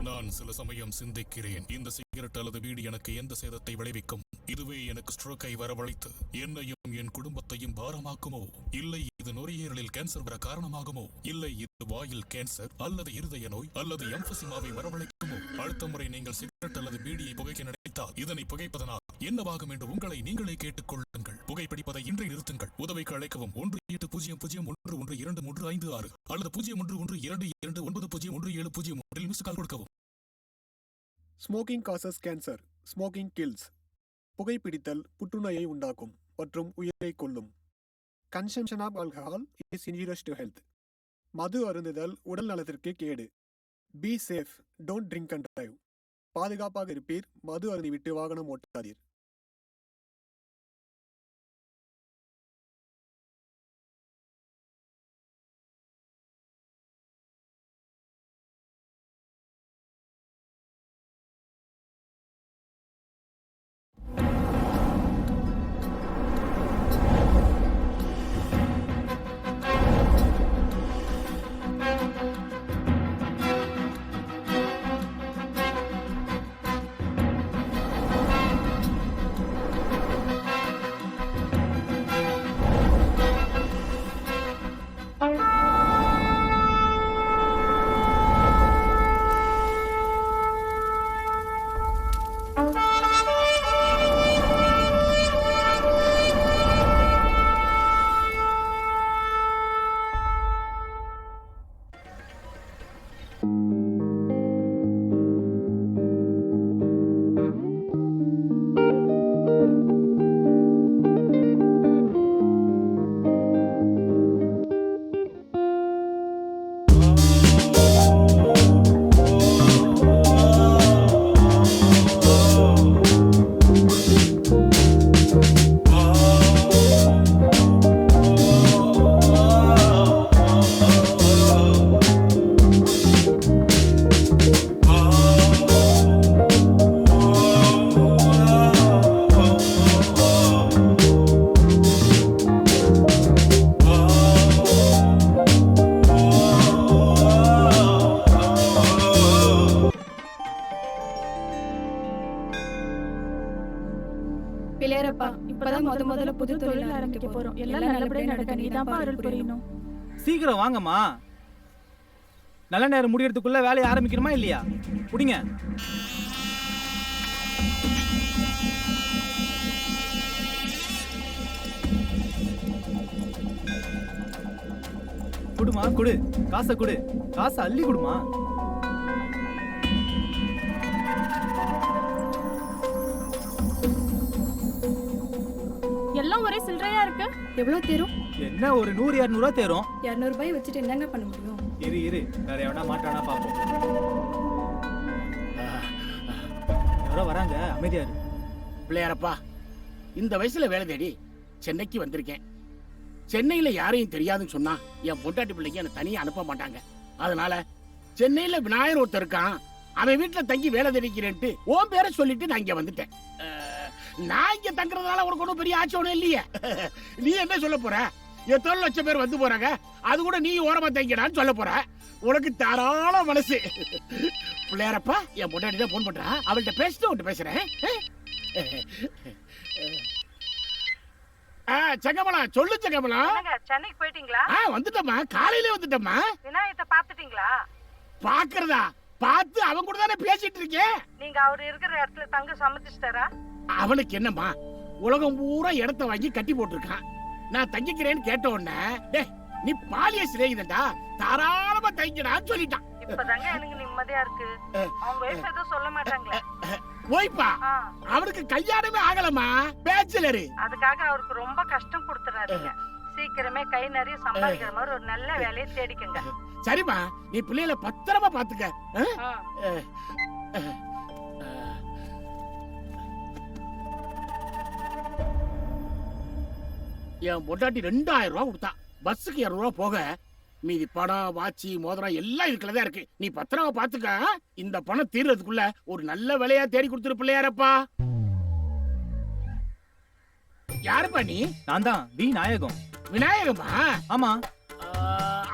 நான் சில சமயம் சிந்திக்கிறேன், இந்த சிகரெட் அல்லது வீடு எனக்கு எந்த சேதத்தை விளைவிக்கும்? இதுவே எனக்கு ஸ்ட்ரோக்கை வரவழைத்து என்னையும் என் குடும்பத்தையும் பாரமாக்குமோ? இல்லை இது நுரையீரலில் கேன்சர் வர காரணமாகுமோ? இல்லை இது வாயில் கேன்சர் அல்லது இருதய நோய் அல்லது எம்பசிமாவை வரவழைக்குமோ? அடுத்த முறை நீங்கள் சிகரெட் அல்லது பீடியை புகைக்க நினைத்தால் இதனை புகைப்பதனால் என்னவாகும் என்று உங்களை நீங்களே கேட்டுக்கொள்ளுங்கள். புகைப்பிடிப்பதை இன்றை நிறுத்துங்கள். உதவிக்கு அழைக்கவும் 1800112356 அல்லது 0112299017 மிஸ் கால் கொடுக்கவும். Smoking causes cancer, smoking kills. புகைப்பிடித்தல் புற்றுநோயை உண்டாக்கும் மற்றும் உயிரை கொல்லும். Consumption of alcohol is injurious to health. மது அருந்துதல் உடல் நலத்திற்கு கேடு. Be safe, don't drink and drive. பாதுகாப்பாக இருப்பீர், மது அருந்திவிட்டு வாகனம் ஓட்டாதீர். முதல்ல புது தொழில் ஆரம்பிக்க போறோம். எல்லாம் நல்லபடியா நடக்க நீதான் அருள் புரியணும். சீக்கிரம் வாங்கம்மா. நல்ல நேரம் முடியறதுக்குள்ள வேலையை ஆரம்பிக்கணுமா இல்லையா? புடிங்க. குடுமா குடு, காசை குடு, காசை அள்ளி குடுமா. எல்லாம் ஒரே சில்லறையா இருக்கு. எவ்வளவு தேரும்? என்ன ஒரு 100-200 ரூபாய் தேரும். 200 ரூபாய் வச்சுட்டு என்னங்க பண்ண முடியும்? இரு வேற எவனா மாட்டானா பாப்போம். யாரோ வராங்க, அமைதியா இரு. பிள்ளையாரப்பா, இந்த வயசுல வேலை தேடி சென்னைக்கு வந்திருக்கேன். சென்னையில யாரையும் தெரியாதுன்னு சொன்னா என் பொண்டாட்டி பிள்ளைக்கு என்ன தனியா அனுப்ப மாட்டாங்க. அதனால சென்னையில விநாயகர் ஒருத்தர் இருக்கான், அவன் வீட்டுல தங்கி வேலை தேடிக்கிறேன்ட்டு உன் பேரை சொல்லிட்டு நான் இங்க வந்துட்டேன். நான் இங்க தங்குறதுனால உனக்கு ஒன்றும் பெரிய ஆட்சி ஒன்றும் இல்லையே. நீ என்ன சொல்ல போற? எத்தனை லட்சம் பேர் வந்து போறாங்க, அது கூட நீ ஓரமா தங்கிடான்னு சொல்ல போற. உனக்கு தாராள மனசு. பிள்ளையாரப்பா, என் பொண்டாட்டி தான் போன் பண்றா, அவள்கிட்ட பேசிட்டு உன்ட்டு பேசுறேன். சங்கமலம், சொல்லு சங்கமலம். சென்னைக்கு போயிட்டீங்களா? வந்துட்டம்மா, காலையிலே வந்துட்டம்மா. விநாயகத்தை பாத்துட்டீங்களா? பாக்குறதா? பார்த்து அவன் கூட தானே பேசிட்டு இருக்கேன். நீங்க அவர் இருக்கிற இடத்துல தங்க சம்மதிச்சிட்டாரா? அவனுக்கு என்னம்மா, உலகம் பூரா இடத்த வாங்கி கட்டி போட்டிருக்கான். நான் தங்கிக்கிறேன்னு கேட்ட உடனே, டேய் நீ பாலிய சிநேகிதன்டா, தாராளமா தங்கிடான்னு சொல்லிட்டான். இப்பதாங்க எனக்கு நிம்மதியா இருக்கு. அவங்க வயசு எதுவும் சொல்ல மாட்டாங்களே. ஓய்ப்பா, அவனுக்கு கல்யாணமே ஆகலமா, பேச்சுலரு. அதுக்காக அவருக்கு ரொம்ப கஷ்டம் கொடுத்துறாதீங்க. சீக்கிரமே கை நிறைய சம்பாதிக்கிற மாதிரி ஒரு நல்ல வேலையை தேடிக்கங்க. சரிம்மா, நீ பிள்ளைகளை பத்திரமா பாத்துக்க. என் பொண்டாட்டி 2000 ரூபாய் கொடுத்தா, பஸ்ஸுக்கு 200 ரூபாய் போக மீதி பணம், வாட்சி, மோதிரம் எல்லாம் இதுக்குள்ளதான் இருக்கு. நீ பத்திரமா பாத்துக்க. இந்த பணம் தீர்றதுக்குள்ள ஒரு நல்ல வேலையா தேடி கொடுத்துரு பிள்ளையாரப்பா. யாருப்பா நீ? நான் தான் விநாயகம். விநாயகமா? ஆமா.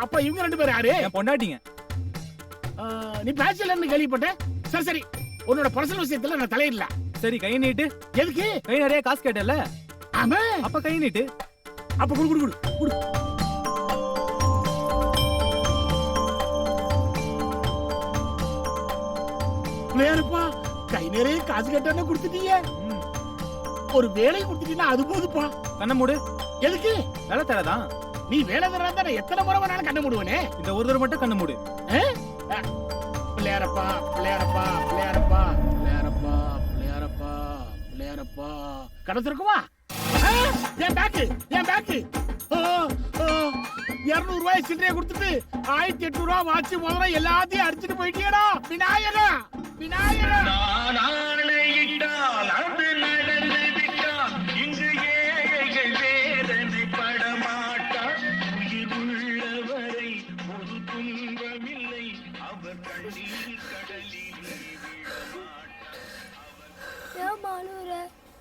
அப்ப இவங்க 2 பேரும் யாரு? என் பொண்டாட்டிங்க. நீ பேச்சலன்னு கேள்விப்பட்டேன். சரி சரி, உன்னோட பர்சனல் விஷயத்துல நான் தலையிடல. சரி கை நீட்டு. எதுக்கு? கை நிறைய காசு கேட்டல, ஆமா. அப்ப கை நீட்டு. அப்ப குடு குடு குடு குடு. பிள்ளையாரப்பா, கை நிறைய காசு கேட்டானே கொடுத்துட்டீங்க. ஒரு வேலை கொடுத்துட்டீங்கன்னா அது போதுப்பா. கண்ணை மூடு. எதுக்கு? வேலை தரதான். நீ வேலை தரா தானே எத்தனை முறை வேணாலும் கண்ண மூடுவனே. இந்த ஒரு தடவை மட்டும் கண்ணை மூடு. பிள்ளையாரப்பா பிள்ளையாரப்பா பிள்ளையாரப்பா பிள்ளையாரப்பா பிள்ளையாரப்பா பிள்ளையாரப்பா. கடை திறக்குமா? என் பேக்கு, என் பேக்கு. 200 ரூபாய் சில்லறையை கொடுத்துட்டு 1800 ரூபாய் வாட்சி முதல்ல எல்லாத்தையும் அடிச்சுட்டு போயிட்டியடா விநாயகா. விநாயகா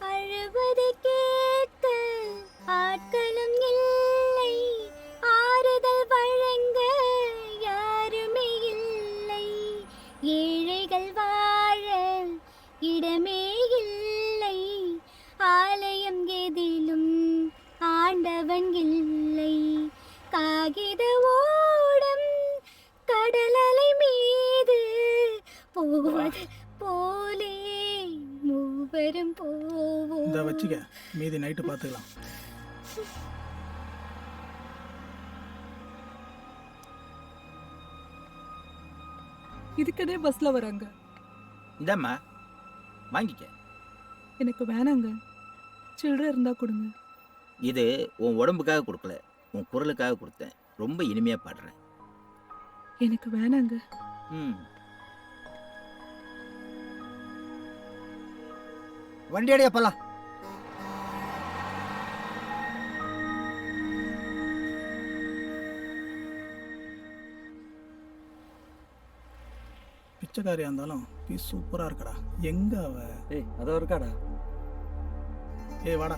அழுவதை கேட்க ஆட்களும் இல்லை, ஆறுதல் வழங்க யாருமே இல்லை, ஏழைகள் வாழ இடமே இல்லை, ஆலயம் எதிலும் ஆண்டவன் இல்லை, காகித ஓடம் கடலலை மீது போவது போலே மூவரும் போவோம். இந்த வச்சுக்க, மீதி நைட்டு பார்த்துக்கலாம். இதுக்கதே பஸ்ல வராங்க. இந்தாம்மா வாங்கிக்க. எனக்கு வேணாங்க, சில்லறை இருந்தா கொடுங்க. இது உன் உடம்புக்காக கொடுக்கல, உன் குரலுக்காக கொடுத்தேன். ரொம்ப இனிமையாக பாடுறேன். எனக்கு வேணாங்க. ம், வண்டி அடியா போலாம். பிச்சைக்காரியா இருந்தாலும் பீஸ் சூப்பரா இருக்கடா. எங்க அவ? ஏய் அதோ இருக்காடா. ஏய் வாடா.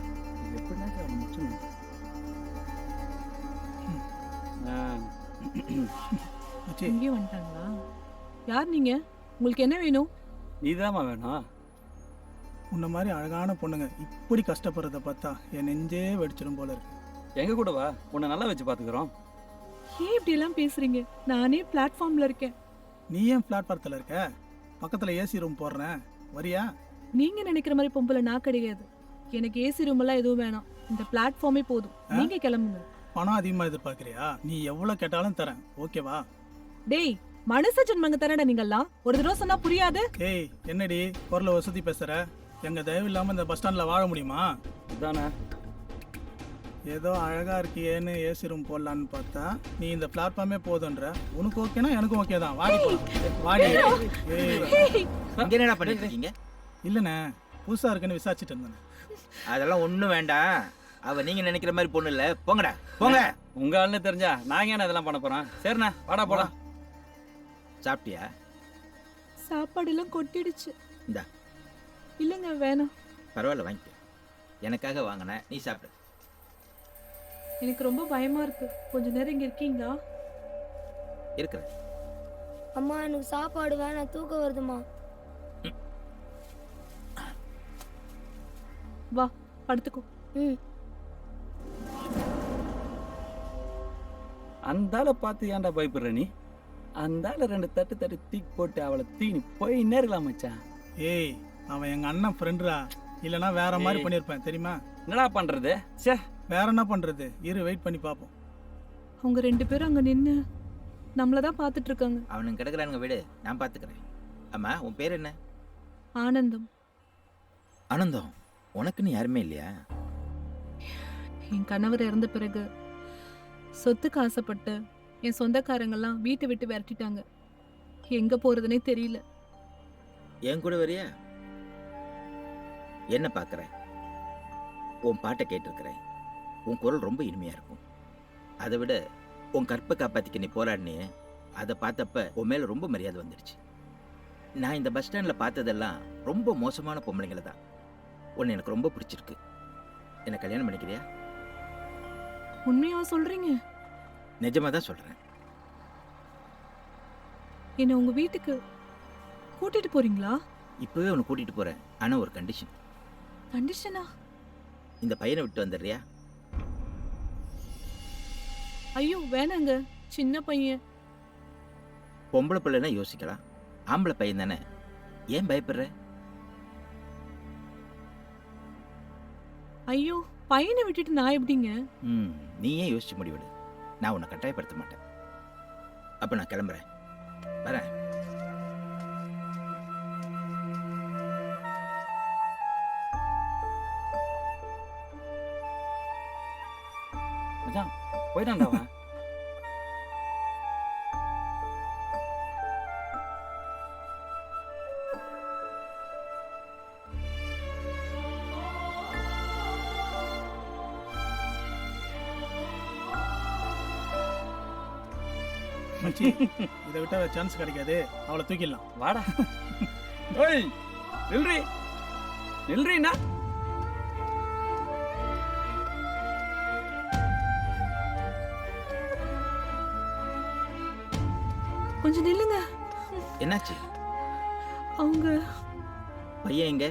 மச்சி, இங்கே வந்துட்டாங்களா? யார் நீங்க? உங்களுக்கு என்ன வேணும்? நீதாம்மா வேணும். உன்ன மாதிரி அழகான பொண்ணுங்க இப்படி கஷ்டப்படுறத பார்த்தா என் நெஞ்சே வெடிச்சிடும் போல இருக்கு. எங்க கூட வா, உன்னை நல்லா வச்சு பாத்துக்கிறோம். ஏன் இப்படி எல்லாம் பேசுறீங்க? நானே பிளாட்ஃபார்ம்ல இருக்கேன். நீ ஏன் பிளாட்பாரத்தில் இருக்க? பக்கத்துல ஏசி ரூம் போடுறேன், வரியா? நீங்க நினைக்கிற மாதிரி பொம்பளை நான் கிடையாது. எனக்கு ஏசி ரூம் எல்லாம் எதுவும் வேணாம். இந்த பிளாட்ஃபார்மே போதும். நீங்க கிளம்புங்க. பணம் அதிகமா எதிர்பார்க்கறியா? நீ எவ்வளவு கேட்டாலும் தரேன், ஓகேவா? டேய், மனுஷ ஜென்மங்க தானடா நீங்கெல்லாம். ஒரு தடவை சொன்னா புரியாது. ஏய் என்னடி குரல வசதி பேசுற? எங்க தயவு இல்லாம இந்த பஸ் ஸ்டாண்ட்ல வாழ முடியுமா? தானே ஏதோ அழகா இருக்கியேன்னு ஏசி ரூம் போடலான்னு பார்த்தா நீ இந்த பிளாட்ஃபார்மே போதுன்ற. உனக்கு ஓகேனா எனக்கும் ஓகே தான். வாடி போலாம். வாடி. ஏய் இங்க என்னடா பண்ணிட்டு இருக்கீங்க? இல்லண்ணே, புதுசா இருக்குன்னு விசாரிச்சுட்டு இருந்தேன். அதெல்லாம் ஒன்றும் வேண்டாம். அவ நீங்க நினைக்கிற மாதிரி பொண்ணு இல்ல. போங்கடா போங்க. உங்க ஆளுன்னு தெரிஞ்சா நாங்க என்ன இதெல்லாம் பண்ண போறோம்? சரிண்ணா வாடா போலாம். சாப்பிட்டியா? சாப்பாடு எல்லாம் கொட்டிடுச்சு. இந்தா. இல்லங்க வேணாம். பரவாயில்ல வாங்கிக்க. எனக்காக வாங்கினேன், நீ சாப்பிடு. எனக்கு ரொம்ப பயமா இருக்கு. கொஞ்ச நேரம் இங்க இருக்கீங்களா? இருக்கிறேன். அம்மா எனக்கு சாப்பாடு வேணாம், தூக்கம் வருதுமா. வா படுத்துக்கோ. அந்தால பார்த்து ஏன்டா பயப்படுற நீ? அந்தால 2 தட்டு தூக்கி போட்டு அவளை தீனி போய் நேரலாம் மச்சான். ஏய் அவன் எங்க அண்ணன் ஃப்ரெண்டுடா. இல்லனா வேற மாதிரி பண்ணிருப்பேன் தெரியுமா? என்னடா பண்றது? சே வேற என்ன பண்றது? இரு வெயிட் பண்ணி பாப்போம். அவங்க 2 பேரும் அங்க நின்னு நம்மளதான் பாத்துட்டு இருக்காங்க. அவனுங்க கிடக்குறானுங்க, விடு, நான் பாத்துக்கிறேன். அம்மா உன் பேர் என்ன? ஆனந்தம். ஆனந்தம், உனக்குன்னு யாருமே இல்லையா? என் கணவர் இறந்த பிறகு சொத்துக்கு ஆசைப்பட்டு என் சொந்தக்காரங்கெல்லாம் வீட்டை விட்டு விரட்டிட்டாங்க. எங்க போறதுனே தெரியல. என் கூட வரியா? என்ன பார்க்குறேன், உன் பாட்டை கேட்டிருக்கிறேன். உன் குரல் ரொம்ப இனிமையா இருக்கும். அதை விட உன் கற்பை காப்பாத்திக்க நீ போராடினே, அதை பார்த்தப்ப உன் மேல ரொம்ப மரியாதை வந்துடுச்சு. நான் இந்த பஸ் ஸ்டாண்ட்ல பார்த்ததெல்லாம் ரொம்ப மோசமான பொம்பளைங்களை தான். உன்னை எனக்கு ரொம்ப பிடிச்சிருக்கு. என்ன கல்யாணம் பண்ணிக்கிறியா? உண்மையா சொல்றீங்க? நிஜமா தான் சொல்றேன். என்ன உங்க வீட்டுக்கு கூட்டிட்டு போறீங்களா? இப்பவே உன்னை கூட்டிட்டு போறேன். ஆனா ஒரு கண்டிஷன். கண்டிஷனா? இந்த பையனை விட்டு வந்துடுறியா? ஐயோ வேணாங்க, சின்ன பையன். பொம்பளை பிள்ளைன்னா யோசிக்கலாம், ஆம்பளை பையன் தானே, ஏன் பயப்படுற? ஐயோ பையனை விட்டுட்டு நான் எப்படிங்க? நீயே யோசிச்சு முடிவிடு. நான் உன்னை கட்டாயப்படுத்த மாட்டேன். அப்ப நான் கிளம்புறேன், வரேன். மச்சான் போயிட்டான்டா அவன். மச்சி, இதை விட்டா சான்ஸ் கிடைக்காது. அவளை தூக்கிடலாம். வாடா. ஓய் நில்றி நில்றீண்ணா. கொஞ்சம் நில்லுங்க. என்னாச்சு? அவங்க பையன் எங்க?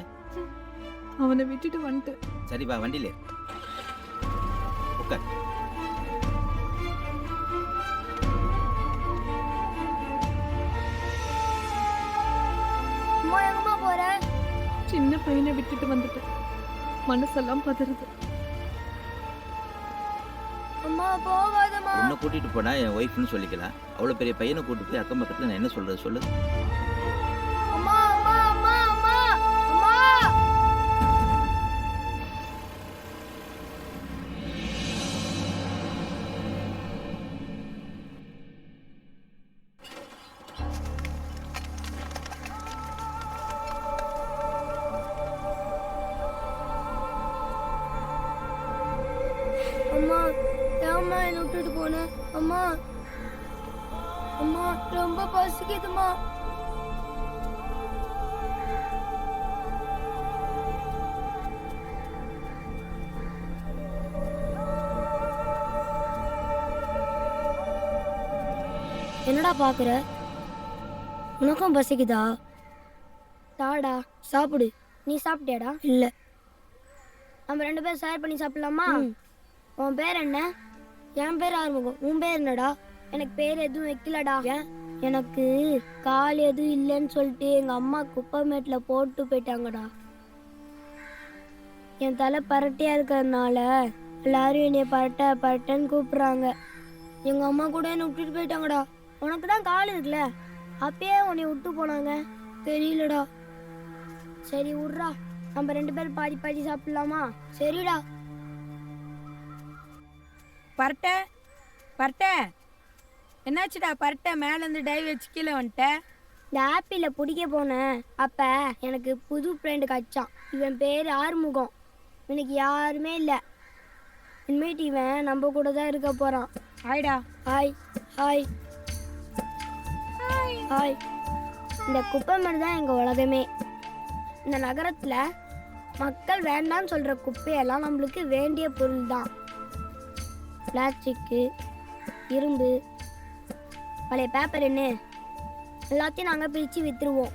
அவனை விட்டுட்டு வந்துட்டு. சரி வா, வண்டியில ஏறு. உட்கார். அம்மா எங்கம்மா போற? சின்ன பையனை விட்டுட்டு வந்துட்டு மனசெல்லாம் பதறுது. அம்மா போகாதம்மா. உன்னை கூட்டிட்டு போனா என் ஒய்ஃப்னு சொல்லிக்கலாம். அவ்வளவு பெரிய பையனை கூட்டிட்டு போய் அக்கம் பக்கத்துல நான் என்ன சொல்றது சொல்லு? அம்மா அம்மா அம்மா அம்மா அம்மா. அம்மா ஏம்மா என்னை விட்டுட்டு போன? அம்மா அம்மா ரொம்ப பசிக்குதுமா. என்னடா பாக்குற? உனக்கும் பசிக்குதா? தாடா சாப்பிடு. நீ சாப்பிட்டியாடா? இல்ல. நம்ம 2 பேரும் ஷேர் பண்ணி சாப்பிடலாமா? உன் பேர் என்ன? என் பேர் ஆறுமுகம். உன் பேர் என்னடா? எனக்கு பேர் எதுவும் வைக்கலடா. எனக்கு கால் எதுவும் இல்லைன்னு சொல்லிட்டு எங்க அம்மா குப்பைமேட்டில் போட்டு போயிட்டாங்கடா. என் தலை பரட்டையா இருக்கிறதுனால எல்லாரும் என்னைய பரட்டை பரட்டைன்னு கூப்பிடுறாங்க. எங்க அம்மா கூட என்னை விட்டுட்டு போயிட்டாங்கடா. உனக்கு தான் கால் இருக்குல்ல, அப்பயே உன்னை விட்டு போனாங்க. தெரியலடா. சரி விட்றா, நம்ம 2 பேரும் பாதி பாதி சாப்பிடலாமா? சரிடா. பரட்டை பரட்டை என்னாச்சுடா? பரட்டை மேலேருந்து டை வச்சு கீழே வந்துட்டேன். இந்த ஆப்பிள பிடிக்க போனேன். அப்ப எனக்கு புது ஃப்ரெண்டு கச்சான். இவன் பேர் ஆறுமுகம். எனக்கு யாருமே இல்லை. இனிமேட்டு இவன் நம்ம கூட தான் இருக்க போறான். ஹாய்டா. Hi hi hi. இந்த குப்பை மாதிரி தான் எங்க உலகமே. இந்த நகரத்துல மக்கள் வேண்டாம்னு சொல்ற குப்பையெல்லாம் நம்மளுக்கு வேண்டிய பொருள் தான். பிளாஸ்டிக்கு, இரும்பு, பழைய பேப்பர் என்ன எல்லாத்தையும் நாங்கள் பிரித்து விற்றுருவோம்.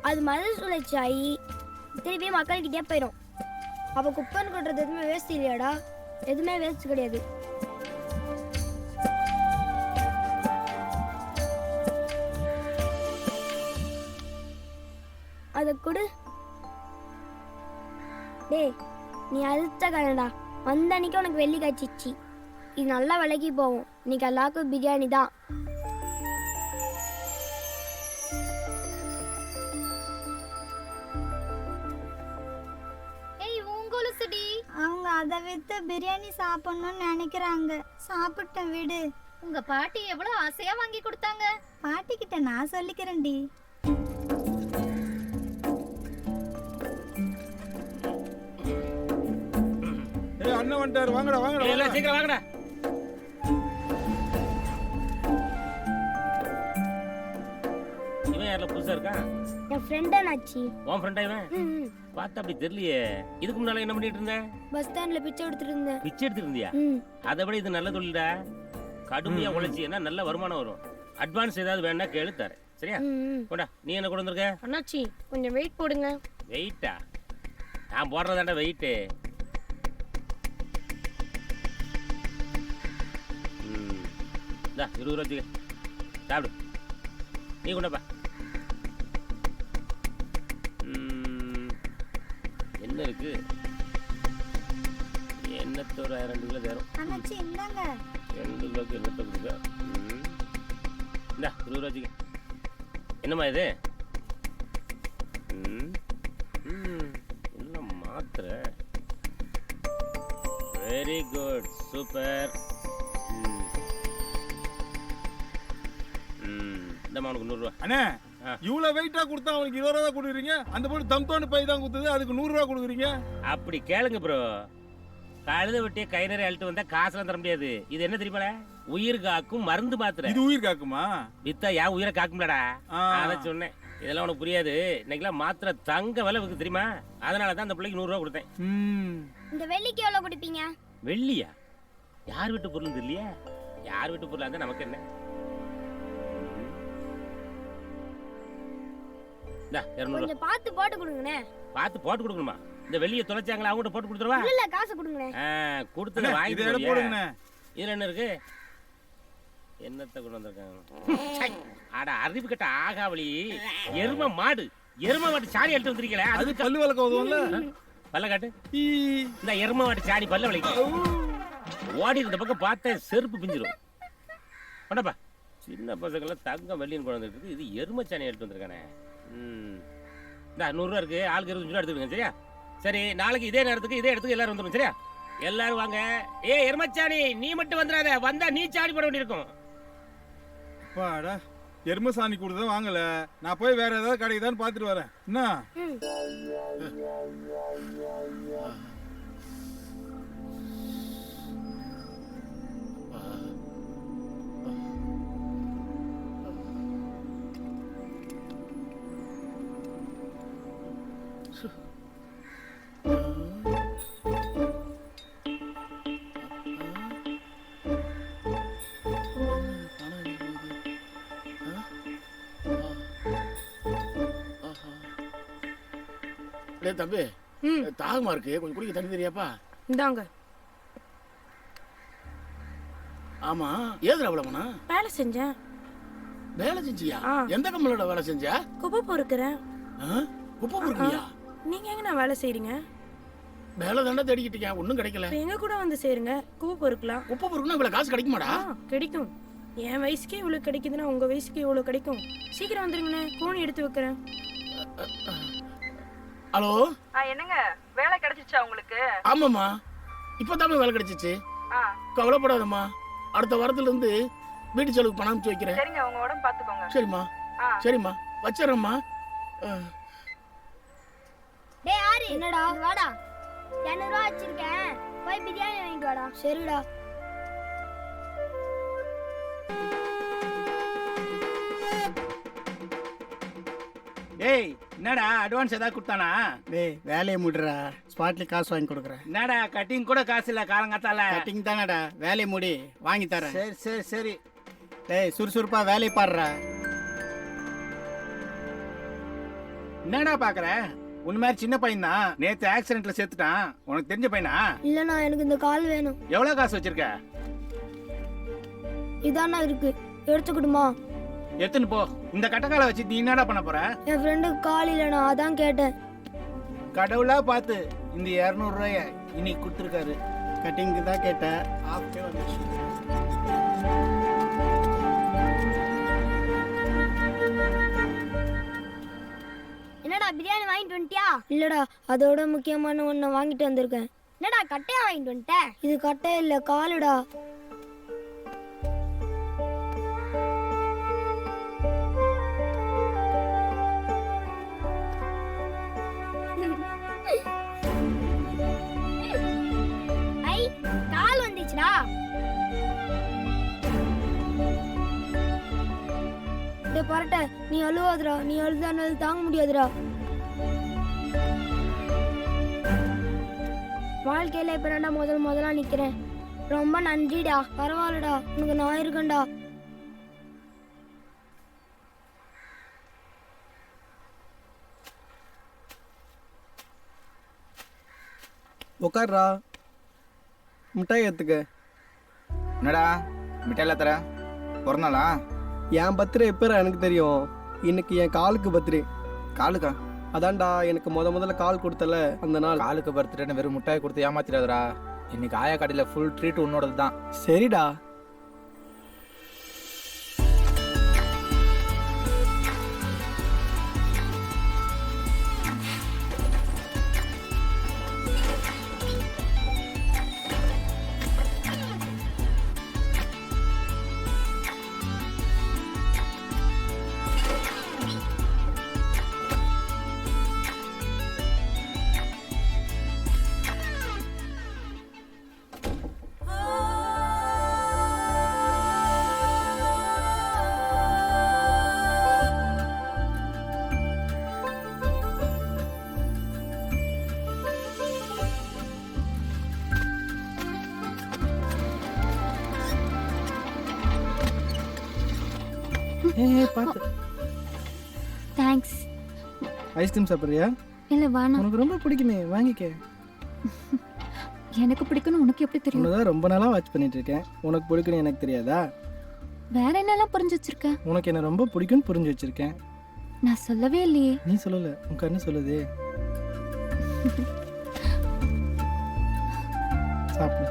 அது மறுசுழற்சி ஆகி திருப்பி மக்கள்கிட்டே போயிடும். அப்போ குப்பைன்னு கொட்டுறது எதுவுமே வேஸ்ட் இல்லையாடா? எதுவுமே வேஸ்ட் கிடையாது. அதை கொடு. டேய் நீ அழுத்த கனடா. வந்த அன்னைக்கு உனக்கு வெள்ளி காய்ச்சிச்சு. இது நல்லா விலைக்கு போகும். இன்னைக்கு எல்லாருக்கும் பிரியாணி தான். அவங்க அதை வித்து பிரியாணி சாப்பிடணும்னு நினைக்கிறாங்க. சாப்பிட்டேன் விடு. உங்க பாட்டி எவ்வளவு ஆசையா வாங்கி கொடுத்தாங்க. பாட்டி கிட்ட நான் சொல்லிக்கிறேன்டி. அண்ணன் வந்துட்டாரு. வாங்கடா வாங்கடா. சீக்கிரம் வாங்கடா. இவன் யார்ல புதுசா இருக்கான்? என் ஃப்ரெண்டா நாச்சி. உன் ஃப்ரெண்டா இவன்? பார்த்தா அப்படி தெரியலையே. இதுக்கு முன்னால என்ன பண்ணிட்டு இருந்த? பஸ் ஸ்டாண்ட்ல பிச்சை எடுத்துட்டு இருந்தேன். பிச்சை எடுத்துட்டு இருந்தியா? அதை விட இது நல்ல தொழில்டா. கடுமையா உழைச்சின்னா நல்ல வருமானம் வரும். அட்வான்ஸ் ஏதாவது வேணா கேளு தரேன். சரியா? கொண்டா. நீ என்ன கொண்டு வந்திருக்க? அண்ணாச்சி கொஞ்சம் வெயிட் போடுங்க. வெயிட்டா? நான் போடுறதாண்டா வெயிட்டு. இந்தா 20 ரூபா வச்சுக்க. சாப்பிடு. நீ கொண்டப்பா. என்ன இருக்கு? எண்ணத்தோட 2 கிலோ தரும். அண்ணாச்சி இந்தாங்க. 2 கிலோக்கு எண்ணத்தை கொடுக்க. இந்தா 20 ரூபா வச்சுக்க. என்னம்மா இது? என்ன மாத்திரை? Very good, super. இந்தம்மா உனக்கு 100 ரூபா. அண்ணே இவ்வளவு வெயிட்டா கொடுத்தா அவனுக்கு 20 ரூபா கொடுக்குறீங்க, அந்த போட்டு தம்தோன்னு பை தான் கொடுத்தது, அதுக்கு 100 ரூபா கொடுக்குறீங்க. அப்படி கேளுங்க ப்ரோ. கழுத வெட்டிய கை நிறைய அழுட்டு வந்தா காசுலாம் தர முடியாது. இது என்ன தெரியுமா? உயிர் காக்கும் மருந்து மாத்திரை. இது உயிர் காக்குமா? வித்தா யா உயிரை காக்கும்லடா. அதான் சொன்னேன். இதெல்லாம் உனக்கு புரியாது. இன்னைக்கெல்லாம் மாத்திரை தங்க விலை விற்கு தெரியுமா? அதனால தான் அந்த பிள்ளைக்கு 100 ரூபா கொடுத்தேன். இந்த வெள்ளிக்கு எவ்வளவு கொடுப்பீங்க? வெள்ளியா? யார் வீட்டு பொருள் தெரியலையா? யார் வீட்டு பொருளா இருந்தா நமக்கு என்ன? கொஞ்சம் பார்த்து போட்டு கொடுங்கண்ணே. பார்த்து போட்டு கொடுக்கணுமா? இந்த வெள்ளியை தொலைச்சாங்களா, அவங்ககிட்ட போட்டு கொடுத்துருவா? இல்ல காசு கொடுங்கண்ணே. கொடுத்து வாங்கி போடுங்கண்ணே. இதுல என்ன இருக்கு? என்னத்தை கொண்டு வந்திருக்காங்க? அட அறிவு கட்ட ஆகாவளி. எரும மாடு சாணி அழுட்டு வந்திருக்கீங்களே, அது பல்லு வளர்க்க உதவும்ல. பல்ல காட்டு. இந்த எரும மாட்டு சாணி பல்ல வலிக்க. ஓடி இந்த பக்கம் பார்த்தேன் செருப்பு பிஞ்சிரும். கொண்டப்பா. சின்ன பசங்களாம் தங்கம் வெள்ளின்னு கொண்டு வந்துருக்கு. இது எரும சாணி அழுட்டு வந்திருக்கானே. இந்த 100 ரூபா இருக்கு. ஆளுக்கு 25 ரூபா எடுத்துக்கங்க. சரியா? சரி, நாளைக்கு இதே நேரத்துக்கு இதே இடத்துக்கு எல்லாரும் வந்துடும். சரியா? எல்லாரும் வாங்க. எருமச்சாணி நீ மட்டும் வந்துடாத. வந்தா நீ சாணி போட வேண்டியிருக்கும். அப்பாடா, எரும சாணி கொடுத்தா வாங்கல. நான் போய் வேற ஏதாவது கடைக்கு தான் பார்த்துட்டு வரேன். என்ன? தம்பி, தாகமா இருக்கு, கொஞ்சம் குடிக்க தண்ணி தெரியாப்பா? இந்தாங்க. ஆமா, ஏதுல அவ்வளவுனா? வேலை செஞ்சேன். வேலை செஞ்சியா? எந்த கம்பெனியோட வேலை செஞ்சா? குப்பை பொறுக்கிறேன். குப்பை பொறுக்கியா? நீங்க எங்க நான் வேலை செய்றீங்க? வேலை தாண்டா தேடிக்கிட்டு இருக்கேன், ஒன்றும் கிடைக்கல. எங்க கூட வந்து சேருங்க, குப்பை பொறுக்கலாம். குப்பை பொறுக்கணும் இவ்வளவு காசு கிடைக்குமாடா? கிடைக்கும். என் வயசுக்கே இவ்வளவு கிடைக்குதுன்னா உங்க வயசுக்கு இவ்வளவு கிடைக்கும். சீக்கிரம் வந்துருங்கண்ணே, கோணி எடுத்து வைக்கிறேன். ஹலோ, என்னங்க வேலை கிடைச்சிச்சா உங்களுக்கு? ஆமாம்மா, இப்போதாம்மா வேலை கிடைச்சிச்சு. கவலைப்படாதம்மா, அடுத்த வாரத்துல இருந்து வீட்டு செலவுக்கு பணம் அனுப்பிச்சு வைக்கிறேன். சரிங்க, உங்க உடம்பு பாத்துக்கோங்க. சரிம்மா. சரிம்மா, வச்சிடறேம்மா. டேய் ஆரி, என்னடா? வாடா, 200 ரூபா வச்சிருக்கேன், போய் பிரியாணி வாங்கிட்டு வாடா. சரிடா. டேய், என்னடா அட்வான்ஸ் ஏதாவது கொடுத்தானா? டேய் வேலையை முடிறா, ஸ்பாட்ல காசு வாங்கி கொடுக்குறேன். என்னடா கட்டிங் கூட காசு இல்ல காலங்காத்தால? கட்டிங் தானடா, வேலையை முடி வாங்கி தரேன். சரி சரி சரி. டேய் சுறுசுறுப்பா வேலையை பாடுறா. என்னடா பாக்குற? உன் மாதிரி சின்ன பையன் தான், நேத்து ஆக்சிடென்ட்ல செத்துட்டான். உனக்கு தெரிஞ்ச பையனா? இல்லண்ணா, எனக்கு இந்த கால் வேணும். எவ்வளவு காசு வச்சிருக்க? இதானா இருக்கு, எடுத்துக்கிடுமா? எடுத்துன்னு போ. இந்த கட்டக்கால வச்சு நீ என்னடா பண்ண போற? என் ஃப்ரெண்டுக்கு கால் இல்லைண்ணா, அதான் கேட்டேன். கடவுளா பார்த்து இந்த 200 ரூபாய இன்னைக்கு கொடுத்துருக்காரு. கட்டிங்க்கு தான் கேட்டேன், ஆஃப்டே வந்துச்சு. என்னடா பிரியாணி வாங்கிட்டு வந்துட்டியா? இல்லடா, அதோட முக்கியமான ஒண்ணு வாங்கிட்டு வந்திருக்கேன். என்னடா கட்டையா வாங்கிட்டு வந்துட்ட? இது கட்டை இல்ல, காலுடா. ஐ, கால் வந்துச்சுடா. டேய் பரட்ட, நீ அழுவாதடா. நீ அழுதானது தாங்க முடியாதுடா. வாழ்க்கையில இப்ப நான் முதலா நிக்கிறேன். ரொம்ப நன்றிடா. பரவாயில்லடா, உனக்கு நான் இருக்கேன்டா. உட்கார்றா, மிட்டாய் எடுத்துக்க. என்னடா மிட்டாயில் தர பிறந்தாளா? என் பர்த்டே எப்போ எனக்கு தெரியும். இன்னைக்கு என் காலுக்கு பர்த்டே. காலுக்கா? அதான்டா எனக்கு முதல்ல கால் கொடுத்தல அந்த நாள். காலுக்கு பர்த்டேன்னு வெறும் மிட்டாய் கொடுத்து ஏமாத்திடாதடா. இன்னைக்கு ஆயா கடையில் ஃபுல் ட்ரீட் உன்னோடது தான். சரிடா. பார்த்து. தேங்க்ஸ். ஐஸ்கிரீம் சாப்பிட்றியா? இல்ல வேணாம். உனக்கு ரொம்ப பிடிக்குமே, வாங்கிக்க. எனக்கு பிடிக்கும்னு உனக்கு எப்படி தெரியும்? உன்னதான் ரொம்ப நாளாக வாட்ச் பண்ணிட்டு இருக்கேன். உனக்கு பிடிக்கும்னு எனக்கு தெரியாதா? வேற என்னெல்லாம் புரிஞ்சு வச்சிருக்க? உனக்கு என்ன ரொம்ப பிடிக்கும்னு புரிஞ்சு வச்சிருக்கேன். நான் சொல்லவே இல்லையே. நீ சொல்லல, உன் கண்ணு சொல்லுது. சாப்பிடு.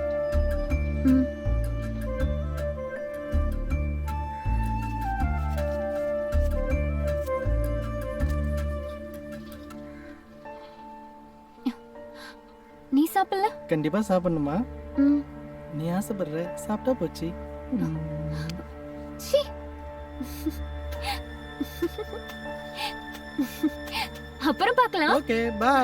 நீ சாப்பிடல? கண்டிப்பா சாப்பிடணுமா? ம். நீ ஆசைப்படுற, சாப்பிட்டா போச்சு. சீ. அப்புறம் பார்க்கலாம். Okay, bye.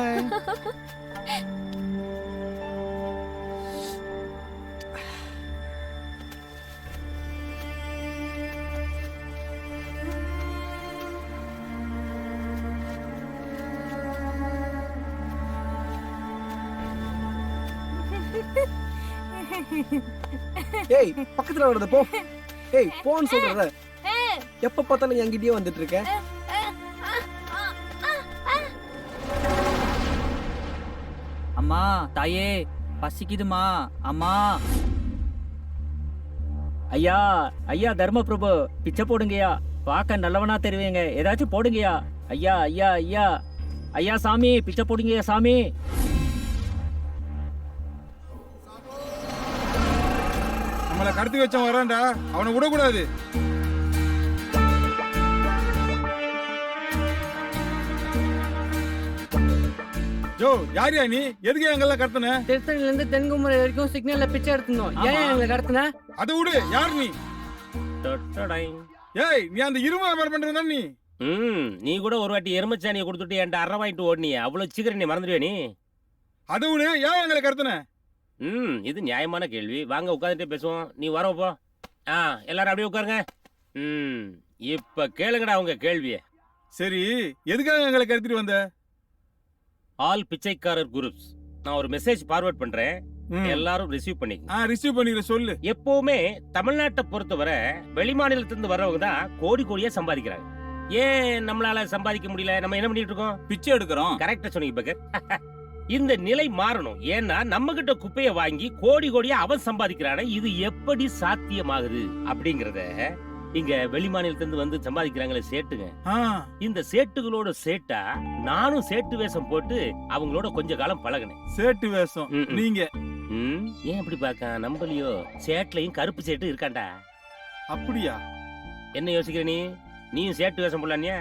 ஏய், பக்கத்துல வரத போ. ஏய், போன்னு சொல்றல. எப்ப பார்த்தாலும் என்கிட்டயே வந்துட்டு இருக்க. அம்மா, தாயே, பசிக்குதுமா அம்மா. ஐயா, ஐயா தர்மபிரபு, பிச்சை போடுங்கய்யா. பார்க்க நல்லவனா தெரிவிங்க, ஏதாச்சும் போடுங்கய்யா. ஐயா ஐயா ஐயா ஐயா சாமி, பிச்சை போடுங்கய்யா சாமி. நம்மளை கடத்தி வச்சவன் வரான்டா, அவனை விடக்கூடாது. ஜோ, யாரியா நீ? எதுக்கு எங்கெல்லாம் கடத்தின? திருத்தணில இருந்து தென்குமரி வரைக்கும் சிக்னல்ல பிச்சை எடுத்துனோம். ஏன் எங்களை கடத்தின? அதை விடு, யார் நீ? ஏய், நீ அந்த இரும்பு வியாபாரம் பண்றதா நீ? நீ கூட ஒரு வாட்டி எருமச்சாணியை கொடுத்துட்டு என்கிட்ட அரை வாங்கிட்டு ஓடுனியே, அவ்வளவு சீக்கிரம் நீ மறந்துடுவே நீ? அதை விடு, ஏன் எங்களை கடத்தின? இது நியாயமான கேள்வி. வாங்க உட்காந்துட்டே பேசுவோம். நீ வரப்போ. எல்லாரும் அப்படியே உட்காருங்க. இப்ப கேளுங்கடா உங்க கேள்விய. சரி, எதுக்காக எங்களை கடத்திட்டு வந்த? ஆல் பிச்சைக்காரர் குரூப்ஸ். நான் ஒரு மெசேஜ் ஃபார்வர்ட் பண்றேன், எல்லாரும் ரிசீவ் பண்ணிக்கங்க. ரிசீவ் பண்ணிக்கிற சொல்லு. எப்பவுமே தமிழ்நாட்டை பொறுத்தவரை வெளிமாநிலத்திலிருந்து வர்றவங்க தான் கோடி கோடியா சம்பாதிக்கிறாங்க. ஏன் நம்மளால சம்பாதிக்க முடியல? நம்ம என்ன பண்ணிட்டு இருக்கோம்? பிச்சை எடுக்கிறோம். கரெக்டா சொன்னீங்க பக்கர். இந்த நிலை மாறணும். ஏன்னா நம்ம கிட்ட குப்பையை வாங்கி கோடி கோடியா அவன் சம்பாதிக்கிறான, இது எப்படி சாத்தியமாகுது அப்படிங்கறத இங்க வெளிமாநிலத்திலிருந்து வந்து சம்பாதிக்கிறாங்களே சேட்டுங்க, இந்த சேட்டுகளோட சேட்டா நானும் சேட்டு வேஷம் போட்டு அவங்களோட கொஞ்ச காலம் பழகினேன். சேட்டு வேஷம் நீங்க? ஏன் அப்படி பாக்க நம்பலையோ? சேட்லயும் கருப்பு சேட்டு இருக்காண்டா. அப்படியா? என்ன யோசிக்கிற நீ? நீயும் சேட்டு வேஷம் போடலானியா?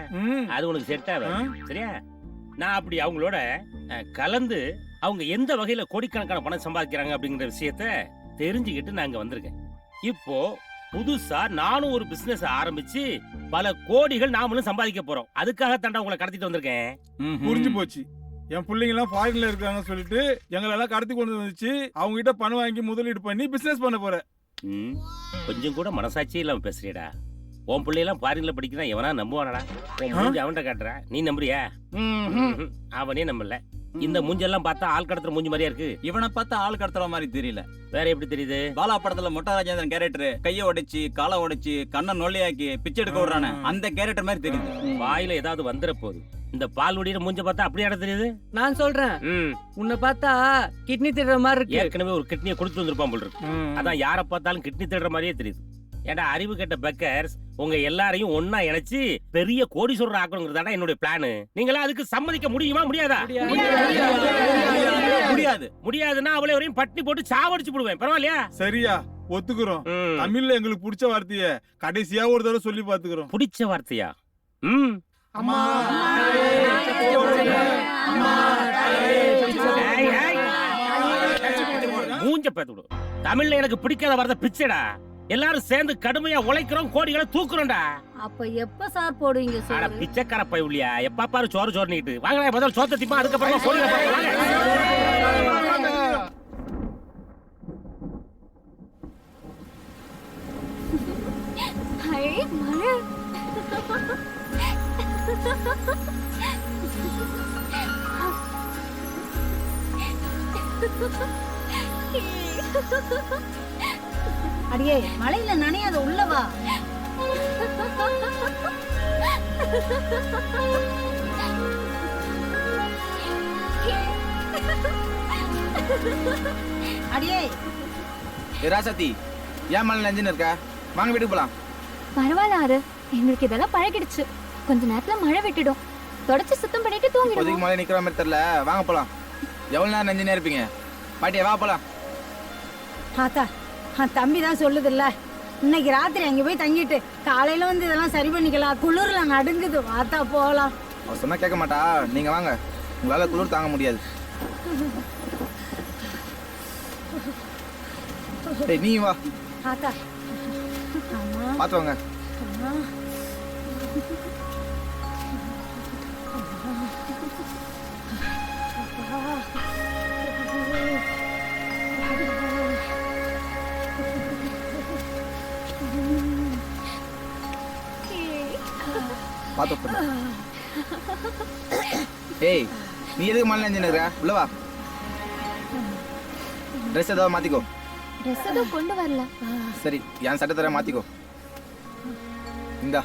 அது உனக்கு செட் ஆகும். சரியா? நான் அப்படி அவங்களோட கலந்து அவங்க எந்த வகையில கோடிக்கணக்கான பணம் சம்பாதிக்கிறாங்க அப்படிங்கிற விஷயத்த தெரிஞ்சுக்கிட்டு நான் இங்க வந்திருக்கேன். இப்போ புதுசா நானும் ஒரு பிசினஸ் ஆரம்பிச்சு பல கோடிகள் நாமளும் சம்பாதிக்க போறோம். அதுக்காக தாண்டா உங்களை கடத்திட்டு வந்திருக்கேன். புரிஞ்சு போச்சு. என் பிள்ளைங்க எல்லாம் ஃபாரின்ல இருக்காங்கன்னு சொல்லிட்டு எங்களெல்லாம் கடத்தி கொண்டு வந்துச்சு. அவங்க கிட்ட பணம் வாங்கி முதலீடு பண்ணி பிசினஸ் பண்ண போற. கொஞ்சம் கூட மனசாட்சியே இல்லாம பேசுறியடா. உன் பிள்ளையெல்லாம் ஃபாரின்ல படிக்கிறான், எவனா நம்புவானடா? அவன்கிட்ட காட்டுற, நீ நம்புறியா? அவனே நம்பல. இந்த மூஞ்செல்லாம் பார்த்தா ஆள் கடத்துற மூஞ்சி மாதிரியா இருக்கு. இவனை பார்த்தா ஆள் கடத்துற மாதிரி தெரியல. வேற எப்படி தெரியுது? பாலா படத்துல மொட்டா ராஜேந்திரன் கேரக்டர் கையை உடைச்சு காலை உடைச்சு கண்ணை நொல்லையாக்கி பிச்சை எடுக்க விடுறானே, அந்த கேரக்டர் மாதிரி தெரியுது. வாயில ஏதாவது வந்துற போகுது. இந்த பால் வடிகிற மூஞ்ச பார்த்தா அப்படியே இடம் தெரியுது. நான் சொல்றேன், ம், உன்னை பார்த்தா கிட்னி திடுற மாதிரி இருக்கு. ஏற்கனவே ஒரு கிட்னியை கொடுத்து வந்திருப்பான் போல் இருக்கு. அதான் யாரை பார்த்தாலும் கிட்னி தேடுற மாதிரியே தெரியுது. ஏன்டா அறிவு கெட்ட பெக்கர்ஸ், உங்க எல்லாரையும் ஒன்னா இணைச்சு பெரிய கோடீஸ்வரர் ஆக்கணுங்கிறதாடா என்னுடைய பிளான். நீங்களா அதுக்கு சம்மதிக்க முடியுமா முடியாதா? முடியாது. முடியாதுன்னா அவளை வரையும் பட்டினி போட்டு சாவடிச்சு போடுவேன். பரவாயில்லையா? சரியா, ஒத்துக்குறோம். தமிழ்ல எங்களுக்கு பிடிச்ச வார்த்தைய கடைசியா ஒரு தடவை சொல்லி பாத்துக்கிறோம். பிடிச்ச வார்த்தையா? ம், அம்மா ஏய், ஏய். மூஞ்ச பேத்து விடு. தமிழ்ல எனக்கு பிடிக்காத வார்த்தை பிச்சைடா. எல்லாரும் சேர்ந்து கடுமையா உழைக்கிறோம், கோடிகளை தூக்குறோம்டா. அப்ப எப்ப சார் போடுவீங்க ஆனா பிச்சைக்கார பையலியா, எப்ப பாரு சோறு சோறுனிட்டு வாங்க. முதல்ல சோத்த திப்பா, அதுக்கப்புறமா கோடிகளை போடுவாங்க. மழை. அடியே மழையில நனையாத உள்ளவா. அடியே ராசாத்தி, ஏன் மழை நஞ்சுன்னு இருக்கா? வாங்க வீட்டுக்கு போலாம். பரவாயில்ல ஆறு, எங்களுக்கு இதெல்லாம் பழகிடுச்சு. கொஞ்ச நேரத்துல மழை விட்டுடும். தொடச்சு சுத்தம் பண்ணிட்டு இப்போதைக்கு தூங்கிடுவோம். மழை நிக்கிற மாதிரி தெரியல, வாங்க போலாம். எவ்வளவு நேரம் நஞ்சுனே இருப்பீங்க? பாட்டியா வா போலாம். ஆத்தா, தம்பி தான் சொல்லுதுல்ல, இன்னைக்கு ராத்திரி அங்க போய் தங்கிட்டு காலையில வந்து இதெல்லாம் சரி பண்ணிக்கலாம். குளிர்ல நடுங்குது, வாத்தா போகலாம். அவ சொன்னா கேட்க மாட்டா, நீங்க வாங்க. உங்களால குளிர் தாங்க முடியாது. டேய் நீ வா, ஆத்தா, அம்மா, பாத்து வாங்க. அம்மா. பாத்து உட்காரு. ஏய், நீ எதுக்கு மழை நஞ்சுன்னு இருக்கிற? உள்ள வா. ட்ரெஸ் ஏதாவது மாத்திக்கோ. ட்ரெஸ் எதுவும் கொண்டு வரல. சரி, என் சட்டை தர மாத்திக்கோ. இந்தா.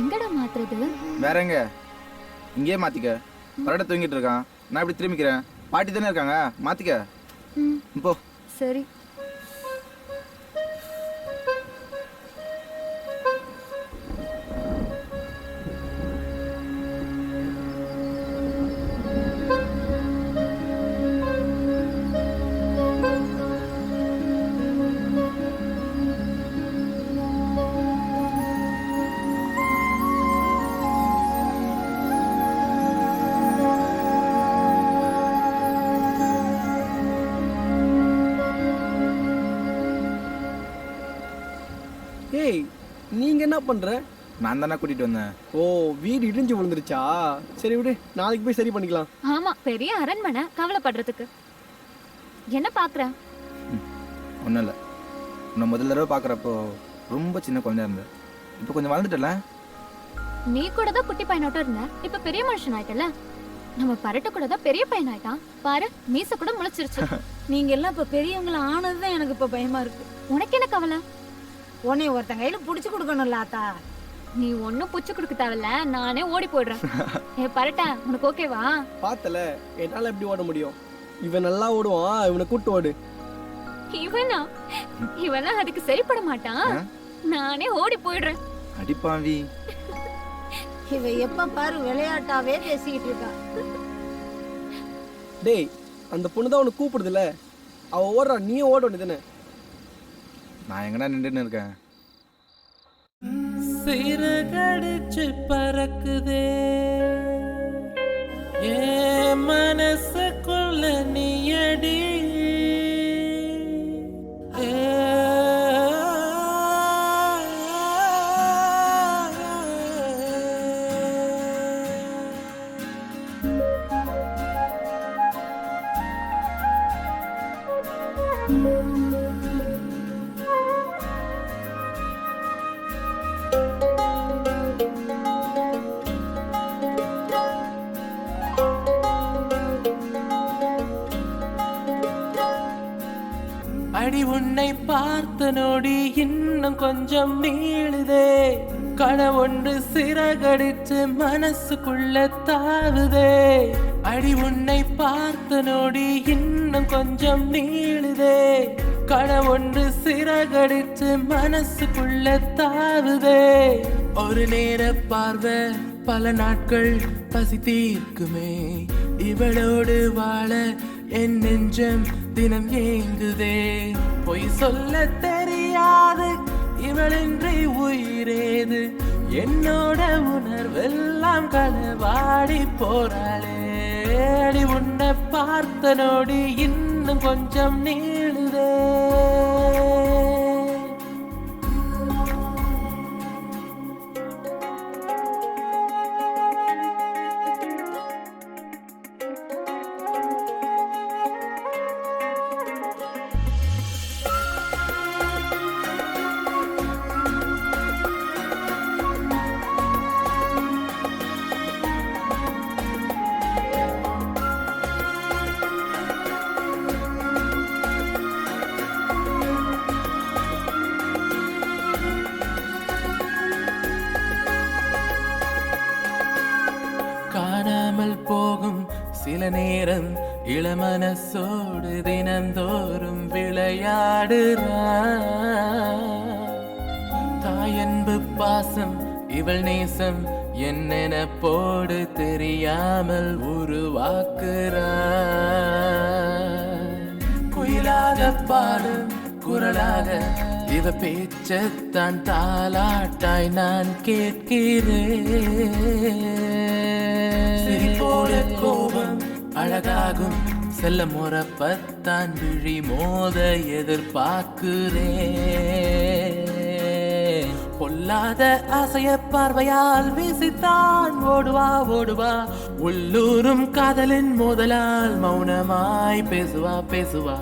எங்கடா மாத்துறது? வேற எங்க? இங்கேயே மாத்திக்க. பரட தூங்கிட்டு இருக்கான், நான் இப்படி திரும்பிக்கிறேன். பாட்டி தானே இருக்காங்க, மாத்திக்க. இப்போ சரி. ஏய், நீங்க என்ன பண்ற? நான் தானே கூட்டிட்டு வந்தேன். ஓ, வீடு இடிஞ்சு விழுந்துருச்சா? சரி விடு, நாளைக்கு போய் சரி பண்ணிக்கலாம். ஆமா, பெரிய அரண்மனை, கவலைப்படுறதுக்கு. என்ன பாக்குற? ஒன்றும் இல்லை. உன்னை முதல் தடவை பார்க்குறப்போ ரொம்ப சின்ன குழந்தையா இருந்தேன். இப்போ கொஞ்சம் வளர்ந்துட்டல. நீ கூட தான் குட்டி பையனோட்ட இருந்த, இப்ப பெரிய மனுஷன் ஆயிட்டல. நம்ம பரட்ட கூட தான் பெரிய பையன் ஆயிட்டான். பாரு, மீச கூட முளைச்சிருச்சு. நீங்க எல்லாம் இப்ப பெரியவங்கள ஆனதுதான் எனக்கு இப்ப பயமா இருக்கு. உனக்கு என்ன கவலை? உன்னை ஒருத்தன் கையில புடிச்சு கொடுக்கணும்ல ஆத்தா. நீ ஒன்னும் புச்சு கொடுக்க தேவையில்ல, நானே ஓடி போயிடுறேன். ஏ பரட்ட, உனக்கு ஓகேவா? பார்த்தல, என்னால எப்படி ஓட முடியும்? இவன் நல்லா ஓடுவான், இவனை கூட்டு ஓடு. இவனா? இவனா அதுக்கு சரிப்பட மாட்டான். நானே ஓடி போயிடுறேன். அடிப்பாவி. இவ எப்ப பாரு விளையாட்டாவே பேசிக்கிட்டு இருக்கா. டேய், அந்த பொண்ணு தான் உன்னை கூப்பிடுதுல, அவ ஓடுறா, நீயும் ஓட வேண்டியதானே? நான் எங்கடா நின்றுன்னு இருக்கேன்? சிறகடிச்சு பறக்குதே ஏ மனசுக்குள்ள நீயடி. அடி உன்னை பார்த்த நொடி இன்னும் கொஞ்சம் நீளுதே, கனவொன்று சிறகடிச்சு மனசுக்குள்ள தாவுதே. அடி உன்னை பார்த்த நொடி இன்னும் கொஞ்சம் நீளுதே. கனவொன்று சிறகடிச்சு மனசுக்குள்ள தாவுதே. ஒரு நேர பார்வை பல நாட்கள் பசி தீர்க்குமே. இவளோடு வாழ என் நெஞ்சம் தினம் ஏங்குதே. பொய் சொல்ல தெரியாது இவளின்றி உயிரேது. என்னோட உணர்வெல்லாம் களவாடி போறாளே. அடி உன்னை பார்த்த நொடி இன்னும் கொஞ்சம் நீளுதே. காணாமல் போகும் சில நேரம் இளமனசோடு தினந்தோறும் விளையாடுறான். தாயன்பு பாசம் இவள் நேசம் என்னென போடு தெரியாமல் உருவாக்குறான். குயிலாக பாடும் குரலாக இவ பேச்சத்தான் தாலாட்டாய் நான் கேட்கிறேன். சிரிப்போட கோபம் அழகாகும் செல்ல முறப்பத்தான் விழி மோத எதிர்பார்க்கிறேன். பொல்லாத அசைய பார்வையால் வீசித்தான் ஓடுவா ஓடுவா. உள்ளூரும் காதலின் மோதலால் மௌனமாய் பேசுவா பேசுவா.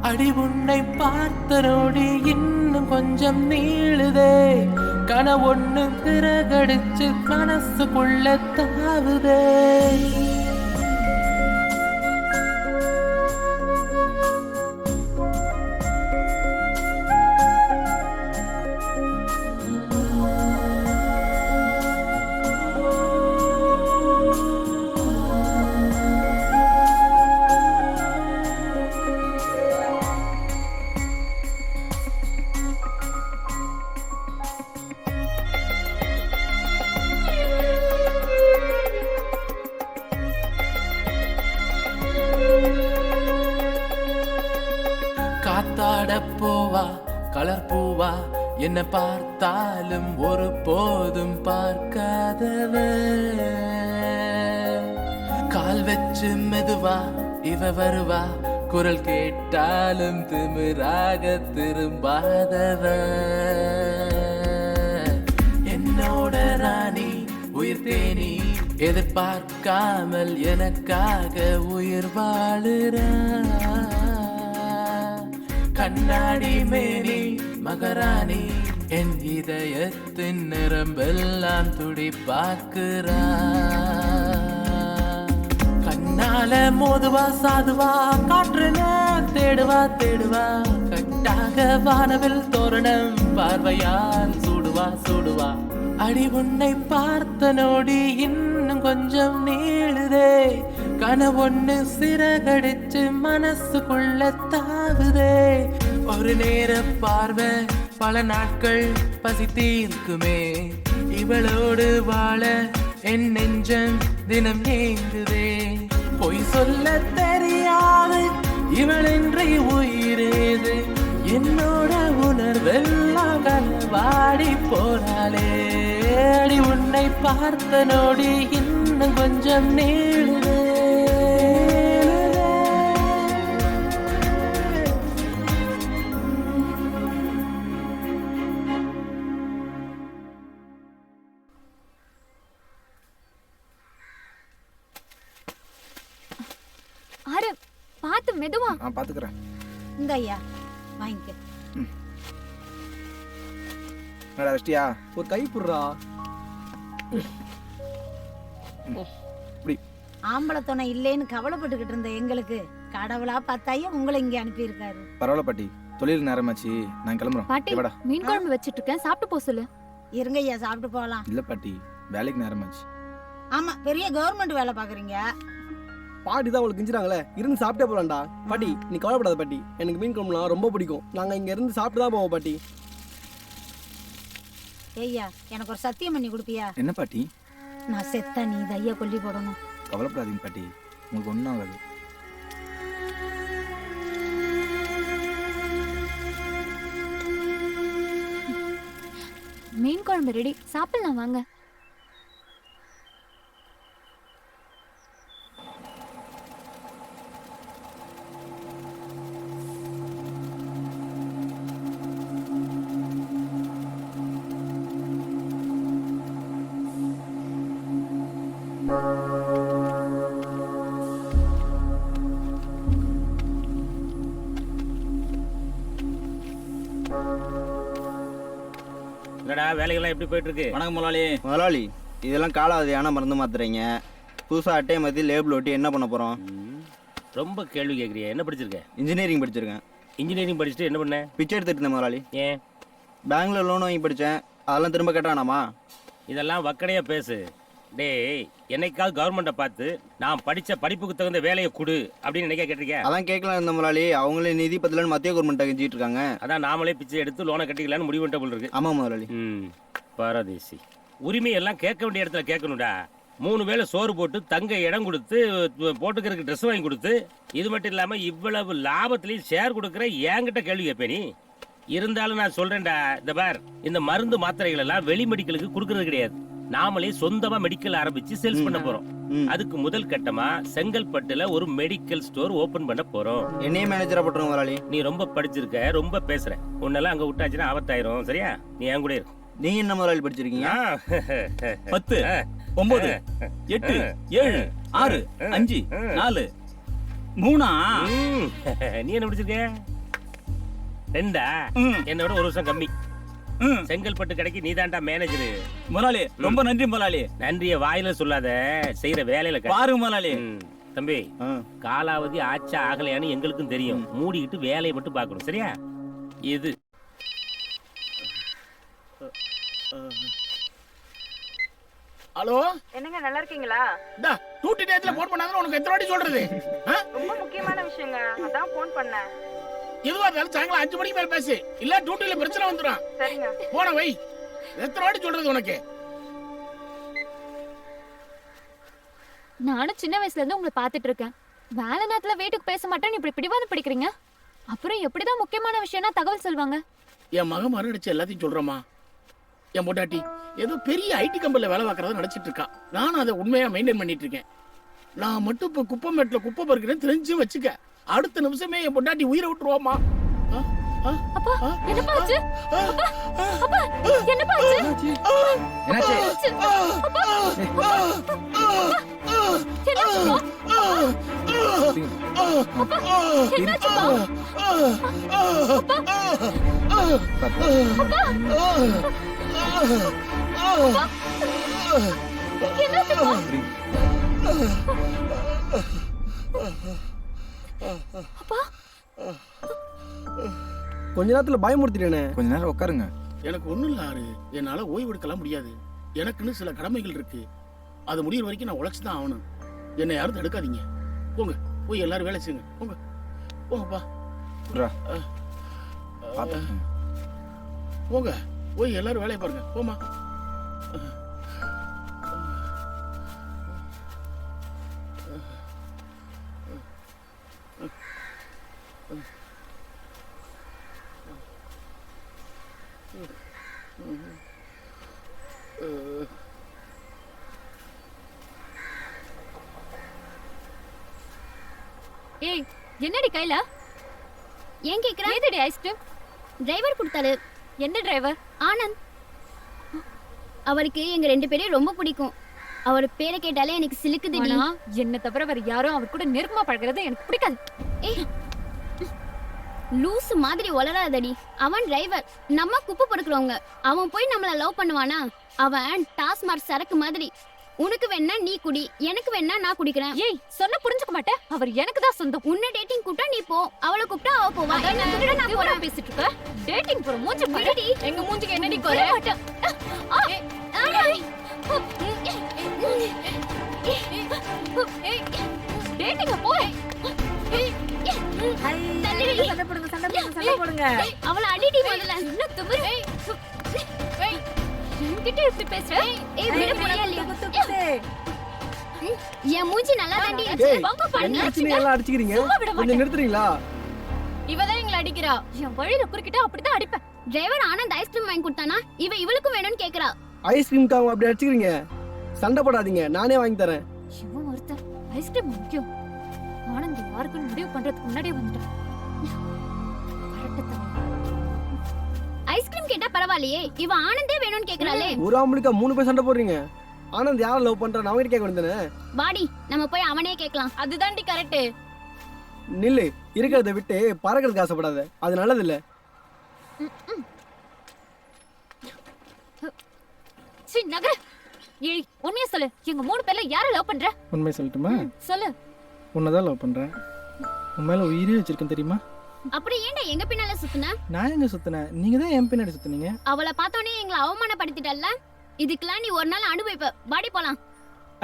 அடி உன்னை பார்த்த நொடி இன்னும் கொஞ்சம் நீளுதே. கனவொன்னு திறகடிச்சு மனசுக்குள்ள தாவுதே. காத்தாட போவா கலர் பூவா. என்ன பார்த்தாலும் ஒரு போதும் பார்க்காதவ. கால் வச்சு மெதுவா இவ வருவா. குரல் கேட்டாலும் திமிராக திரும்பாதவ. என்னோட ராணி உயிர் தேனி எதிர்பார்க்காமல் எனக்காக உயிர் வாழுறா. கண்ணாடி மேனி மகராணி என் இதயத்தின் நிரம்பெல்லாம் துடிப்பாக்குறா. கண்ணால மோதுவா சாதுவா காற்றுன தேடுவா தேடுவா. கட்டாக வானவில் தோரணம் பார்வையால் சூடுவா சூடுவா. அடி உன்னை பார்த்த நொடி இன்னும் கொஞ்சம் நீளுதே. கனவொன்னு சிறகடிச்சு மனசுக்குள்ள தாவுதே. ஒரு நேர பார்வை பல நாட்கள் பசி தீர்க்குமே. இவளோடு வாழ என் நெஞ்சம் தினம் ஏங்குதே. பொய் சொல்ல தெரியாது இவளின்றி உயிரேது. என்னோட உணர்வெல்லாம் களவாடி போறாளே. அடி உன்னை பார்த்த நொடி இன்னும் கொஞ்சம் நீளுதே. ஆறு பார்த்து மெதுவா. நான் பாத்துக்கிறேன். இந்த ஐயா வாங்கிக்க. என்னடா வெஷ்டியா? ஒரு கை புடுறா. ஆம்பளை துணை இல்லைன்னு கவலைப்பட்டுக்கிட்டு இருந்த எங்களுக்கு கடவுளா பார்த்தாயே உங்களை இங்க அனுப்பியிருக்காரு. பரவாயில்ல பாட்டி, தொழில் நேரமாச்சு, நான் கிளம்புறோம். பாட்டி வாடா. மீன் குழம்பு வச்சிட்டு இருக்கேன், சாப்பிட்டு போ சொல்லு. இருங்க ஐயா சாப்பிட்டு போகலாம். இல்லை பாட்டி, வேலைக்கு நேரமாச்சு. ஆமா, பெரிய கவர்மெண்ட் வேலை பாக்குறீங்க. பாட்டி தான் உங்களுக்கு கிஞ்சிராங்களே, இருந்து சாப்பிட்டே போலாம்டா. பாட்டி நீ கவலைப்படாத பாட்டி, எனக்கு மீன் குழம்புலாம் ரொம்ப பிடிக்கும். நாங்க இங்க இருந்து சாப்பிட்டு தான் போவோம் பாட்டி. ஐயா எனக்கு ஒரு சத்தியம் பண்ணி கொடுப்பியா? என்ன பாட்டி? நான் செத்தா நீ ஐயா கொல்லி போடணும். கவலைப்படாதீங்க பாட்டி, உங்களுக்கு ஒன்றும் ஆகாது. மீன் குழம்பு ரெடி, சாப்பிடலாம் வாங்க. என்னடா வேலைகள்லாம் எப்படி போயிட்டு இருக்கு? வணக்கம் முதலாளி. முதலாளி, இதெல்லாம் காலாவதியான மருந்து மாத்துறீங்க. புதுசாக அட்டையை மாற்றி லேபிள் ஒட்டி என்ன பண்ண போகிறோம்? ரொம்ப கேள்வி கேட்குறியா? என்ன படிச்சிருக்க? இன்ஜினியரிங் படிச்சிருக்கேன். இன்ஜினியரிங் படிச்சுட்டு என்ன பண்ண? பிச்சை எடுத்துட்டு இருந்தேன் முதலாளி. ஏன்? பேங்க்ல லோன் வாங்கி படித்தேன், அதெல்லாம் திரும்ப கேட்டானாமா? இதெல்லாம் வக்கடையா பேசு. டேய், என்னைக்காவது கவர்மெண்ட்டை பார்த்து நான் படித்த படிப்புக்கு தகுந்த வேலையை கொடு அப்படின்னு என்னைக்கா கேட்டிருக்கேன்? அதான் கேட்கலாம் இருந்த முதலாளி. அவங்களே நிதி பத்தலன்னு மத்திய கவர்மெண்ட்டை கெஞ்சிட்டு இருக்காங்க. அதான் நாமளே பிச்சை எடுத்து லோனை கட்டிக்கலான்னு முடிவு பண்ணிட்ட போல இருக்கு. ஆமாம் முதலாளி. பாரதேசி. உரிமையெல்லாம் கேட்க வேண்டிய இடத்துல கேட்கணும்டா. 3 வேளை சோறு போட்டு தங்க இடம் கொடுத்து போட்டுக்கிறதுக்கு ட்ரெஸ் வாங்கி கொடுத்து, இது மட்டும் இல்லாமல் இவ்வளவு லாபத்திலையும் ஷேர் கொடுக்குற என்கிட்ட கேள்வி கேட்பேன் நீ. இருந்தாலும் நான் சொல்றேன்டா, இந்த பார், இந்த மருந்து மாத்திரைகள் எல்லாம் வெளி மெடிக்கலுக்கு கொடுக்கறது கிடையாது. நாமளே சொந்தமா மெடிக்கல் ஆரம்பிச்சு சேல்ஸ் பண்ண போறோம். அதுக்கு முதல் கட்டமா செங்கல்பட்டுல ஒரு மெடிக்கல் ஸ்டோர் ஓபன் பண்ண போறோம். என்னையே மேனேஜரா போட்டுருங்க முதலாளி. நீ ரொம்ப படிச்சிருக்க, ரொம்ப பேசுற. உன்னெல்லாம் அங்க விட்டாச்சுன்னா ஆபத்தாயிரும். சரியா? நீ என் கூட இரு. நீங்க என்ன முதலாளி படிச்சிருக்கீங்க? 10 9 8 7 6 5 4 3. நீ என்ன படிச்சிருக்க? 2. என்னோட 1 வருஷம் கம்மி. செங்கல்பட்டு கடைக்கு நீதான்டா மேனேஜர். முதலாளி ரொம்ப நன்றி முதலாளி. நன்றிய வாயில சொல்லாத, செய்யற வேலையில பாருங்க முதலாளி. தம்பி, காலாவதி ஆச்சா ஆகலையான்னு எங்களுக்கும் தெரியும். மூடிக்கிட்டு வேலையை மட்டும் பார்க்கணும். சரியா? இது ஹலோ, என்னங்க நல்லா இருக்கீங்களா? டா டூட்டி டேட்ல போன் பண்ணாத உனக்கு எத்தனை வாட்டி சொல்றது? ரொம்ப முக்கியமான விஷயங்க, அதான் போன் பண்ணேன். எதுவா இருந்தாலும் சாயங்காலம் 5 மணிக்கு மேல பேசு, இல்ல டியூட்டில பிரச்சனை வந்துடும். சரிங்க. போன வை. எத்தனை வாட்டி சொல்றது உனக்கு? நானும் சின்ன வயசுல இருந்து உங்களை பார்த்துட்டு இருக்கேன். வேலை நேரத்துல வீட்டுக்கு பேச மாட்டேன்னு இப்படி பிடிவாதம் பிடிக்கிறீங்க. அப்புறம் எப்படிதான் முக்கியமான விஷயம்னா தகவல் சொல்வாங்க? என் மகன் மறுநடிச்சு எல்லாத்தையும் சொல்றமா. என் பொண்டாட்டி ஏதோ பெரிய ஐடி கம்பெனில வேலை பார்க்கறத நினைச்சிட்டு இருக்கா. நானும் அதை உண்மையா மெயின்டைன் பண்ணிட்டு இருக்கேன். நான் மட்டும் இப்ப குப்பை மேட்ல குப்பை பறிக்கிறேன்னு தெரிஞ்சு வச்சுக்க, அடுத்த நிமிஷமே என் பொண்டாட்டி உயிரை விட்டுருவாமா. அப்பா என்னப்பா ஆச்சு? அப்பா என்னப்பா ஆச்சு? என்னாச்சு? கொஞ்ச நேரத்துல பயமுறுத்திட்டேனே. கொஞ்ச நேரம் உட்காருங்க. எனக்கு ஒண்ணும் இல்ல ஆறு, என்னால ஓய்வு எடுக்கலாம் முடியாது. எனக்குன்னு சில கடமைகள் இருக்கு. அது முடியிற வரைக்கும் நான் உழைச்சுதான் ஆகணும். என்னை யாரும் தடுக்காதீங்க. போங்க, போய் எல்லாரும் வேலை செய்யுங்க. போங்க போங்கப்பா. போங்க, போய் எல்லாரும் வேலையை பாருங்க. போமா. ஏய், என்னடி கையில? ஏன் கேக்குற? ஏதடி ஐஸ்கிரீம்? டிரைவர் கொடுத்தாரு. எந்த டிரைவர்? ஆனந்த். அவருக்கு எங்க 2 பேரையும் ரொம்ப பிடிக்கும். அவர் பேரை கேட்டாலே எனக்கு சிலுக்குதுடி. ஆனா என்ன தவிர வேற யாரும் அவர் கூட நெருக்கமா பழகுறது எனக்கு பிடிக்காது. ஏய், லூசு மாதிரி வளராதடி. அவன் டிரைவர், நம்ம குப்பை பொறுக்கிறவங்க. அவன் போய் நம்மள லவ் பண்ணுவானா? அவன் டாஸ்மார்க் சரக்கு மாதிரி. உனக்கு வேணா நீ குடி, எனக்கு வேணா நான் குடிக்கிறேன். ஏய், சொன்ன புரிஞ்சுக்க மாட்டேன். அவர் எனக்கு தான் சொந்தம். உன்னை டேட்டிங் கூப்பிட்டா நீ போ, அவளை கூப்பிட்டா அவ போவா. நான் போறேன் பேசிட்டு இருக்க. டேட்டிங் போற மூஞ்சி பாருடி. எங்க மூஞ்சிக்கு என்னடி குறை? டேட்டிங் போ. சண்டை போடுங்க. அவளை அடிடி முதல்ல. என்ன துமுறு? என்கிட்ட இப்படி பேசுற? ஏய் விட முடியல. என் மூஞ்சி நல்லா தாண்டி இருக்கு. வாங்க பண்ணி எல்லாம் அடிச்சிக்கிறீங்க. கொஞ்சம் நிறுத்துறீங்களா? இவதான் எங்களை அடிக்கிறா. என் வழியில குறுக்கிட்டா அப்படிதான் அடிப்பேன். டிரைவர் ஆனந்த் ஐஸ்கிரீம் வாங்கி கொடுத்தானா? இவ இவளுக்கும் வேணும்னு கேக்குறா. ஐஸ்கிரீம்காக அப்படி அடிச்சிக்கிறீங்க? சண்டை போடாதீங்க, நானே வாங்கி தரேன். இவன் ஒருத்தர் ஐஸ்கிரீம் முக்கியம். ஆனந்த் யாருக்குன்னு முடிவு பண்றதுக்கு முன்னாடியே வந்துட்டான். ஐஸ்கிரீம் கேட்டா பரவாயில்லையே, இவ ஆனந்தே வேணும்னு கேக்குறாளே. ஒரு ஆம்பளுக்கா 3 பேர் சண்டை போடுறீங்க? ஆனந்த் யாரை லவ் பண்றான்னு அவங்கிட்ட கேட்க வேண்டியதானே? வாடி நம்ம போய் அவனே கேட்கலாம். அதுதான்டி கரெக்ட். நில்லு, இருக்கிறத விட்டு பறக்கிறதுக்கு ஆசைப்படாத, அது நல்லது இல்ல. சீ நகர. ஏய் உண்மையா சொல்லு, எங்க 3 பேர்ல யாரை லவ் பண்ற? உண்மை சொல்லட்டுமா? சொல்லு. உன்னதான் லவ் பண்றேன். உன் மேல உயிரே வச்சிருக்கேன் தெரியுமா? அப்படி ஏன்டா எங்க பின்னால சுத்துன? நான் எங்க சுத்தினேன்? நீங்க தான் என் பின்னாடி சுத்துனீங்க. அவளை பார்த்தோனே எங்களை அவமானப்படுத்திட்டல்ல. இதுக்கெல்லாம் நீ ஒரு நாள் அனுபவிப்ப. வாடி போலாம்.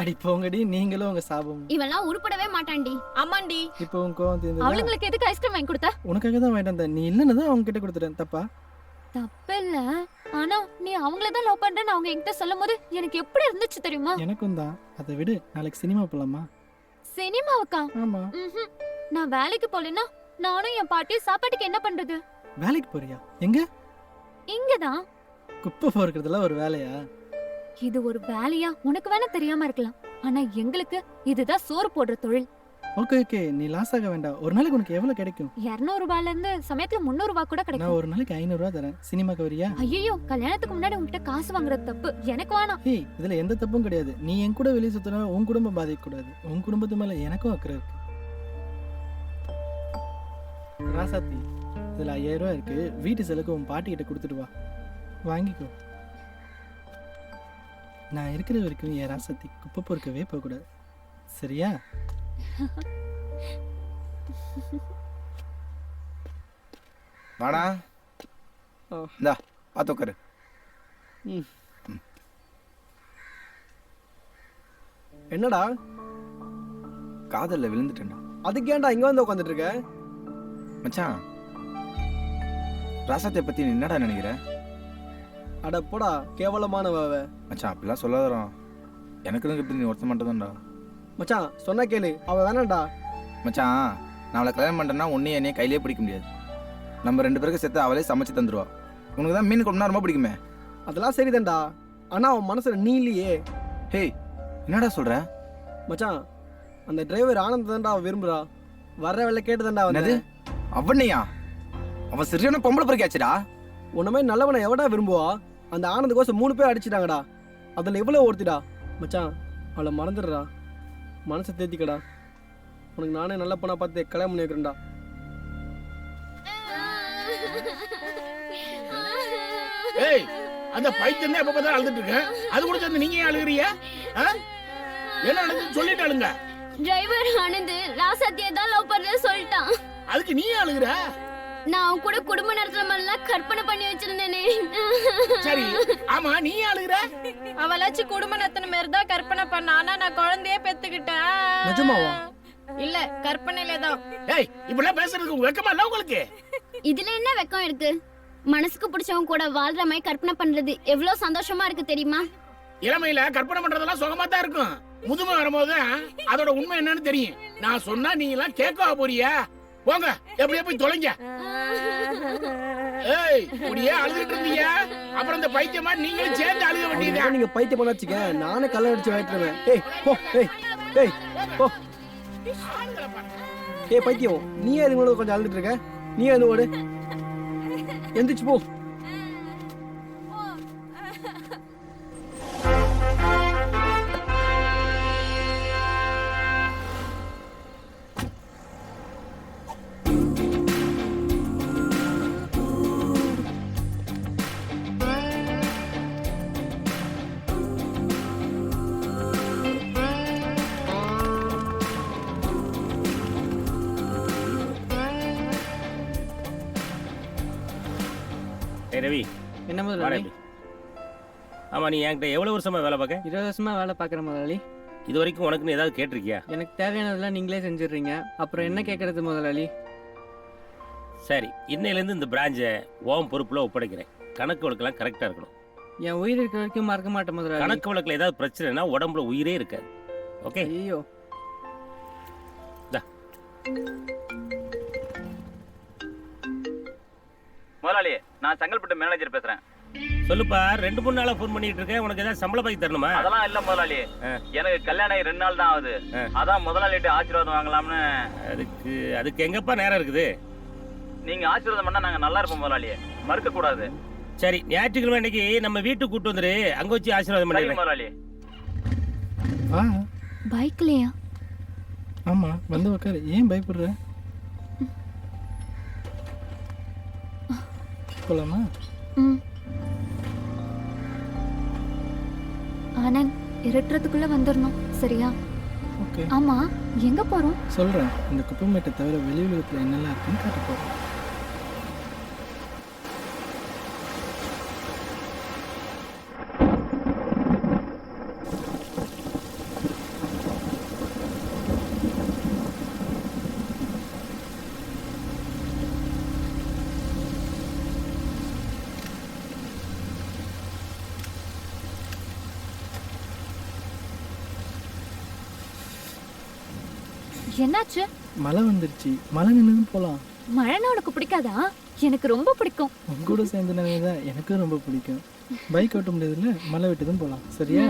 அடி போங்கடி, நீங்களும் உங்க சாபம். இவெல்லாம் உருப்படவே மாட்டான்டி. ஆமாண்டி. இப்போ உன் கோவம் தீர்ந்ததா? அவளுங்களுக்கு எதுக்கு ஐஸ்கிரீம் வாங்கி கொடுத்த? உனக்காக தான் வாங்கிட்டு வந்தேன். நீ இல்லன்னு தான் அவங்க கிட்ட கொடுத்துட்டேன். தப்பா? தப்பில்ல. ஆனா நீ அவங்கள தான் லவ் பண்றேன்னு அவங்க என்கிட்ட சொல்லும்போது எனக்கு எப்படி இருந்துச்சு தெரியுமா? எனக்கும் தான். அதை விடு, நாளைக்கு சினிமா போலாமா? சினிமாவுக்கா? ஆமா. நான் வேலைக்கு போலனா நானும் என் பாட்டியும் சாப்பாட்டுக்கு என்ன பண்றது? வேலைக்கு போறியா? எங்க? இங்கதான். குப்பை பொறுக்கிறதுல ஒரு வேலையா? இது ஒரு வேலையா உனக்கு வேணா தெரியாம இருக்கலாம், ஆனா எங்களுக்கு இதுதான் சோறு போடுற தொழில். ஓகே ஓகே, நீ லாஸ் ஆக வேண்டாம். ஒரு நாளைக்கு உனக்கு எவ்வளவு கிடைக்கும்? 200 ரூபாயில இருந்து சமயத்துல 300 ரூபாய் கூட நான் கிடைக்கும். ஒரு நாளைக்கு 500 ரூபாய் தரேன். சினிமாக்கு வரியா? ஐயோ, கல்யாணத்துக்கு முன்னாடி உன்கிட்ட காசு வாங்குறது தப்பு. எனக்கு வேணாம். ஏய், இதுல எந்த தப்பும் கிடையாது. நீ என் கூட வெளியே சுத்தினா உன் குடும்பம் பாதிக்க கூடாது. உன் குடும்பத்து மேல எனக்கும் அக்கறை இருக்கு. ராசாத்தி, இதுல 5000 ரூபாய் இருக்கு. வீட்டு செலவுக்கு உன் பாட்டி கிட்ட கொடுத்துட்டு வா, வாங்கிக்கோ. நான் இருக்கிற வரைக்கும் என் ராசாத்தி குப்பை பொறுக்கவே போக கூடாது, சரியா? வாடா, இந்தா பார்த்து உட்காரு. என்னடா? காதல்ல விழுந்துட்டேன்டா. அதுக்கு ஏன்டா இங்க வந்து உட்காந்துட்டு இருக்க? மச்சான், ராசாத்தை பத்தி நீ என்னடா நினைக்கிற? அட போடா, கேவலமானவ. மச்சான் அப்படிலாம் சொல்லாதடா. எனக்கு இப்படி நீ ஒருத்த மாட்டேதான்டா. மச்சான் சொன்னா கேளு, அவ வேணாம்டா. மச்சான், நான் அவளை கல்யாணம் பண்ணுறேன்னா உன்னையும் என்னையே கையிலே பிடிக்க முடியாது. நம்ம 2 பேருக்கு சேர்த்து அவளே சமைச்சு தந்துடுவா. உனக்கு தான் மீன் குழம்புனா ரொம்ப பிடிக்குமே. அதெல்லாம் சரிதான்டா, ஆனா அவன் மனசுல நீ இல்லையே. ஹேய், என்னடா சொல்ற? மச்சான், அந்த டிரைவர் ஆனந்த் தான்டா அவ விரும்புறா. வர்ற வேலை கேட்டுதான்டா என்னது? அவனையா? அவன் சரியான பொம்பளை பொறுக்காச்சுடா. உன்ன மாதிரி நல்லவனை எவடா விரும்புவா? அந்த ஆனந்த் கோசம் 3 பேர் அடிச்சிட்டாங்கடா. அதுல எவ்வளவு ஒருத்திடா. மச்சான், அவளை மறந்துடுறா, மனசை தேத்திக்கடா. உனக்கு நானே நல்ல பொண்ணா பார்த்து கல்யாணம் பண்ணி வைக்கிறேன்டா. ஏய், அந்த பைத்தியம் எப்ப பார்த்தா அழுதுட்டு இருக்க? அது கூட சேர்ந்து நீங்க ஏன் அழுகுறீங்க? என்ன நடந்துன்னு சொல்லிட்டு அழுங்க. டிரைவர் ஆனந்த் ராசாத்தியை தான் லவ் பண்றேன்னு சொல்லிட்டான். அதுக்கு நீ அழுகுற? நான் அவன் கூட குடும்ப நடத்துற மாதிரிலாம் கற்பனை பண்ணி வச்சிருந்தேனே. சரி, ஆமா நீ அழுகுற? அவளாச்சும் குடும்ப நடத்தின மாதிரி தான் கற்பனை பண்ணா, ஆனா நான் குழந்தையே பெத்துக்கிட்டேன். நிஜமாவா? இல்ல, கற்பனையில தான். ஏய், இப்படிலாம் பேசுறதுக்கு வெக்கமா இல்ல உங்களுக்கு? இதுல என்ன வெக்கம் இருக்கு? மனசுக்கு பிடிச்சவங்க கூட வாழ்ற மாதிரி கற்பனை பண்றது எவ்வளவு சந்தோஷமா இருக்கு தெரியுமா? இளமையில கற்பனை பண்றதெல்லாம் சுகமா தான் இருக்கும். முதுமை வரும்போது அதோட உண்மை என்னன்னு தெரியும். நான் சொன்னா நீங்க எல்லாம் கேட்க போறியா? போங்க, எப்படியே போய் தொலைங்க. ஏய், இப்படியே அழுதுட்டு இருந்தீங்க, அப்புறம் இந்த பைத்தியமா நீங்களும் சேர்ந்து அழுக வேண்டியதா? நீங்க பைத்தியம் பண்ண வச்சுக்க, நானே கல்ல அடிச்சு வாங்கிட்டுருவேன். ஏய் போ, ஏய் ஏய் போ. ஏய் பைத்தியம், நீ அது கூட கொஞ்சம் அழுதுட்டு இருக்க. நீ அது ஓடு, எந்திரிச்சு போ. ஏய் ரவி, என்ன வாடா முதலாளி? இப்படி. ஆமா, நீ என்கிட்ட எவ்வளவு வருஷமா வேலை பார்க்க? 20 வருஷமா வேலை பார்க்குறேன் முதலாளி. இது வரைக்கும் உனக்குன்னு ஏதாவது கேட்டிருக்கியா? எனக்கு தேவையானதெல்லாம் நீங்களே செஞ்சிடுறீங்க. அப்புறம் என்ன கேட்கறது முதலாளி? சரி, இன்னையிலேருந்து இந்த பிரான்ச்சை உன் பொறுப்புல ஒப்படைக்கிறேன். கணக்கு வழக்கெல்லாம் கரெக்டாக இருக்கணும். என் உயிர் இருக்கிற வரைக்கும் மறக்க மாட்டேன் முதலாளி. கணக்கு வழக்கில் ஏதாவது பிரச்சனைனா உடம்புல உயிரே இருக்காது. ஓகே? ஐயோ. முதலாளி, நான் செங்கல்பட்டு மேனேஜர் பேசுறேன். சொல்லுப்பா, 2-3 நாளா ஃபோன் பண்ணிட்டு இருக்கேன். உனக்கு ஏதாவது சம்பள பாக்கி தரணுமா? அதெல்லாம் இல்ல முதலாளி, எனக்கு கல்யாணம் 2 நாள் தான் ஆகுது. அதான் முதலாளிட்டு ஆசீர்வாதம் வாங்கலாம்னு. அதுக்கு எங்கப்பா நேரம் இருக்குது? நீங்க ஆசீர்வாதம் பண்ணா நாங்க நல்லா இருப்போம் முதலாளி, மறுக்க கூடாது. சரி, ஞாயிற்றுக்கிழமை இன்னைக்கு நம்ம வீட்டுக்கு கூட்டு வந்துரு, அங்க வச்சு ஆசீர்வாதம் பண்ணிடுறேன். முதலாளி. பைக்லயா? ஆமா, வந்து உட்காரு. ஏன் பயப்படுற? போலாமா? ஆனந்த், இருட்டுறதுக்குள்ள வந்துடணும், சரியா? ஓகே. ஆமா, எங்க போறோம்? சொல்றேன். இந்த குப்பைமேட்டை தவிர வெளி உலகத்துல என்னெல்லாம் இருக்குன்னு காட்ட போறேன். என்னாச்சு? மழை வந்துருச்சு. மழை நின்று போலாம். மழைனா உனக்கு பிடிக்காதா? எனக்கு ரொம்ப பிடிக்கும். உங்க கூட சேர்ந்து தான் எனக்கும் ரொம்ப பிடிக்கும். பைக் ஓட்ட முடியாதுல்ல, மழை விட்டுதும் போலாம். சரியா?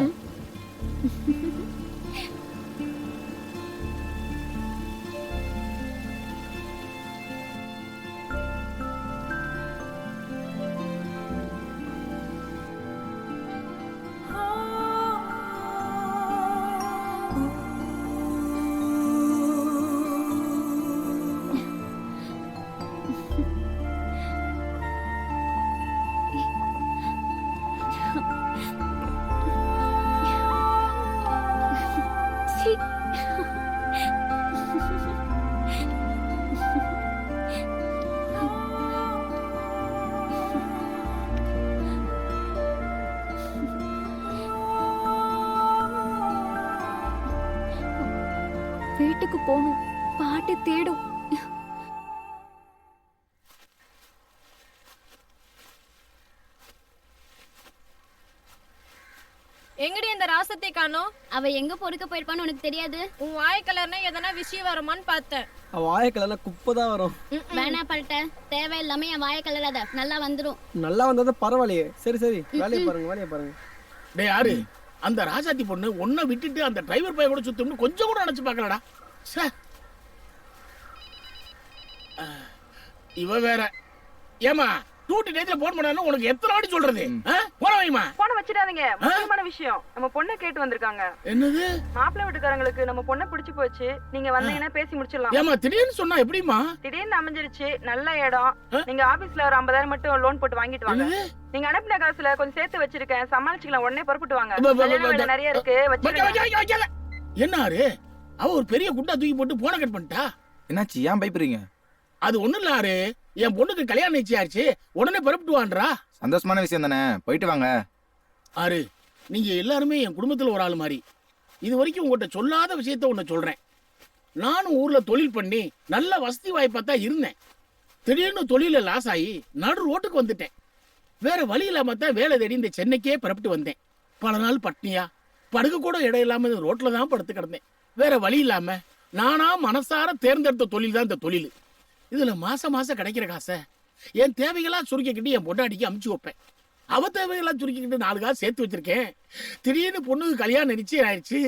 வீட்டுக்கு போகணும், பாட்டி தேடும். எங்கடி அந்த ராசத்தை காணோம்? அவ எங்க பொறுக்க போயிருப்பான்னு உனக்கு தெரியாது? உன் வாய் கலர்னா எதனா விஷயம் வருமான்னு பார்த்தேன். வாய கலர்ல குப்பை தான் வரும். வேணா பல்ட்ட, தேவையில்லாம என் வாய கலராத, நல்லா வந்துடும். நல்லா வந்தா பரவாயில்லையே. சரி சரி, வேலையை பாருங்க, வேலையை பாருங்க. டேய் யாரு அந்த ராஜாத்தி பொண்ணு? ஒன்ன விட்டுட்டு அந்த டிரைவர் பைய கூட சுத்தம்னு கொஞ்சம் கூட நினைச்சு பார்க்கலடா. இவ வேற. ஏமா டூட்டி டேட்ல போன் பண்ணானே உனக்கு எத்தனை வாட்டி சொல்றது? போன வைமா. போன வச்சிடாதீங்க, முக்கியமான விஷயம். நம்ம பொண்ணை கேட்டு வந்திருக்காங்க. என்னது? மாப்பிள்ளை வீட்டுக்காரங்களுக்கு நம்ம பொண்ணை பிடிச்சு போச்சு. நீங்க வந்தீங்கன்னா பேசி முடிச்சிடலாம். ஏமா திடீர்னு சொன்னா எப்படிமா? திடீர்னு அமைஞ்சிருச்சு, நல்ல இடம். நீங்க ஆபீஸ்ல ஒரு 50,000 மட்டும் லோன் போட்டு வாங்கிட்டு வாங்க. நீங்க அனுப்பின காசுல கொஞ்சம் சேர்த்து வச்சிருக்கேன், சமாளிச்சுக்கலாம். உடனே புறப்பட்டு வாங்க. கல்யாண வேலை நிறைய இருக்கு, வச்சிருக்கேன். என்னாரு? அவ ஒரு பெரிய குண்டா தூக்கி போட்டு போன கட் பண்ணிட்டா. என்னாச்சு? ஏன் பயப்படுறீங்க? அது ஒண்ணும் இல்ல ஆறு, என் பொண்ணுக்கு கல்யாணம் நிச்சயாச்சு, உடனே புறப்பட்டு வான்றா. சந்தோஷமான விஷயம் தானே, போயிட்டு வாங்க. ஆறு, நீங்க எல்லாருமே என் குடும்பத்துல ஒரு ஆள் மாதிரி. இது வரைக்கும் உங்கள்கிட்ட சொல்லாத விஷயத்த ஒண்ணு சொல்றேன். நானும் ஊர்ல தொழில் பண்ணி நல்ல வசதி வாய்ப்பா தான் இருந்தேன். திடீர்னு தொழில லாஸ் ஆகி நடு ரோட்டுக்கு வந்துட்டேன். வேற வழி இல்லாம தான் வேலை தேடி இந்த சென்னைக்கே புறப்பட்டு வந்தேன். பல நாள் பட்னியா, படுக்க கூட இடம் இல்லாம ரோட்ல தான் படுத்து கிடந்தேன். வேற வழி இல்லாம நானா மனசார தேர்ந்தெடுத்த தொழில் தான் இந்த தொழில். இதுல மாசம் கிடைக்கிற காசை என் தேவைகளா சுருக்கிக்கிட்டு என் பொண்டாட்டிக்கு அமுச்சு வைப்பேன். அவ தேவைகளா சுருக்கிக்கிட்டு 4 காசு சேர்த்து வச்சிருக்கேன். திடீர்னு பொண்ணுக்கு கல்யாணம் நிச்சயம் ஆயிடுச்சு.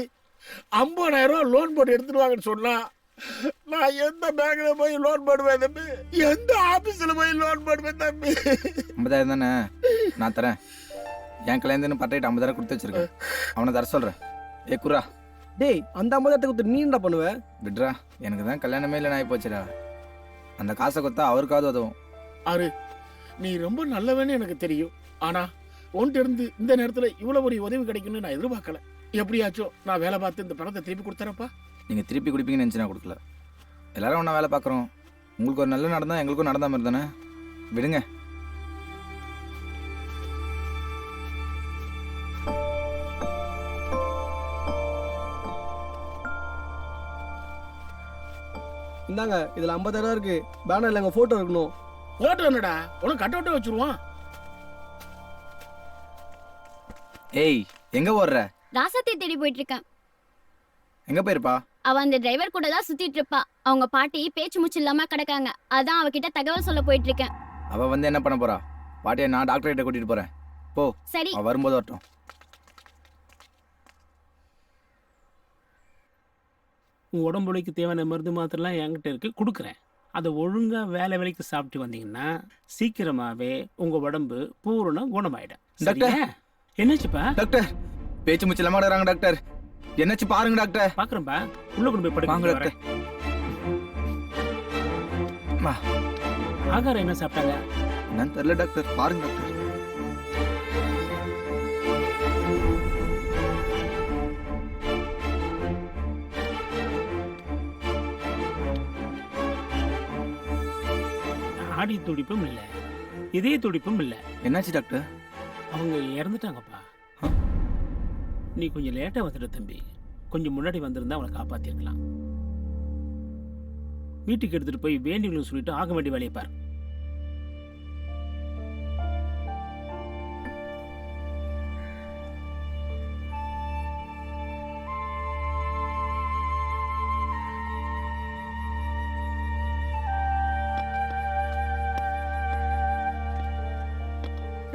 50,000 ரூபாய் லோன் போட்டு எடுத்துருவாங்கன்னு சொன்னா நான் எந்த பேங்க்ல போய் லோன் போடுவேன் தம்பி? எந்த ஆபீஸ்ல போய் லோன் போடுவேன் தம்பி? 50,000 தானே, நான் தரேன். என் கல்யாணத்துன்னு பட்டையிட்டு 50,000 கொடுத்து வச்சிருக்கேன். அவனை தர சொல்றேன். ஏ குரா. டேய், அந்த 50,000 கொடுத்து நீ என்ன பண்ணுவ? விட்ரா, எனக்கு தான் கல்யாணமே இல்லை ஆகி போச்சுடா. அந்த காசை கொடுத்தா அவருக்காவது உதவும். ஆறு, நீ ரொம்ப நல்லவன்னு எனக்கு தெரியும். ஆனா உன்கிட்ட இருந்து இந்த நேரத்துல இவ்வளவு ஒரு உதவி கிடைக்கும்னு நான் எதிர்பார்க்கல. எப்படியாச்சும் நான் வேலை பார்த்து இந்த பணத்தை திருப்பி கொடுத்தறப்பா. நீங்க திருப்பி குடிப்பீங்கன்னு நினைச்சு நான் கொடுக்கல. எல்லாரும் ஒன்றா வேலை பார்க்குறோம். உங்களுக்கு ஒரு நல்ல நடந்தா எங்களுக்கும் நடந்த மாதிரி தானே. விடுங்க. இந்தாங்க இதுல 50,000 இருக்கு. பேனர்ல எங்க போட்டோ இருக்கணும். போட்டோ என்னடா உனக்கு கட் அவுட்டே வச்சிருவான். ஏய் எங்க ஓடுற? ராசாத்தி தேடி போயிட்டு இருக்கேன். எங்க போயிருப்பா? அவ அந்த டிரைவர் கூட தான் சுத்திட்டு இருப்பா. அவங்க பாட்டி பேச்சு மூச்சு இல்லாம கிடக்காங்க. அதான் அவகிட்ட தகவல் சொல்ல போயிட்டு இருக்கேன். அவ வந்து என்ன பண்ண போறா? பாட்டியை நான் டாக்டர் கிட்ட கூட்டிட்டு போறேன். போ. சரி. அவ வரும்போது வரட்டும். உங்கள் உடம்புலைக்கு தேவையான மருந்து மாத்திரலாம் என்கிட்ட இருக்கு, கொடுக்குறேன். அதை ஒழுங்காக வேலைக்கு சாப்பிட்டு வந்தீங்கன்னா சீக்கிரமாகவே உங்கள் உடம்பு பூரண குணமாயிடும். டாக்டர் என்னாச்சுப்பா? டாக்டர் பேச்சு மூச்சு இல்லாம இருக்கிறாங்க டாக்டர். என்னாச்சு பாருங்க டாக்டர். பார்க்குறேன்ப்பா, உள்ள கொண்டு போய் வாங்க படுக்க. ஆகாரம் என்ன சாப்பிட்டாங்க? என்னன்னு தெரியல டாக்டர், பாருங்க டாக்டர். ஆடி துடிப்பும் இல்லை, இதய துடிப்பும் இல்லை. என்னாச்சு டாக்டர்? அவங்க இறந்துட்டாங்கப்பா. நீ கொஞ்சம் லேட்டாக வந்துட்ட தம்பி. கொஞ்சம் முன்னாடி வந்திருந்தா அவளை காப்பாற்றிருக்கலாம். வீட்டுக்கு எடுத்துட்டு போய் வேண்டிகளும் சொல்லிட்டு ஆக வேண்டிய வேலையை பாரு.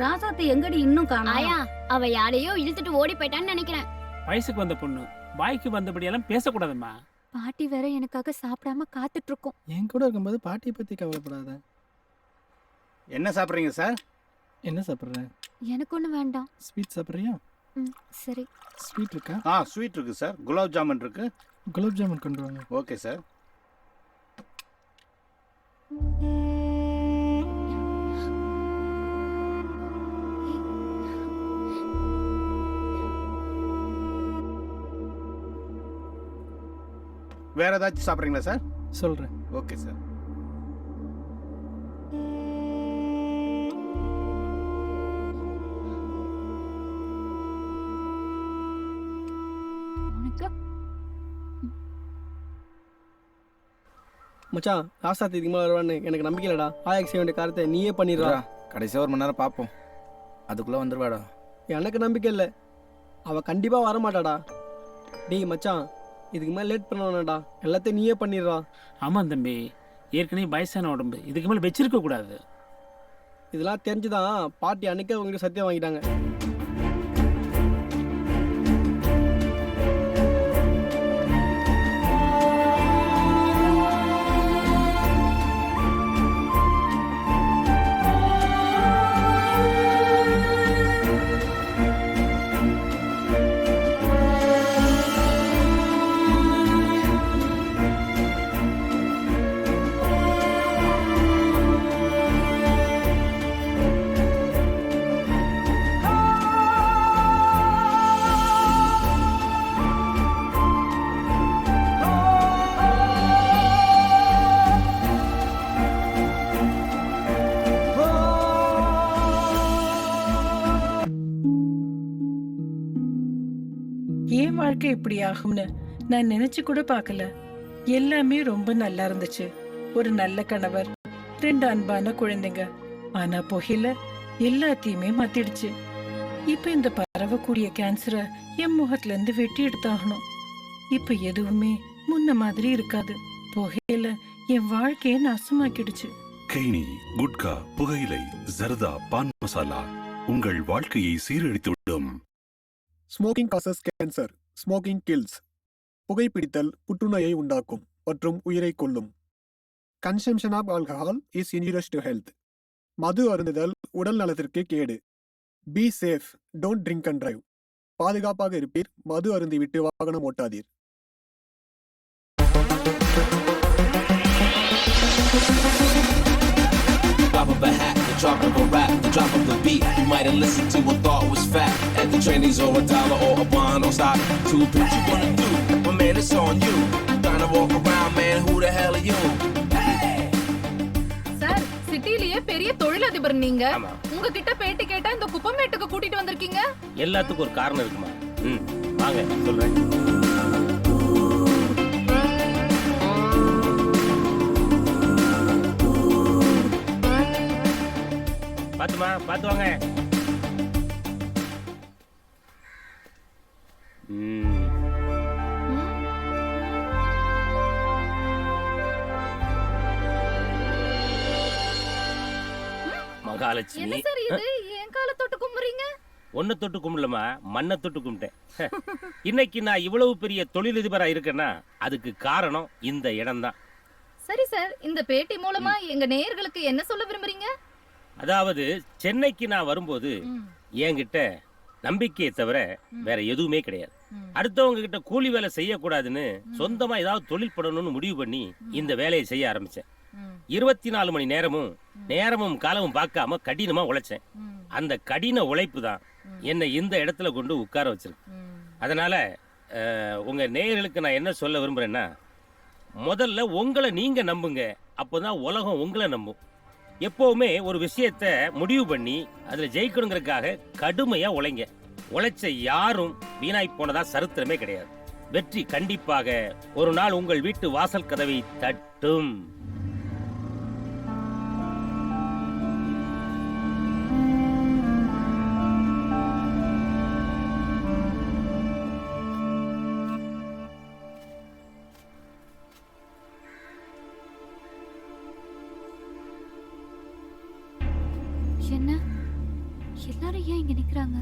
ராசாத்தி எங்கடி இன்னும் காணோம்? ஆயா, அவ யாரையோ இழுத்துட்டு ஓடி போயிட்டான்னு நினைக்கிறேன். வயசுக்கு வந்த பொண்ணு வாய்க்கு வந்தபடியெல்லாம் பேசக்கூடாதும்மா. பாட்டி வேற எனக்காக சாப்பிடாம காத்துட்டு இருக்கோம். என் கூட இருக்கும்போது பாட்டியை பத்தி கவலைப்படாத. என்ன சாப்பிட்றீங்க சார்? என்ன சாப்பிட்ற? எனக்கு ஒண்ணு வேண்டாம். ஸ்வீட் சாப்பிட்றியா? சரி. ஸ்வீட் இருக்கா? ஸ்வீட் இருக்கு சார். குலாப் ஜாமுன் இருக்கு. குலாப் ஜாமுன் கொண்டு வாங்க. Okay sir. வேற ஏதாச்சும் சாப்பிட்றீங்களா சார்? சொல்றேன். Okay sir. மச்சான் ராசாத்தி இதுக்கு மேலே வருவான்னு எனக்கு நம்பிக்கை இல்லடா. ஆயாக்கு செய்ய வேண்டிய காரியத்தை நீயே பண்ணிடுறா. கடைசியாக 1 மணி நேரம் பார்ப்போம், அதுக்குள்ளே வந்துடுவாடா. எனக்கு நம்பிக்கை இல்லை, அவள் கண்டிப்பாக வரமாட்டாடா. டேய் மச்சான், இதுக்கு மேலே லேட் பண்ண எல்லாத்தையும் நீயே பண்ணிடுறா. ஆமாம் தம்பி, ஏற்கனவே வயசான உடம்பு, இதுக்கு மேலே வச்சிருக்க கூடாது. இதெல்லாம் தெரிஞ்சுதான் பாட்டி அன்னைக்கே உங்ககிட்ட சத்தியம் வாங்கிட்டாங்க. ஏன் வாழ்க்கை இப்படி ஆகும்னு நான் நினைச்சு கூட பார்க்கல. எல்லாமே ரொம்ப நல்லா இருந்துச்சு. ஒரு நல்ல கணவர், 2 அன்பான குழந்தைங்க. ஆனா புகையில எல்லாத்தையுமே மாத்திடுச்சு. இப்ப இந்த பரவக்கூடிய கேன்சரை என் முகத்துல இருந்து வெட்டி எடுத்தாகணும். இப்ப எதுவுமே முன்ன மாதிரி இருக்காது. புகையில என் வாழ்க்கையை நாசமாக்கிடுச்சு. கெய்னி, குட்கா, புகையிலை, ஜர்தா, பான் மசாலா உங்கள் வாழ்க்கையை சீரழித்துவிடும். Smoking causes cancer, smoking kills. புகைப்பிடித்தல் புற்றுநோயை உண்டாக்கும் மற்றும் உயிரை கொல்லும். Consumption of alcohol is injurious to health. மது அருந்துதல் உடல் நலத்திற்கு கேடு. Be safe, don't drink and drive. பாதுகாப்பாக இருப்பீர், மது அருந்திவிட்டு வாகனம் ஓட்டாதீர். Pop of a hat, the drop of a rap, the drop of the beat. You might have listened to a thought was fat. At the trendies or $1 or a bond or stock. Two what you wanna do? But man, it's on you. Trying to walk around, man, who the hell are you? Sir, சிட்டிலேயே பெரிய தொழிலதிபர் நீங்க. உங்ககிட்ட பேட்டி கேட்டா இந்த குப்பமேட்டுக்கு கூட்டிட்டு வந்திருக்கீங்க. எல்லாத்துக்கும் ஒரு காரணம் இருக்குமா? வாங்க சொல்றேன். பாத்துமா பாத்து வாங்க. மகாலட்சுமி என்ன சார் இது என் கால தொட்டு கும்புறீங்க? ஒன்ன தொட்டு கும்பிடலமா, மண்ணை தொட்டு கும்பிட்டேன். இன்னைக்கு நான் இவ்வளவு பெரிய தொழிலதிபரா இருக்கேன்னா அதுக்கு காரணம் இந்த இடம் தான். சரி சார், இந்த பேட்டி மூலமா எங்க நேயர்களுக்கு என்ன சொல்ல விரும்புறீங்க? அதாவது சென்னைக்கு நான் வரும்போது என்கிட்ட நம்பிக்கையை தவிர வேற எதுவுமே கிடையாது. அடுத்தவங்க கிட்ட கூலி வேலை செய்யக்கூடாதுன்னு சொந்தமா ஏதாவது தொழில் பண்ணணும்னு முடிவு பண்ணி இந்த வேலையை செய்ய ஆரம்பிச்சேன். 24 மணி நேரமும் காலமும் பார்க்காம கடினமா உழைச்சேன். அந்த கடின உழைப்பு தான் என்னை இந்த இடத்துல கொண்டு உட்கார வச்சிருக்கு. அதனால உங்க நேயர்களுக்கு நான் என்ன சொல்ல விரும்புறேன்னா, முதல்ல உங்களை நீங்க நம்புங்க, அப்போதான் உலகம் உங்களை நம்பும். எப்பவுமே ஒரு விஷயத்த முடிவு பண்ணி அதுல ஜெயிக்கணுங்கிறதுக்காக கடுமையா உழைங்க. உழைச்ச யாரும் வீணாய் போனதா சரித்திரமே கிடையாது. வெற்றி கண்டிப்பாக ஒரு நாள் உங்கள் வீட்டு வாசல் கதவை தட்டும். என்ன எல்லாரும் ஏன் இங்க நிக்கிறாங்க?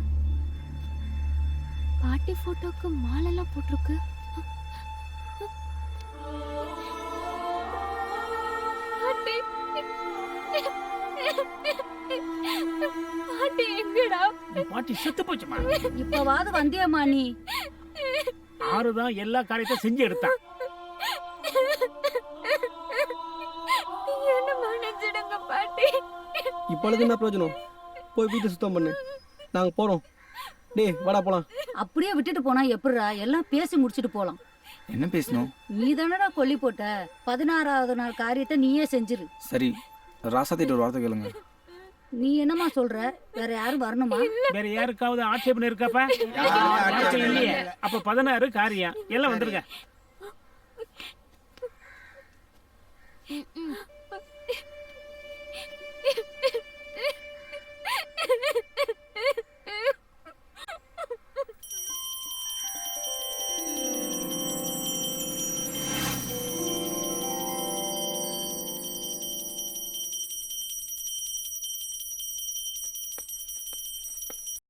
பாட்டி போட்டோக்கு மாலெல்லாம் போட்டிருக்கு. பாட்டி பாட்டி எங்கடா? பாட்டி செத்து போச்சுமா. இப்பவாது வந்தியம்மா நீ? ஆறுதான் எல்லா காரியத்தையும் செஞ்சு எடுத்தான். என்ன மன்னிச்சிடுங்க பாட்டி. இப்பொழுது என்ன பிரயோஜனம்? போய் வீட்டை சுத்தம் பண்ணு, நாங்க போறோம். டேய் வாடா போலாம். அப்படியே விட்டுட்டு போனா எப்படிடா? எல்லாம் பேசி முடிச்சிட்டு போலாம். என்ன பேசணும்? நீ தானடா கொல்லி போட்ட. 16வது நாள் காரியத்தை நீயே செஞ்சிரு. சரி, ராசாத்திட்டு ஒரு வார்த்தை கேளுங்க. நீ என்னமா சொல்ற? வேற யாரும் வரணுமா? வேற யாருக்காவது ஆட்சேபனை இருக்காப்பா? இல்லையே. அப்ப 16 காரியம் எல்லாம் வந்துருங்க.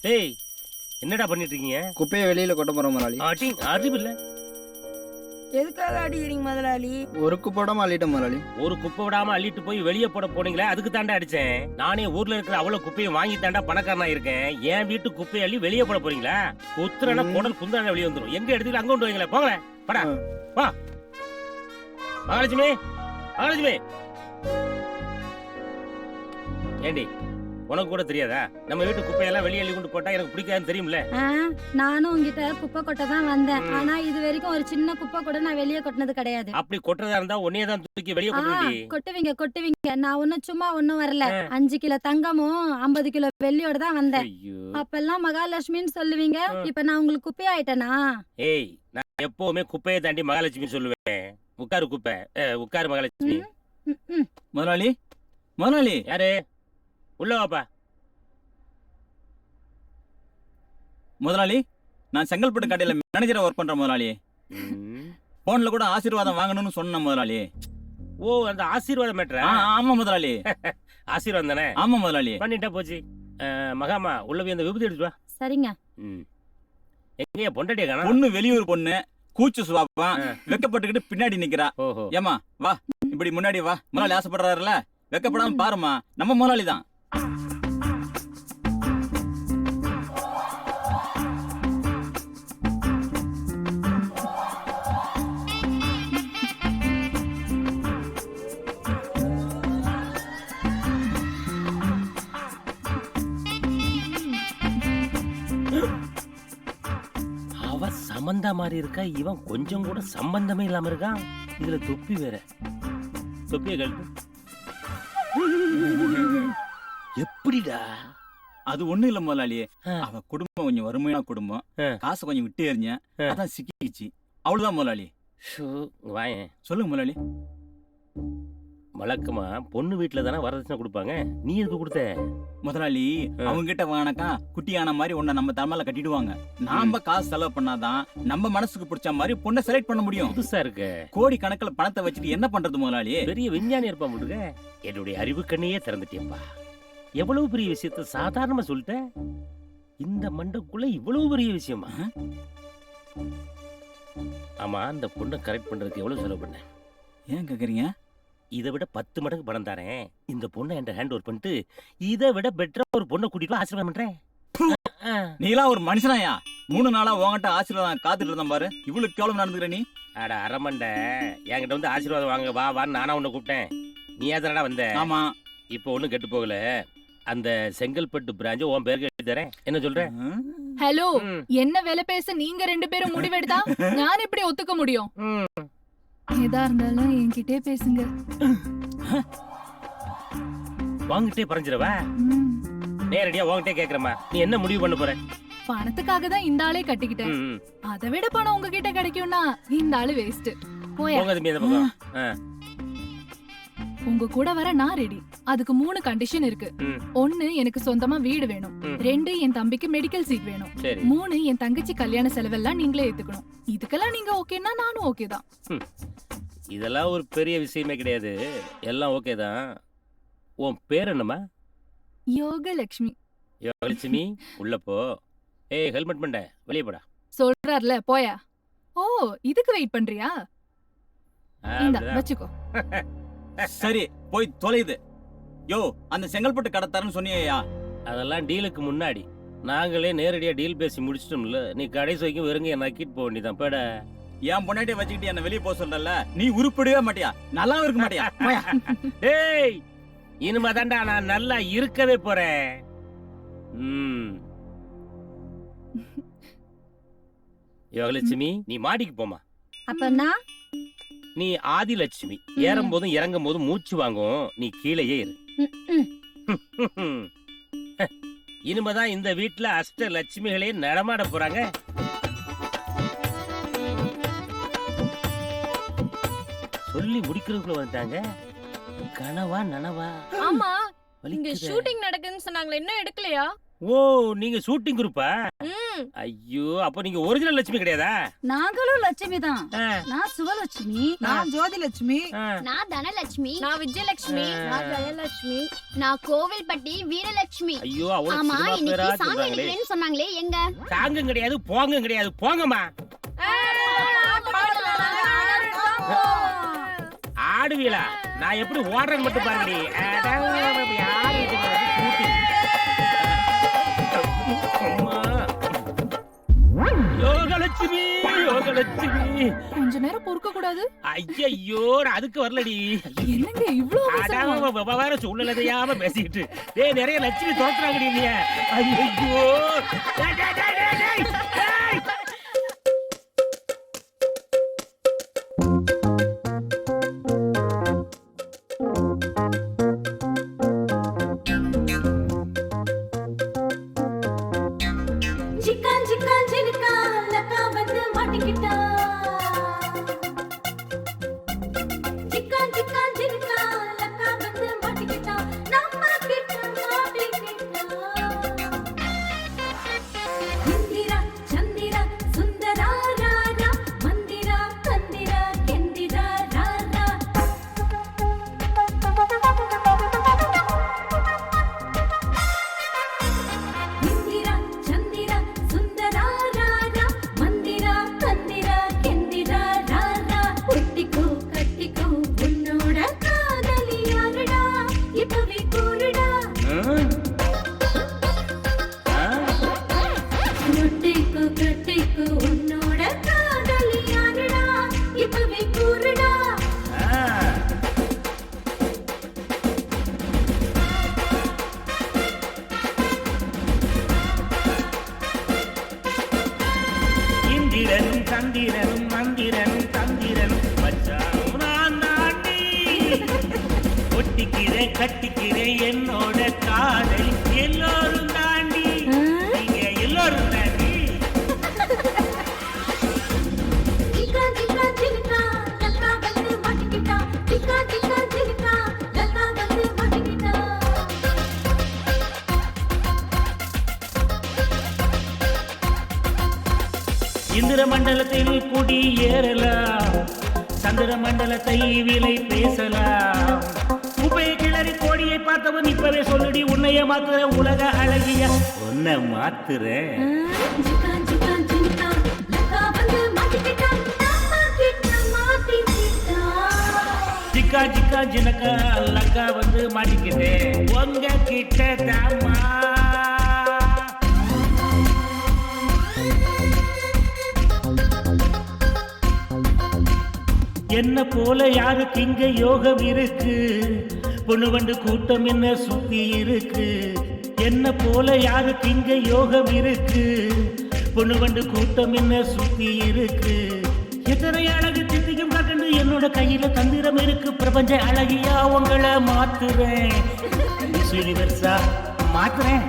டேய் என்னடா பண்ணிட்டு இருக்கீங்க? குப்பையை வெளியில கொட்ட போறோம் முதலாளி. அறிவில்ல. எதுக்காக அடிக்கிறீங்க முதலாளி? ஒரு குப்பை விடாம அள்ளிட்டோம் முதலாளி. ஒரு குப்பை விடாம அள்ளிட்டு போய் வெளியே போட போனீங்களே, அதுக்கு தாண்டா அடிச்சேன். நானே ஊர்ல இருக்கிற அவ்வளவு குப்பையை வாங்கி தாண்டா பணக்காரனா இருக்கேன். என் வீட்டு குப்பையை அள்ளி வெளியே போட போறீங்களா? குத்துறனா குடல் குந்தாண்ட வெளியே வந்துடும். எங்க எடுத்துட்டு அங்க கொண்டு வைங்களேன். போங்களே படா வா. மகாலட்சுமி மகாலட்சுமி, ஏண்டி உனக்கு கூட தெரியாதா? நம்ம வீட்டு குப்பையெல்லாம் வெளியே அள்ளி கொண்டு போட்டா எனக்கு பிடிக்காதுன்னு தெரியும்ல. நானும் உங்ககிட்ட குப்பை கொட்ட தான் வந்தேன். ஆனா இது வரைக்கும் ஒரு சின்ன குப்பை கூட நான் வெளியே கொட்டினது கிடையாது. அப்படி கொட்டுறதா இருந்தா உன்னையே தான் தூக்கி வெளியே கொட்டுடி. கொட்டுவீங்க. நான் ஒன்னும் சும்மா ஒன்னும் வரல. 5 கிலோ தங்கமும் 50 கிலோ வெள்ளியோட தான் வந்தேன். அப்பெல்லாம் மகாலட்சுமின்னு சொல்லுவீங்க. இப்ப நான் உங்களுக்கு குப்பை ஆயிட்டேனா? ஏய், நான் எப்பவுமே குப்பையை தாண்டி மகாலட்சுமி சொல்லுவேன். உட்காரு குப்பை, உட்காரு மகாலட்சுமி. முதலாளி முதலாளி. யாரு? உள்ள வாப்பா. முதலாளி, நான் செங்கல்பட்டு கடையில மேனேஜரா ஒர்க் பண்றேன் முதலாளி. போன்ல கூட ஆசீர்வாதம் வாங்கணும்னு சொன்ன முதலாளி. ஓ, அந்த ஆசீர்வாதம் மேட்டரா? ஆமா முதலாளி. ஆசீர்வாதம் தானே? ஆமா முதலாளி. பண்ணிட்டா போச்சு. மகாமா உள்ள போய் அந்த விபூதி எடுத்து வா. சரிங்க. எங்க பொண்டாட்டிய காணோம்? பொண்ணு வெளியூர் பொண்ணு, கூச்சு சுவாப்பா, வெக்கப்பட்டுக்கிட்டு பின்னாடி நிக்கிறா. ஏமா வா, இப்படி முன்னாடி வா. முதலாளி ஆசைப்படுறாருல, வெக்கப்படாம பாருமா, நம்ம முதலாளி தான். அவ சம்பந்தா மாதிரி இருக்கா, இவன் கொஞ்சம் கூட சம்பந்தமே இல்லாம இருக்கான். இதுல தொப்பி வேற. தொப்பிய கழட்டு. எப்படிடா? அது ஒண்ணும் இல்ல முதலாளி, அவ குடும்பம் கொஞ்சம் வறுமையான குடும்பம், காசு கொஞ்சம் விட்டு எறிஞ்ச, அதான் சிக்கிச்சு. அவ்வளவுதான் முதலாளி. வாயேன். சொல்லுங்க முதலாளி. வழக்கமா பொண்ணு வீட்டுல தானே வரதட்சணை கொடுப்பாங்க, நீ எதுக்கு கொடுத்த? முதலாளி அவங்க கிட்ட வாங்கினாக்கா குட்டியான மாதிரி உன்னை நம்ம தலைமையில கட்டிடுவாங்க. நாம காசு செலவு பண்ணாதான் நம்ம மனசுக்கு பிடிச்ச மாதிரி பொண்ணை செலக்ட் பண்ண முடியும். புதுசா இருக்கு. கோடி கணக்குல பணத்தை வச்சுட்டு என்ன பண்றது முதலாளி? பெரிய விஞ்ஞானி இருப்பா முடுங்க. என்னுடைய அறிவு கண்ணையே திறந்துட்டேன்பா. எவ்வளவு பெரிய விஷயத்த சாதாரணமா சொல்லிட்டேன். இந்த மண்டக்குள்ள இவ்வளவு பெரிய விஷயமா? ஆமா, அந்த பொண்ணை கரெக்ட் பண்றதுக்கு எவ்வளவு செலவு பண்ண? ஏன் கேக்குறீங்க? இதை விட 10 மடங்கு பணம் தரேன். இந்த பொண்ணை என்கிட்ட ஹேண்ட் ஓவர் பண்ணிட்டு இதை விட பெட்டரா ஒரு பொண்ணை கூட்டிட்டு ஆசீர்வாதம் பண்றேன். நீலாம் ஒரு மனுஷனாயா? 3 நாளா உங்ககிட்ட ஆசீர்வாதம் காத்துட்டு இருந்தேன் பாரு. இவ்வளவு கேவலம் நடந்துக்கிற நீ? அட அரமண்டை, என்கிட்ட வந்து ஆசீர்வாதம் வாங்க வா வான்னு நானா உன்னை கூப்பிட்டேன். நீ ஏதாடா வந்த? ஆமா. இப்போ ஒண்ணும் கெட்டு போகல. அந்த செங்கல்பட்டு பிரான்ச் உன் பேருக்கு எழுதி தரேன். என்ன சொல்ற? ஹலோ, என்ன வேலை பேச நீங்க 2 பேரும் முடிவெடுத்தா நான் எப்படி ஒத்துக்க முடியும்? எதா இருந்தாலும் என்கிட்டே பேசுங்க. வாங்கிட்டே பறஞ்சிரவா? நேரடியா வாங்கிட்டே கேக்குறமா. நீ என்ன முடிவு பண்ண போற? பணத்துக்காக தான் இந்த ஆளே கட்டிக்கிட்டேன். அதை விட பணம் உங்ககிட்ட கிடைக்கும்னா இந்த ஆளு வேஸ்ட். போயா. உங்க கூட வர நான் ரெடி. அதுக்கு 3 கண்டிஷன் இருக்கு. 1, எனக்கு சொந்தமா வீடு வேணும். 2, என் தம்பிக்கு மெடிக்கல் சீட் வேணும். 3, என் தங்கச்சி கல்யாண செலவெல்லாம் நீங்களே ஏத்துக்கணும். இதுக்கெல்லாம் நீங்க ஓகேன்னா நானும் ஓகே தான். இதெல்லாம் ஒரு பெரிய விஷயமே கிடையாது. எல்லாம் ஓகே தான். உன் பேர் என்னம்மா? யோகலட்சுமி. யோகலட்சுமி, உள்ள போ. ஏய், ஹெல்மெட் பண்ண வெளியே போடா. சொல்றாருல, போயா. ஓ, இதுக்கு வெயிட் பண்றியா? இந்தா வச்சுக்கோ. சரி, போய் தொலையுது. யோ, அந்த செங்கல்பட்டு கடை தரேன்னு சொன்னியா? அதெல்லாம் டீலுக்கு முன்னாடி. நாங்களே நேரடியா டீல் பேசி முடிச்சிட்டோம்ல. நீ கடைசி வரைக்கும் வெறுங்க நக்கிட்டு போக வேண்டியதான். பேட என் பொண்டாட்டியை வச்சுக்கிட்டு என்ன வெளியே போக சொல்றல, நீ உருப்படவே மாட்டியா? நல்லாவும் இருக்க மாட்டியா? டேய், இனிமே தாண்டா நான் நல்லா இருக்கவே போறேன். யோகலட்சுமி, நீ மாடிக்கு போமா. அப்பனா நீ ஆதிலட்சுமி. ஏறும் போதும் இறங்கும் போதும் மூச்சு வாங்கும். நீ கீழேயே இரு. இனிமேதான் இந்த வீட்டுல அஷ்ட லட்சுமிகளே நடமாட போறாங்க. சொல்லி முடிக்கிறதுக்குள்ள வந்துட்டாங்க. கனவா நனவா? ஆமா, இங்க ஷூட்டிங் நடக்குதுன்னு சொன்னாங்களே, இன்னும் எடுக்கலையா? ஓ, நீங்க ஷூட்டிங் குரூப்பா? ஐயோ, அப்ப நீங்க ஒரிஜினல் லட்சுமி கிடையாதா? நாங்களும் லட்சுமி தான். நான் சுவலட்சுமி. நான் ஜோதிலட்சுமி. நான் தனலட்சுமி. நான் விஜயலட்சுமி. நான் ஜெயலட்சுமி. நான் கோவில்பட்டி வீரலட்சுமி. ஐயோ, அவ்வளவு ஆமா, சினிமா இன்னைக்கு பேரா சாங் சொல்றாங்களே. எடுக்கிறேன்னு சொன்னாங்களே, எங்க? சாங்கும் கிடையாது, போங்கும் கிடையாது. போங்கம்மா. ஆடுவீளா? நான் எப்படி ஓடுறேன்னு மட்டும் பாருங்கடி. யோகலட்சுமி, யோகலட்சுமி, கொஞ்ச நேரம் பொறுக்க கூடாது? ஐயோ, அதுக்கு வரலடி. என்னங்க இவ்ளோ வேற சூழ்நிலை தெரியாம பேசிட்டு. டேய், நிறைய லட்சுமி தோத்துறாங்கடி நீ. ஐயோ, தந்திரனும் மந்திரனும் தந்திரனும் வச்சான் நான் தாண்டி. ஒட்டிக்கிறேன் கட்டிக்கிறேன் என்னோட காதல் எல்லோரும் தாண்டி. நீங்க எல்லோரும் தாண்டி. Chica, chica, chica, இந்திர மண்டலத்தில் குடி ஏறலாம், சந்திர மண்டலத்தை விலை பேசலாம். குப்பையை கிளறி கோடியை பார்த்தவன் இப்பவே சொல்லுடி, உன்னைய மாத்துற உலக அழகிய உன்னை மாத்துறேன். ஜிக்கா ஜிக்கா ஜினக்கா லக்கா வந்து மாட்டிக்கிட்டேன் உங்க கிட்ட தாமா. என்ன போல யாருக்கு இங்க யோகம் இருக்கு, பொண்ணு வண்டு கூட்டம் என்ன சுத்தி இருக்கு. என்ன போல யாருக்கு இங்க யோகம் இருக்கு, பொண்ணு வண்டு கூட்டம் என்ன சுத்தி இருக்கு. எத்தனை அழகு தித்திக்கும் கண்டு என்னோட கையில தந்திரம் இருக்கு. பிரபஞ்ச அழகியா உங்களை மாத்துறேன். மிஸ் யூனிவர்ஸா மாத்துறேன்,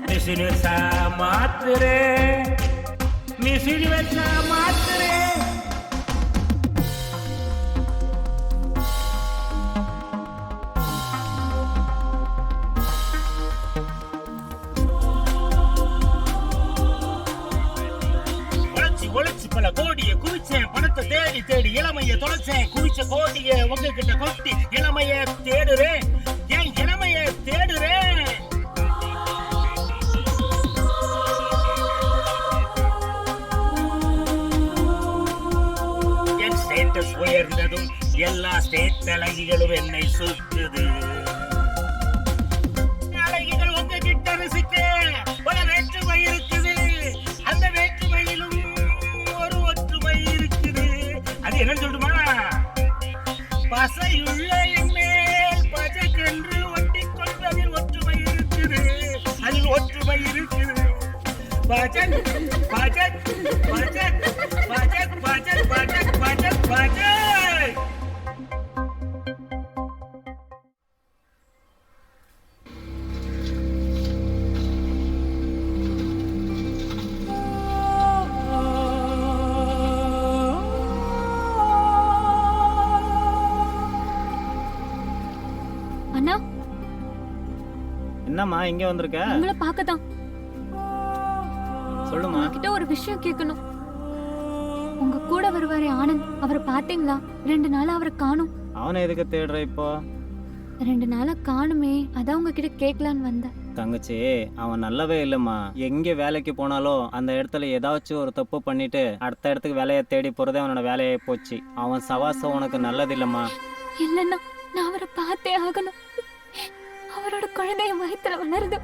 மிஸ் யூனிவர்ஸா மாத்துறேன், மிஸ் யூனிவர்ஸா மாத்துறேன். ஒளிச்சு பல கோடிய குவிச்சேன், பணத்தை தேடி தேடி இளமைய தொலைச்சேன். குவிச்ச கோடிய உங்ககிட்ட கொட்டி இளமைய தேடுறேன், என் இளமைய தேடுறேன். என் ஸ்டேட்டஸ் உயர்ந்ததும் எல்லா ஸ்டேட் அழகிகளும் என்னை சுற்றுது. அழகிகள் உங்ககிட்ட ரசிக்க பல வேற்றுமை இருக்குது, அந்த வேற்றுமையிலும் என்னன்னு சொல்லுமா, பசையுள்ள என்மேல் பஜக்கென்று ஒட்டிக் கொள்வதில் ஒற்றுமை இருக்குது, அதில் ஒற்றுமை இருக்குது. பஜக் பஜக் பஜக் பஜக் பஜக் பஜக் பஜக் பஜக். என்னம்மா இங்க வந்திருக்க? உங்களை பார்க்கதான். சொல்லுமா. கிட்ட ஒரு விஷயம் கேட்கணும். உங்க கூட வருவாரே ஆனந்த், அவரை பாத்தீங்களா? 2 நாளா அவரை காணோம். அவனை எதுக்கு தேடுற இப்போ? 2 நாளா காணுமே, அதான் உங்ககிட்ட கேட்கலான்னு வந்தேன். தங்கச்சி, அவன் நல்லவே இல்லம்மா. எங்க வேலைக்கு போனாலும் அந்த இடத்துல ஏதாச்சும் ஒரு தப்பு பண்ணிட்டு அடுத்த இடத்துக்கு வேலையை தேடி போறதே அவனோட வேலையே போச்சு. அவன் சவாசம் உனக்கு நல்லது இல்லம்மா. இல்லன்னா நான் அவரை பார்த்தே ஆகணும். அவரோட குழந்தைய வயித்துல வளருது.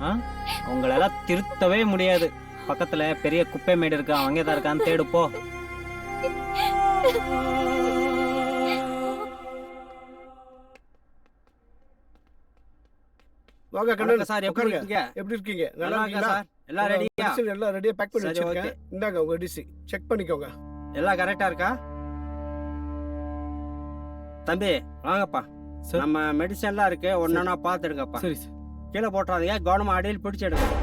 உங்களெல்லாம் திருத்தவே முடியாது. பக்கத்துல பெரிய குப்பை மேடு இருக்கு, அங்கேதான் இருக்கான்னு தேடு போ. வாங்க கண்ணன் சார், எப்படி இருக்கீங்க? எப்படி இருக்கீங்க? நல்லா இருக்கீங்களா சார்? எல்லாம் ரெடியா? எல்லாம் ரெடியா பேக் பண்ணி சரி, வச்சிருக்கேன். இந்தாங்க உங்க டிசி செக் பண்ணிக்கோங்க. எல்லாம் கரெக்டா இருக்கா? தம்பி வாங்கப்பா, நம்ம மெடிசன்லாம் இருக்கு, ஒன்னா பாத்துடுங்கப்பா. சரி சார். கீழே போட்டுறாதீங்க, கவனமா அடியில் பிடிச்சிடுங்க.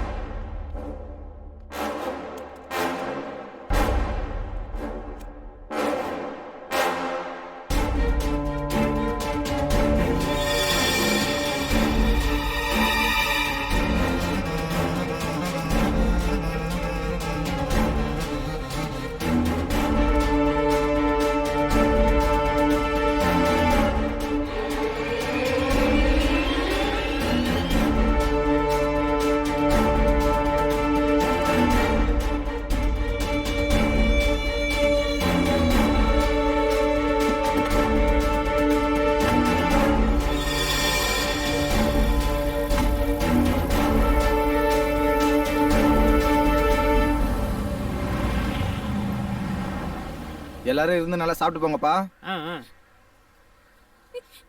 எல்லாரும் இருந்து நல்லா சாப்பிட்டு போங்கப்பா.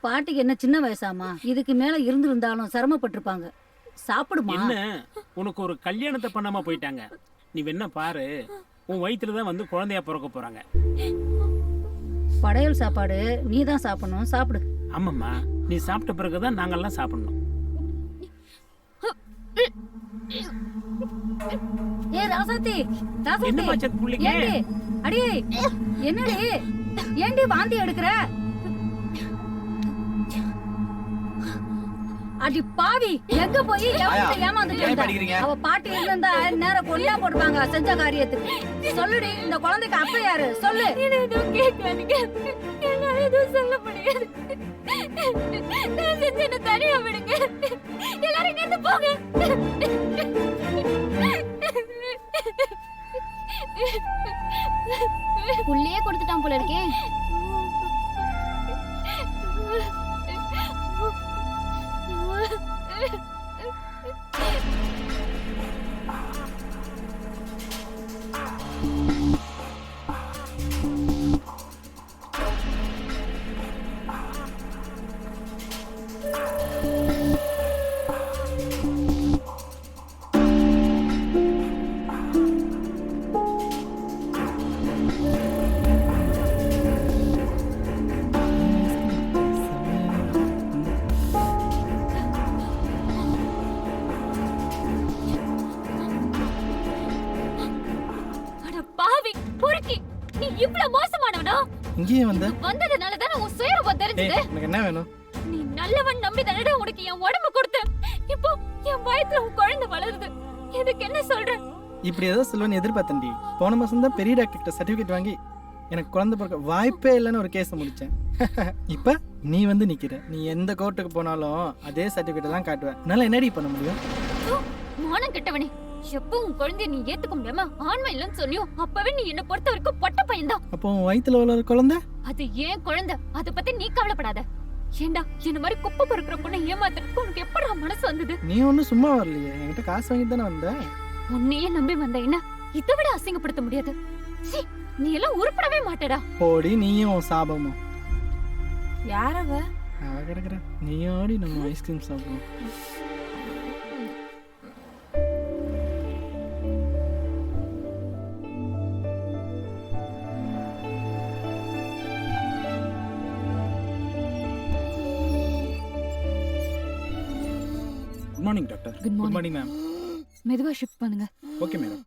பாட்டிக்கு என்ன சின்ன வயசாமா? இதுக்கு மேல இருந்திருந்தாலும் சிரமப்பட்டிருப்பாங்க. சாப்பிடுமா. என்ன உனக்கு ஒரு கல்யாணத்தை பண்ணாம போயிட்டாங்க. நீ வேணா பாரு, உன் வயிற்றுல தான் வந்து குழந்தையா பிறக்க போறாங்க. படையல் சாப்பாடு நீ தான் சாப்பிடணும், சாப்பிடு. ஆமாம்மா, நீ சாப்பிட்ட பிறகுதான் நாங்கெல்லாம் சாப்பிடணும். ஏ ராசாத்தி, ராசாத்தி. என்னம்மா செக் புள்ளிங்க? ஏண்டி அடியே, என்னடி ஏண்டி வாந்தி எடுக்கிற? அடி பாவி எங்க போய் ஏமாந்துட்டு இருந்த? அவ பாட்டி இருந்தா நேரம் கொல்லா போடுவாங்க செஞ்ச காரியத்துக்கு. சொல்லுடி, இந்த குழந்தைக்கு அப்ப யாரு சொல்லு. எதுவும் கேட்காதீங்க, என்னால எதுவும் சொல்ல முடியாது. நான் செஞ்சேன்னு தனியா விடுங்க, எல்லாரும் இங்க இருந்து போங்க. புள்ளையே கொடுத்துட்டான் போல இருக்கே. இங்கேயே வந்த வந்ததுனால தான் உன் சுயரூபம் தெரிஞ்சது. எனக்கு என்ன வேணும்? நீ நல்லவன் நம்பி தானடா உனக்கு என் உடம்பு கொடுத்தேன். இப்போ என் வயித்துல உன் குழந்தை வளருது. இதுக்கு என்ன சொல்ற? இப்படி ஏதோ சொல்லுவேன்னு எதிர்பார்த்தேன்டி. போன மாசம் தான் பெரிய டாக்டர் கிட்ட சர்டிபிகேட் வாங்கி எனக்கு குழந்தை பிறக்க வாய்ப்பே இல்லைன்னு ஒரு கேஸை முடிச்சேன். இப்ப நீ வந்து நிக்கிற. நீ எந்த கோர்ட்டுக்கு போனாலும் அதே சர்டிபிகேட் தான் காட்டுவேன். உன்னால என்னடி பண்ண முடியும்? மானம் கெட்டவனே, எப்போ உன் குழந்தைய நீ ஏத்துக்க முடியாம ஆண்மை இல்லைன்னு சொல்லியும் அப்பவே நீ என்ன பொறுத்த வரைக்கும் பொட்ட பையன்தான். அப்போ உன் வயித்துல உள்ள குழந்தை அது ஏன் குழந்தை, அதை பத்தி நீ கவலைப்படாத. ஏண்டா இந்த மாதிரி குப்பை பொறுக்கிற பொண்ணை ஏமாத்துறதுக்கு உனக்கு எப்படா மனசு வந்தது? நீ ஒன்னும் சும்மா வரலையே, என்கிட்ட காசு வாங்கிட்டு தானே வந்த. உன்னையே நம்பி வந்த என்ன இதை விட அசிங்கப்படுத்த முடியாது. சீ, நீ எல்லாம் உருப்படவே மாட்டடா. போடி நீயும் உன் சாபமும். யாரவ? அவ கிடக்குற. நீயோடி நம்ம ஐஸ்கிரீம் சாப்பிடுவோம். Good morning doctor. Good good morning ma'am. மெதுவா ஷிஃப்ட் பண்ணுங்க. Okay madam.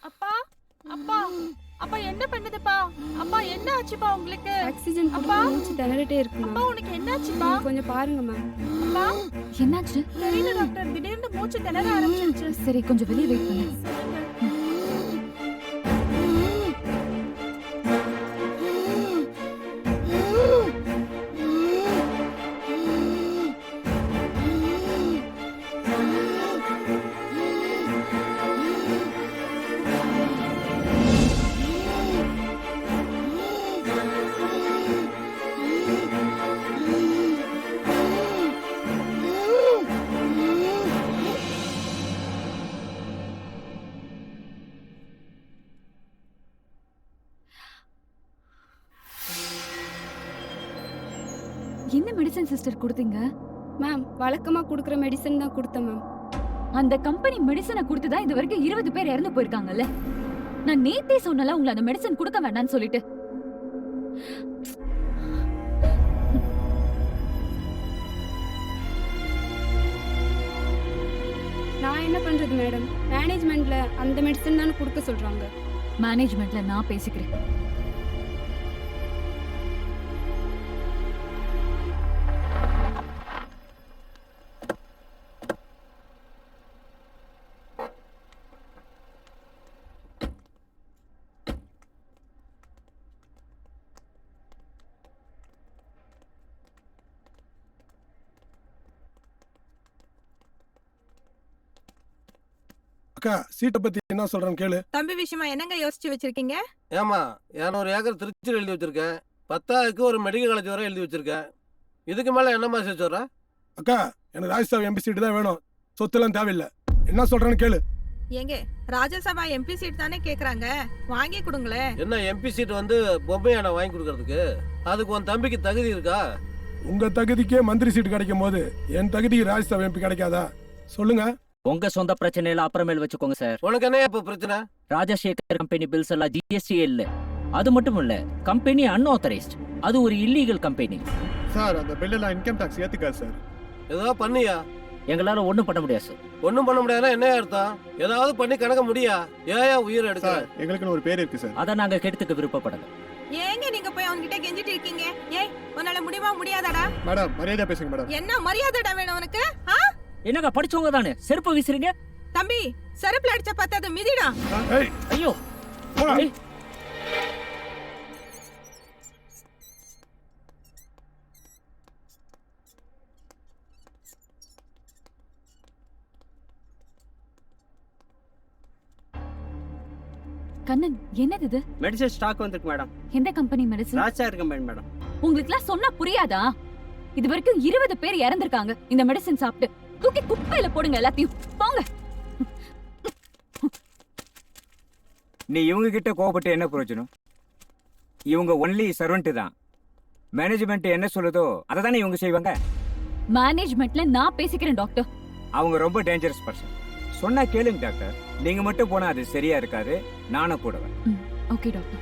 அப்பா அப்பா அப்பா என்ன பண்ணுதுப்பா? அப்பா என்ன ஆச்சுப்பா உங்களுக்கு? ஆக்சிஜன் அப்பா மூச்சு திணறிட்டே இருக்கு. அப்பா உனக்கு என்னாச்சுப்பா? கொஞ்சம் பாருங்க மேம். அப்பா என்னாச்சு? தெரியல டாக்டர், திடீர்னு மூச்சு திணற ஆரம்பிச்சிருச்சு. சரி, கொஞ்சம் வெளியே வெயிட் பண்ணு. என்ன மெடிசன் சிஸ்டர் கொடுத்தீங்க? மேம் வழக்கமா கொடுக்குற மெடிசன் தான் கொடுத்தேன் மேம். அந்த கம்பெனி மெடிசனை கொடுத்துதா இது வரைக்கும் 20 பேர் இறந்து போயிருக்காங்கல்ல. நான் நேத்தே சொன்னல உங்களை அந்த மெடிசன் கொடுக்க வேண்டாம்னு சொல்லிட்டு. நான் என்ன பண்றது மேடம்? மேனேஜ்மெண்ட்ல அந்த மெடிசன் தானே கொடுக்க சொல்றாங்க. மேனேஜ்மெண்ட்ல நான் பேசிக்கிறேன். அக்கா, சீட்டை பத்தி என்ன சொல்றேன்னு கேளு. தம்பி விஷயமா என்னங்க யோசிச்சு வச்சிருக்கீங்க? ஏமா 200 ஏக்கர் திருச்சியில் எழுதி வச்சிருக்கேன். 10,000க்கு ஒரு மெடிக்கல் காலேஜ் வரை எழுதி வச்சிருக்கேன். இதுக்கு மேல என்னமா சேர்த்து? அக்கா, எனக்கு ராஜ்யசபா எம்பி சீட்டு தான் வேணும். சொத்துலாம் தேவையில்லை. என்ன சொல்றேன்னு கேளு. ஏங்க ராஜ்யசபா எம்பி சீட் தானே கேக்குறாங்க, வாங்கி கொடுங்களே. என்ன எம்பி சீட் வந்து பொம்மையான வாங்கி கொடுக்கறதுக்கு? அதுக்கு உன் தம்பிக்கு தகுதி இருக்கா? உங்க தகுதிக்கே மந்திரி சீட்டு கிடைக்கும் போது என் தகுதிக்கு ராஜ்யசபா எம்பி கிடைக்காதா? சொல்லுங்க. உங்க சொந்த பிரச்சனையில அப்புறமேல் வச்சுக்கோங்க சார். உனக்கு என்ன இப்ப பிரச்சனை? ராஜசேகர் கம்பெனி பில்ஸ் எல்லாம் ஜிஎஸ்டி இல்ல. அது மட்டும் இல்ல, கம்பெனி அன்ஆத்தரைஸ்ட். அது ஒரு இல்லீகல் கம்பெனி சார். அந்த பில் எல்லாம் இன்கம் டாக்ஸ் ஏத்துக்காது சார். ஏதாவது பண்ணியா? எங்களால ஒண்ணும் பண்ண முடியாது சார். ஒண்ணும் பண்ண முடியாதுன்னா என்ன அர்த்தம்? ஏதாவது பண்ணி கணக்க முடியா? ஏன் உயிர் எடுக்க? எங்களுக்குன்னு ஒரு பேர் இருக்கு சார். அதை நாங்க கெடுத்துக்க விருப்பப்படல. ஏங்க நீங்க போய் அவன்கிட்ட கெஞ்சிட்டு இருக்கீங்க? ஏய் உன்னால முடியுமா முடியாதாடா? மேடம் மரியாதை பேசுங்க மேடம். என்ன மரியாதைடா வேணும் உனக்கு? என்னங்க படிச்சவங்க தானே செருப்பு வீசுறீங்க? தம்பி செருப்புல அடிச்ச பத்தாது மிதிடா. ஐயோ கண்ணன், என்னது இது? மெடிசன் ஸ்டாக் வந்திருக்கு மேடம். எந்த கம்பெனி மெடிசன்? ராஜார் கம்பெனி மேடம். உங்களுக்குலாம் சொன்னா புரியாதா? இது வரைக்கும் 20 பேர் இறந்திருக்காங்க இந்த மெடிசன் சாப்பிட்டு. தூக்கி குப்பையில போடுங்க எல்லாத்தையும். போங்க. நீ இவங்க கிட்ட கோவப்பட்டு என்ன பிரயோஜனம்? இவங்க ஒன்லி சர்வெண்ட் தான். மேனேஜ்மெண்ட் என்ன சொல்லுதோ அதை தானே இவங்க செய்வாங்க. மேனேஜ்மெண்ட்ல நான் பேசிக்கிறேன் டாக்டர். அவங்க ரொம்ப டேஞ்சரஸ் பர்சன். சொன்னா கேளுங்க டாக்டர். நீங்க மட்டும் போனா அது சரியா இருக்காது. நானும் கூட வரேன். Okay doctor.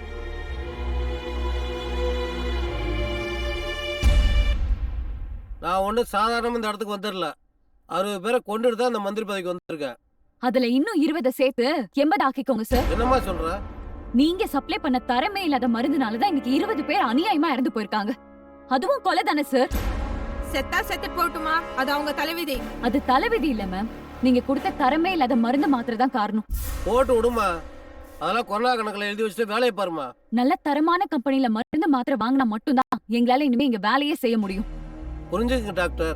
நான் ஒன்றும் சாதாரணமாக இந்த இடத்துக்கு வந்துடல. 60 பேரை கொண்டுட்டு தான் அந்த மந்திரி பதவிக்கு வந்திருக்கேன். அதுல இன்னும் 20 சேர்த்து 80 ஆக்கிக்கோங்க சார். என்னம்மா சொல்ற? நீங்க சப்ளை பண்ண தரமே இல்லாத மருந்துனால தான் இன்னைக்கு 20 பேர் அநியாயமா இறந்து போயிருக்காங்க. அதுவும் கொலை தானே சார்? செத்தா செத்துட்டு போட்டுமா, அது அவங்க தலைவிதி. அது தலைவிதி இல்ல மேம். நீங்க கொடுத்த தரமே இல்லாத மருந்து மாத்திரை தான் காரணம். போட்டு விடுமா, அதெல்லாம் கொரோனா கணக்கில் எழுதி வச்சுட்டு வேலையை பாருமா. நல்ல தரமான கம்பெனில மருந்து மாத்திரை வாங்கினா மட்டும்தான் எங்களால இனிமே இங்க வேலையே செய்ய முடியும். புரிஞ்சுங்க டாக்டர்,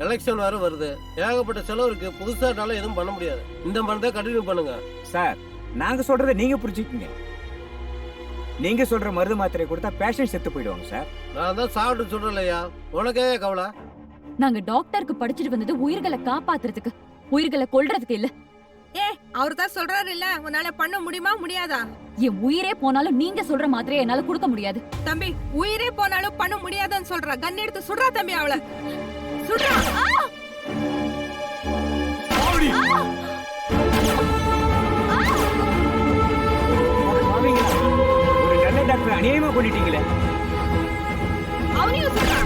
எலெக்ஷன் வேற வருது. ஏகப்பட்ட செலவு இருக்கு. புதுசானால எதுவும் பண்ண முடியாது. இந்த மருந்தை கண்டினியூ பண்ணுங்க சார். நாங்க சொல்றதை நீங்க புரிஞ்சுக்கீங்க. நீங்க சொல்ற மருந்து மாத்திரை கொடுத்தா பேஷண்ட் செத்து போயிடுவாங்க சார். நான் தான் சாப்பிட்டு சொல்றேன் இல்லையா, உனக்கே கவலை. நாங்க டாக்டருக்கு படிச்சுட்டு வந்தது உயிர்களை காப்பாத்துறதுக்கு, உயிர்களை கொல்றதுக்கு இல்ல. அவர் தான் சொல்றாரு இல்ல, உன்னால பண்ண முடியுமா முடியாதா? என் உயிரே போனாலும் நீங்க சொல்ற மாத்திரையை என்னால கொடுக்க முடியாது. தம்பி உயிரே போனாலும் பண்ண முடியாதுன்னு சொல்றா. கன் எடுத்து சுடுறா தம்பி, அவளை சுடுறா. ஒரு நல்ல டாக்டர் அநியாயமா பண்ணிட்டீங்களே. அவனையும் சுடுறா.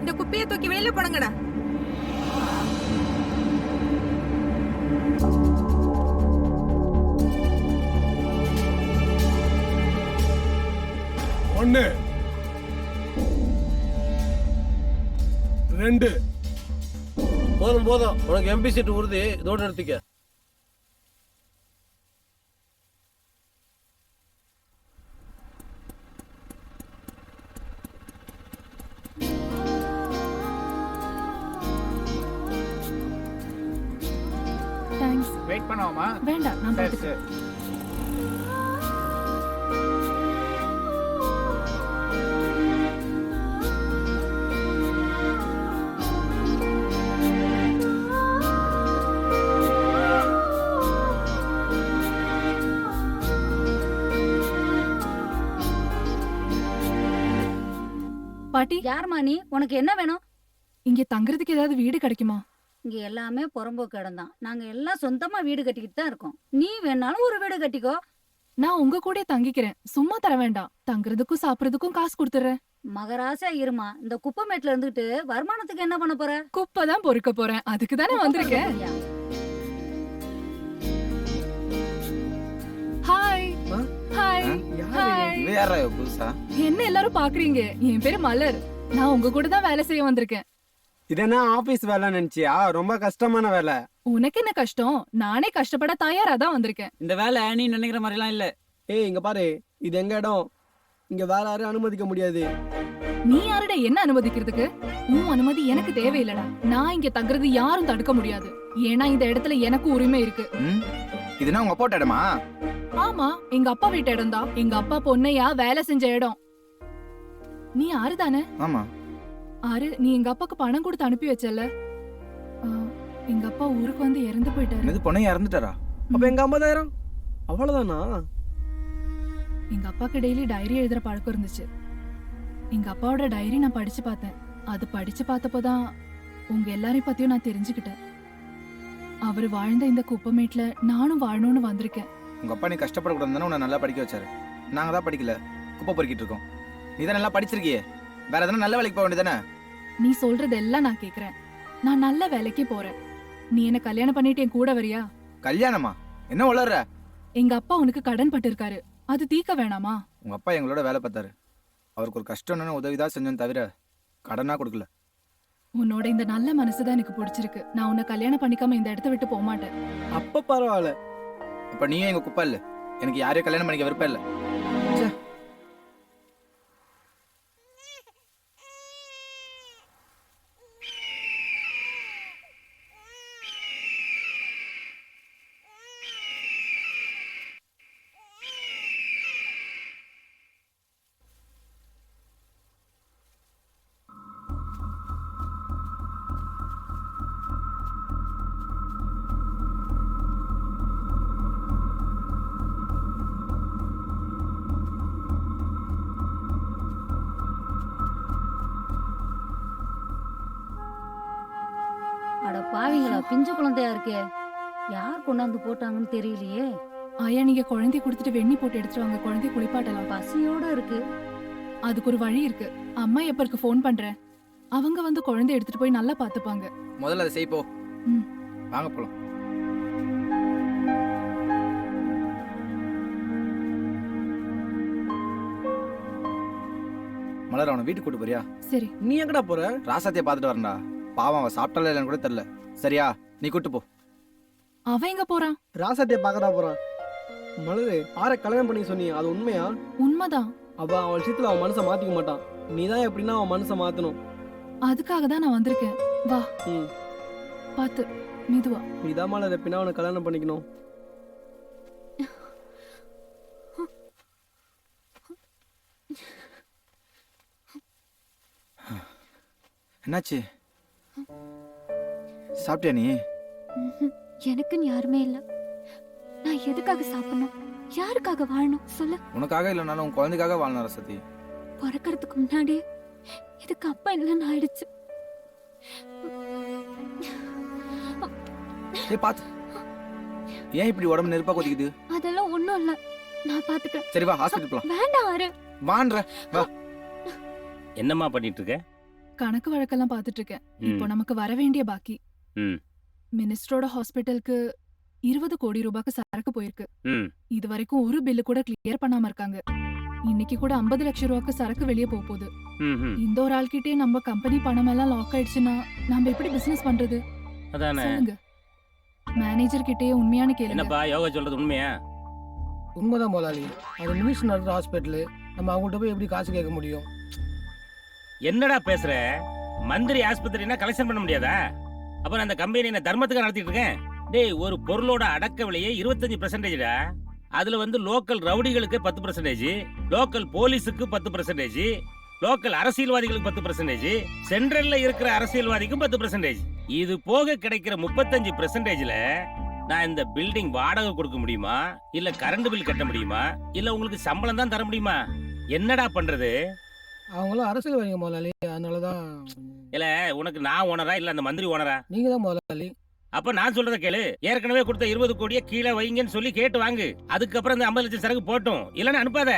இந்த குப்பியை தூக்கி வெளியில போடுங்கடா. ஒன்று 2 போதும் போதும், உனக்கு எம்பி சீட் உறுதி. இதோட நிறுத்திக்க. தேங்க்ஸ். வெயிட் பண்ணுவோமா? வேண்டாம், நான் பாத்துக்கிறேன். பாட்டி, யாருமா நீ? உனக்கு என்ன வேணும்? இங்க தங்குறதுக்கு ஏதாவது வீடு கிடைக்குமா? இங்க எல்லாமே புறம்போக்கு இடம் தான். நாங்க எல்லாம் சொந்தமா வீடு கட்டிக்கிட்டு தான் இருக்கோம். நீ வேணாலும் ஒரு வீடு கட்டிக்கோ. நான் உங்க கூட தங்கிக்கிறேன். சும்மா தர வேண்டாம். தங்குறதுக்கும் சாப்பிடுறதுக்கும் காசு கொடுத்துறேன். மகராசா இருமா. இந்த குப்பமேட்ல இருந்துட்டு வருமானத்துக்கு என்ன பண்ண போற? குப்பை தான் பொறுக்க போறேன். அதுக்கு தானே வந்திருக்கேன். Hi hi hi. வேற புதுசா என்ன எல்லாரும் பாக்குறீங்க? என் பேரு மலர். நான் உங்க கூட தான் வேலை செய்ய வந்திருக்கேன். இதென்ன ஆபீஸ் வேலை நினைச்சியா? ரொம்ப கஷ்டமான வேலை. உனக்கு என்ன கஷ்டம்? நானே கஷ்டப்பட தயாரா தான் வந்திருக்கேன். இந்த வேலை நீ நினைக்கிற மாதிரிலாம் இல்ல. ஏய் இங்க பாரு, இது எங்க இடம். இங்க வேற யாரும் அனுமதிக்க முடியாது. நீ யாருட என்ன அனுமதிக்கிறதுக்கு? உன் அனுமதி எனக்கு தேவையில்லடா. நான் இங்க தங்குறது யாரும் தடுக்க முடியாது. ஏன்னா இந்த இடத்துல எனக்கு உரிமை இருக்கு. இதுனா உங்க அப்பா இடமா? ஆமா, எங்க அப்பா வீட்டு இடம் தான். எங்க அப்பா பொன்னையா வேலை செஞ்ச இடம். நீ ஆறு தானே? ஆமா. ஆறு, நீ எங்க அப்பாக்கு பணம் கொடுத்து அனுப்பி வச்சல. எங்க அப்பா ஊருக்கு வந்து இறந்து போயிட்டாரு. என்னது, பொண்ணையா இறந்துட்டாரா? அப்ப எங்க 50,000 அவ்வளவுதானா? எங்க அப்பாக்கு டெய்லி டைரி எழுதுற பழக்கம் இருந்துச்சு. எங்க அப்பாவோட டைரி நான் படிச்சு பார்த்தேன். அது படிச்சு பார்த்தப்போதான் உங்க எல்லாரையும் பத்தியும் நான் தெரிஞ்சுக்கிட்டேன். அவர் வாழ்ந்த இந்த குப்பமேட்ல நானும் வாழணும்னு வந்திருக்கேன். உங்க அப்பா நீ கஷ்டப்படக்கூடாதுன்னு உன்னை நல்லா படிக்க வச்சாரு. நாங்க தான் படிக்கல, குப்பை பொறுக்கிட்டு இருக்கோம். நீ தான் நல்லா படிச்சிருக்கியே, வேற எதனா நல்ல வேலைக்கு போக வேண்டியதானே? நீ சொல்றது எல்லாம் நான் கேக்குறேன். நான் நல்ல வேலைக்கு போறேன். நீ என்ன கல்யாணம் பண்ணிட்டு என் கூட வரியா? கல்யாணமா? என்ன வளர்ற? எங்க அப்பா உனக்கு கடன் பட்டிருக்காரு, அது தீக்க வேணாமா? உங்க அப்பா எங்களோட வேலை பார்த்தாரு. அவருக்கு ஒரு கஷ்டம்னு உதவிதான் செஞ்சோம் தவிர கடனா கொடுக்கல. உன்னோட இந்த நல்ல மனசுதான் எனக்கு பிடிச்சிருக்கு. நான் உன்னை கல்யாணம் பண்ணிக்காம இந்த இடத்த விட்டு போக மாட்டேன். அப்ப பரவாயில்ல. அப்ப நீயும் எங்க குப்பா இல்ல. எனக்கு யாரையும் கல்யாணம் பண்ணிக்க விருப்பம் இல்ல. அட பாவிங்களா, பிஞ்சு குழந்தையா இருக்கே, யார் கொண்டாந்து போட்டாங்கன்னு தெரியலையே. ஆயா, நீங்க குழந்தை கொடுத்துட்டு வெண்ணி போட்டு எடுத்துட்டு வாங்க, குழந்தை குளிப்பாட்டலாம். பசியோட இருக்கு. அதுக்கு ஒரு வழி இருக்கு. அம்மா எப்பருக்கு ஃபோன் பண்றேன், அவங்க வந்து குழந்தை எடுத்துட்டு போய் நல்லா பாத்துப்பாங்க. முதல்ல அதை செய் போ. ம். வாங்க போலாம். மலர், அவனை வீட்டுக்கு கூட்டு போறியா? சரி. நீ எங்கடா போற? ராசாத்தியை பார்த்துட்டு வரேன்டா. பாவம், அவன் சாப்பிட்டால இல்லைன்னு கூட தெரியல. சரியா, நீ கூட்டு போ. அவன் எங்க போறான்? ராசாத்திய பார்க்கறா போறான். மலரு, ஆற கல்யாணம் பண்ணி சொன்னி, அது உண்மையா? உண்மைதான். அவன் விஷயத்துல அவன் மனசை மாத்திக்க மாட்டான். நீதான் எப்படின்னா அவன் மனசை மாத்தணும். அதுக்காக தான் நான் வந்திருக்கேன். வா. பாத்து மெதுவா. நீதான் மலர் எப்படின்னா அவனை கல்யாணம் பண்ணிக்கணும். என்னாச்சு? சாப்பிட்டியா நீ? எனக்குன்னு யாருமே இல்ல. நான் எதுக்காக சாப்பிடணும்? யாருக்காக வாழணும் சொல்லு? உனக்காக இல்லைனாலும் உன் குழந்தைக்காக வாழணும் ரசதி. பிறக்கிறதுக்கு முன்னாடியே இதுக்கு அப்பா இல்லைன்னு ஆயிடுச்சு. பாத்து, ஏன் இப்படி உடம்பு நெருப்பா கொதிக்குது? அதெல்லாம் ஒண்ணும் இல்ல, நான் பாத்துக்கிறேன். சரி வா, ஹாஸ்பிடல் போலாம். வேண்டாம் ஆறு. வான்ற வா. என்னம்மா பண்ணிட்டு இருக்க? கணக்கு வழக்கெல்லாம் பாத்துட்டு இருக்கேன். இப்போ நமக்கு வர வேண்டிய பாக்கி. மினிஸ்டரோட ஹாஸ்பிட்டலுக்கு 20 கோடி ரூபாய்க்கு சரக்கு போயிருக்கு. இது வரைக்கும் ஒரு பில்லு கூட கிளியர் பண்ணாம இருக்காங்க. இன்னைக்கு கூட 50 லட்சம் ரூபாய்க்கு சரக்கு வெளியே போக போகுது. இந்த ஒரு ஆள்கிட்டே நம்ம கம்பெனி பணம் எல்லாம் லாக் ஆயிடுச்சுன்னா நம்ம எப்படி பிசினஸ் பண்றது? அதானே. சொல்லுங்க. மேனேஜர் கிட்டே உண்மையான கேளுங்க. என்னப்பா யோகா சொல்றது உண்மையா? உண்மைதான் முதலாளி. அது மினிஸ்டர் நடத்துற ஹாஸ்பிட்டல், நம்ம அவங்கள்ட்ட போய் எப்படி காசு கேட்க முடியும்? என்னடா பேசுற? மந்திரி ஆஸ்பத்திரினா கலெக்ஷன் பண்ண முடியாதா? அப்புறம் அந்த கம்பெனி என்ன தர்மத்துக்கு நடத்திட்டு இருக்கேன்? டேய், ஒரு பொருளோட அடக்க விலையே 25%டா. அதுல வந்து லோக்கல் ரவுடிகளுக்கு 10%, லோக்கல் போலீஸுக்கு 10%, லோக்கல் அரசியல்வாதிகளுக்கு 10%, சென்ட்ரல்ல இருக்கிற அரசியல்வாதிக்கும் 10%. இது போக கிடைக்கிற 35%ல நான் இந்த பில்டிங் வாடகை கொடுக்க முடியுமா, இல்ல கரண்ட் பில் கட்ட முடியுமா, இல்ல உங்களுக்கு சம்பளம் தான் தர முடியுமா? என்னடா பண்றது? அவங்களும் அரசியல்வாதிங்க முதலாளி, அதனாலதான். இல்ல, உனக்கு நான் ஓனரா இல்ல அந்த மந்திரி ஓனரா? நீங்க தான் முதலாளி. அப்ப நான் சொல்றத கேளு. ஏற்கனவே கொடுத்த 20 கோடியை கீழே வைங்கன்னு சொல்லி கேட்டு வாங்கு. அதுக்கப்புறம் இந்த 50 லட்சம் சரக்கு போட்டும், இல்லன்னு அனுப்பாத.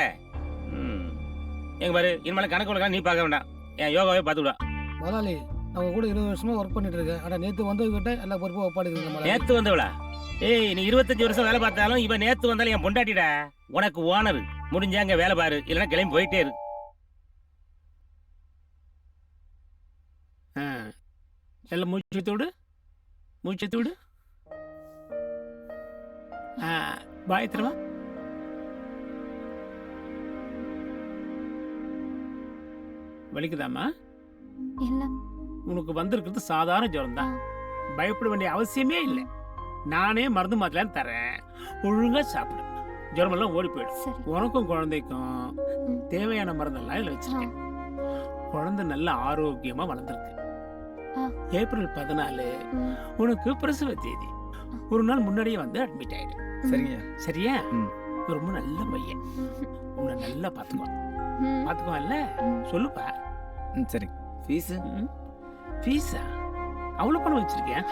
எங்க பாரு, இனிமேல கணக்கு வழக்கா நீ பார்க்க வேண்டாம், என் யோகாவே பார்த்துவிடா. முதலாளி, அவங்க கூட 20 வருஷமா ஒர்க் பண்ணிட்டு இருக்கேன். ஆனா நேத்து வந்தவங்கிட்ட எல்லா பொறுப்பும் ஒப்பாடுங்க. நேத்து வந்தவளா? ஏய், நீ 25 வருஷம் வேலை பார்த்தாலும் இவன் நேத்து வந்தாலும் என் பொண்டாட்டிடா. உனக்கு ஓனர். முடிஞ்சா அங்க வேலை பாரு, இல்லைன்னா கிளம்பி போயிட்டே இரு. எல்லாம் மூச்சத்தோடு மூச்சத்தோடு பாயத்திரமா. வலிக்குதாமா? இல்ல, உனக்கு வந்திருக்கிறது சாதாரண ஜுரம் தான். பயப்பட வேண்டிய அவசியமே இல்லை. நானே மருந்து மாத்தலாம் தரேன், ஒழுங்கா சாப்பிடு. ஜுரமெல்லாம் ஓடி போயிடும். உனக்கும் குழந்தைக்கும் தேவையான மருந்தெல்லாம் இதுல வச்சிருக்கேன். குழந்தை நல்ல ஆரோக்கியமா வளர்ந்துருக்கு. ஏப்ரல் 14 உனக்கு பிரசவ தேதி. ஒரு நாள் முன்னாடியே வந்து அட்மிட் ஆயிடு. சரிங்க. சரியா? ரொம்ப நல்ல பையன், உன்னை நல்லா பாத்துக்குவான்ல? சொல்லுப்பா. சரி. ஃபீஸ்? ஃபீஸா? அவ்வளவு பணம் வச்சிருக்கேன்.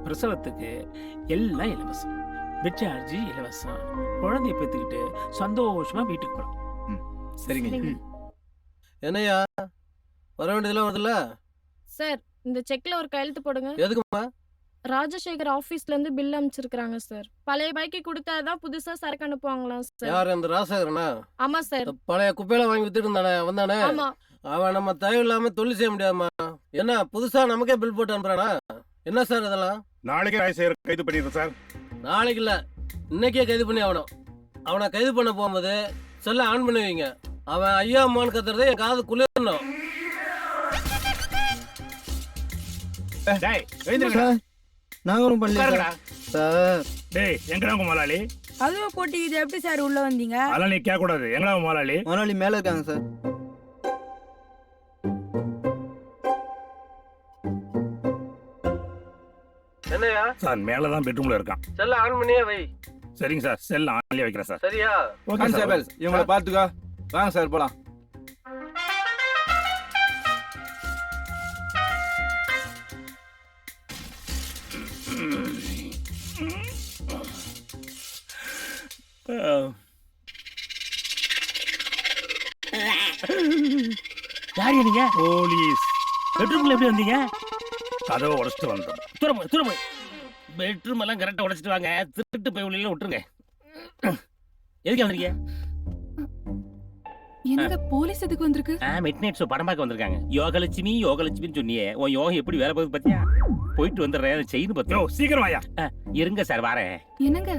பிரசவத்துக்கு எல்லாம் இலவசம், பெட் சார்ஜ் இலவசம். குழந்தைய பெற்றுக்கிட்டு சந்தோஷமா வீட்டுக்கு போலாம். சரிங்க. என்னையா வர வேண்டியதெல்லாம் வருதுல்ல? சார், இந்த செக்ல ஒரு கையெழுத்து போடுங்க. எதுக்குமா? ராஜசேகர் ஆபீஸ்ல இருந்து பில் அனுப்பிச்சிருக்காங்க சார். பழைய பைக்கு கொடுத்தாதான் புதுசா சரக்கு அனுப்புவாங்களாம் சார். யார் அந்த ராசகரனா? ஆமா சார். பழைய குப்பையில வாங்கி வித்துட்டு இருந்தானே வந்தானே? ஆமா. அவன் நம்ம தயவு இல்லாம தொழில் செய்ய முடியாதுமா. என்ன புதுசா நமக்கே பில் போட்டு அனுப்புறானா? என்ன சார் இதெல்லாம்? நாளைக்கே ராஜசேகர் கைது பண்ணிடுறேன் சார். நாளைக்கு இல்ல, இன்னைக்கே கைது பண்ணி ஆகணும். அவனை கைது பண்ண போகும்போது செல்ல ஆன் பண்ணி வைங்க. அவன் ஐயா அம்மான்னு கத்துறதை என் காது குளிரணும். நாங்க ஒன்றும் பண்ணல சார். டேய் எங்கடா உங்க முதலாளி? அதுவா போட்டி இது எப்படி சார் உள்ள வந்தீங்க? அதெல்லாம் நீ கேட்க கூடாது. எங்கடா உங்க முதலாளி? முதலாளி மேல இருக்காங்க சார். என்னையா? சார் மேலதான் பெட்ரூம்ல இருக்கான். செல்ல ஆன் பண்ணியே வை. சரிங்க சார், செல் ஆன்லயே வைக்கிறேன் சார். சரியா? Okay sir. இவங்களை பார்த்துக்கோ. வாங்க சார் போலாம். யாரு நீங்க? போலீஸ். பெட்ரூம்ல எப்படி வந்தீங்க? கதவை உடைச்சிட்டு வந்தோம். தூரம் பெட்ரூம் எல்லாம் கரெக்டா உடைச்சிட்டு வாங்க. திருட்டு போய் உள்ள விட்டுருங்க. எதுக்கு வந்தீங்க? என்னங்க போலீஸ் எதுக்கு வந்திருக்கு? மிட் நைட் ஷோ படம் பார்க்க வந்திருக்காங்க. யோகலட்சுமின்னு சொன்னியே, உன் யோகம் எப்படி வேலை பார்க்குது பாத்தியா? போயிட்டு வந்துடுறேன். செயின் பத்தியோ சீக்கிரம் வாயா. இருங்க சார் வரேன். என்னங்க?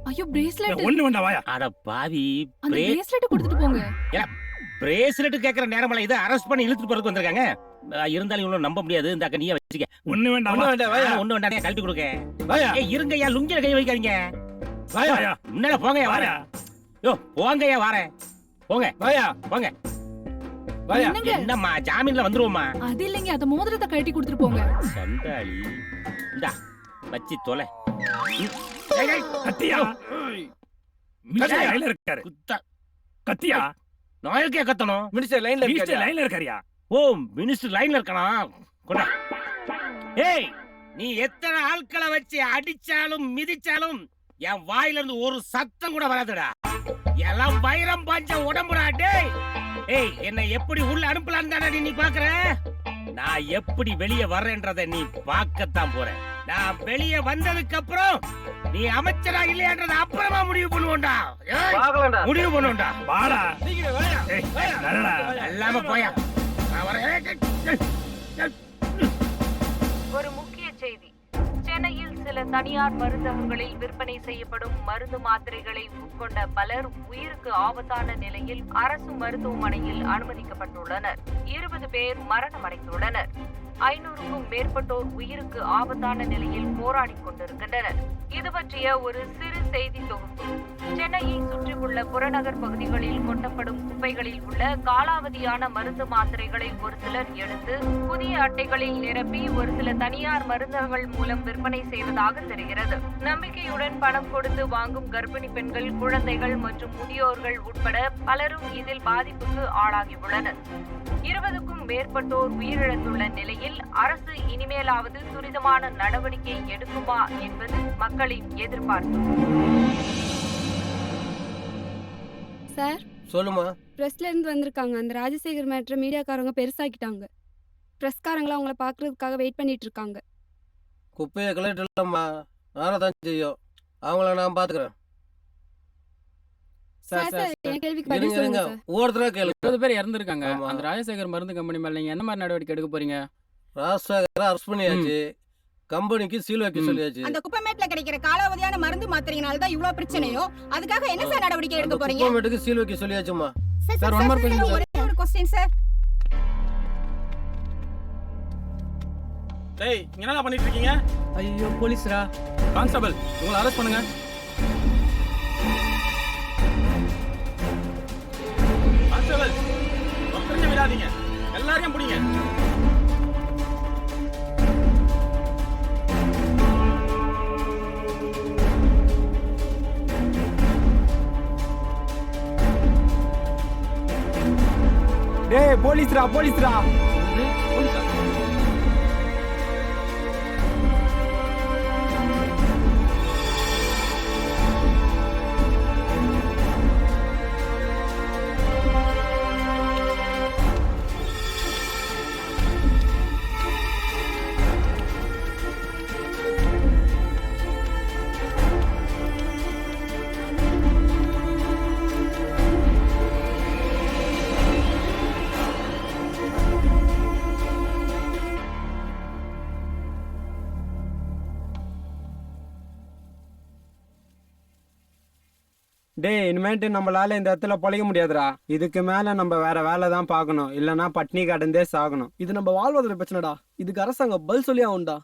ஐயோ பிரேஸ்லெட். ஒண்ணு வேண்டாம் வாயா. அட பாவி, அந்த பிரேஸ்லெட் கொடுத்துட்டு போங்க. பிரேஸ்லெட் கேக்குற நேரமல இதை அரெஸ்ட் பண்ணி இழுத்துட்டு போறதுக்கு வந்திருக்காங்க. இருந்தாலும் இவ்வளவு நம்ப முடியாது. இந்த அக்கா நீயே வச்சுக்க. ஒண்ணு வேண்டாம். ஒண்ணு வேண்டாம் கழட்டி கொடுக்க. இருங்கய்யா, லுங்கில கை வைக்காதீங்க. முன்னால போங்கய்யா வரேன். யோ போங்கய்யா வரேன். போங்க வாயா. போங்க. என்னங்க? என்னம்மா ஜாமீன்ல வந்துருவோமா? அது இல்லைங்க, அந்த மோதிரத்தை கழட்டி கொடுத்துட்டு போங்க. சண்டாளி இந்தா வச்சி தொலை. கத்தியா? மினிஸ்டர் லைன்ல இருக்காரு. கத்தியா? நான் இருக்கே கத்தணும். மினிஸ்டர் லைன்ல இருக்காரியா? ஓ மினிஸ்டர் லைன்ல இருக்கானா? கொண்டா. ஏய் நீ எத்தனை ஆட்களை வச்சு அடிச்சாலும் மிதிச்சாலும் என் வாயில இருந்து ஒரு சத்தம் கூட வராதுடா. எல்லாம் வைரம் பாஞ்ச உடம்புடா. டேய் ஏய் என்னை எப்படி உள்ள அனுப்பலாம் தானே நீ பாக்குற? நான் எப்படி வெளியே வர்றேன்றதை நீ பார்க்கத்தான் போற. நான் வெளியே வந்ததுக்கு அப்புறம் நீ அமைச்சரா இல்லையான்றத அப்புறமா முடிவு பண்ணுவோம்டா. முடிவு பண்ணுவோம்டா. வாடா. எல்லாமே போயா. ஒரு முக்கிய செய்தி. சென்னையில் சில தனியார் மருந்தகங்களில் விற்பனை செய்யப்படும் மருந்து மாத்திரைகளை உட்கொண்ட பலர் உயிருக்கு ஆபத்தான நிலையில் அரசு மருத்துவமனையில் அனுமதிக்கப்பட்டுள்ளனர். 20 பேர் மரணமடைந்துள்ளனர். 500க்கும் மேற்பட்டோர் உயிருக்கு ஆபத்தான நிலையில் போராடிக் கொண்டிருக்கின்றனர். இது பற்றிய ஒரு சிறு செய்தி தொகுப்பு. சென்னையை சுற்றியுள்ள புறநகர் பகுதிகளில் கொட்டப்படும் குப்பைகளில் உள்ள காலாவதியான மருந்து மாத்திரைகளை ஒரு சிலர் எடுத்து புதிய அட்டைகளில் நிரப்பி ஒரு சில தனியார் மருந்தகங்கள் மூலம் விற்பனை செய்வதாக தெரிகிறது. நம்பிக்கையுடன் பணம் கொடுத்து வாங்கும் கர்ப்பிணி பெண்கள், குழந்தைகள் மற்றும் முதியோர்கள் உட்பட பலரும் இதில் பாதிப்புக்கு ஆளாகியுள்ளனர். 20க்கும் மேற்பட்டோர் உயிரிழந்துள்ள நிலையில் அரசு இனிமேலாவது துரிதமான நடவடிக்கை எடுக்குமா என்பது மக்களின் எதிர்பார்ப்பு. சார் சொல்லுமா. பிரஸ்ல இருந்து வந்திருக்காங்க. அந்த ராஜசேகர் மேட்ரை மீடியாக்காரங்க பெருசாக்கிட்டாங்க. பிரஸ்காரங்களும் அவங்கள பாக்குறதுக்காக வெயிட் பண்ணிட்டு இருக்காங்க. குப்பையை கலெக்டர்லம்மா நாரதான் செய்யும். அவங்கள நான் பாத்துக்கிறேன். ஒவ்வொருத்தரா கேளு. 20 பேர் இறந்துருக்காங்க. அந்த ராஜசேகர் மருந்து கம்பெனி மேல நீங்க என்ன மாதிரி நடவடிக்கை எடுக்க போறீங்க? ராஜசேகரை அரெஸ்ட் பண்ணியாச்சு. கம்பெனிக்கு சீல் வைக்க சொல்லியாச்சு. அந்த குப்பைமேட்ல கிடைக்கிற காலாவதியான மருந்து மாத்திரையினால தான் இவ்ளோ பிரச்சனையோ. அதுக்காக என்ன சார் நடவடிக்கை எடுக்க போறீங்க? குப்பைமேட்டுக்கு சீல் வைக்க சொல்லியாச்சுமா. Sir one more question. ஒரே ஒரு क्वेश्चन சார். டேய் இங்க என்னடா பண்ணிட்டு இருக்கீங்க? ஐயோ போலீஸ்ரா. கான்ஸ்டபிள் உங்களை அரெஸ்ட் பண்ணுங்க. கான்ஸ்டபிள் ஒருத்தரையும் விடாதீங்க. எல்லாரையும் பிடிங்க. டேய் போலீஸ்ரா போலீஸ்ரா. போலீஸா? டேய் இனிமேட்டு நம்மளால இந்த இடத்துல பொழைக்க முடியாதுடா. இதுக்கு மேல நம்ம வேற வேலை தான் பார்க்கணும், இல்லைன்னா பட்னி கடந்தே சாகணும். இது நம்ம வாழ்வாதார பிரச்சனைடா. இதுக்கு அரசாங்கம் பதில் சொல்லி ஆகும்டா.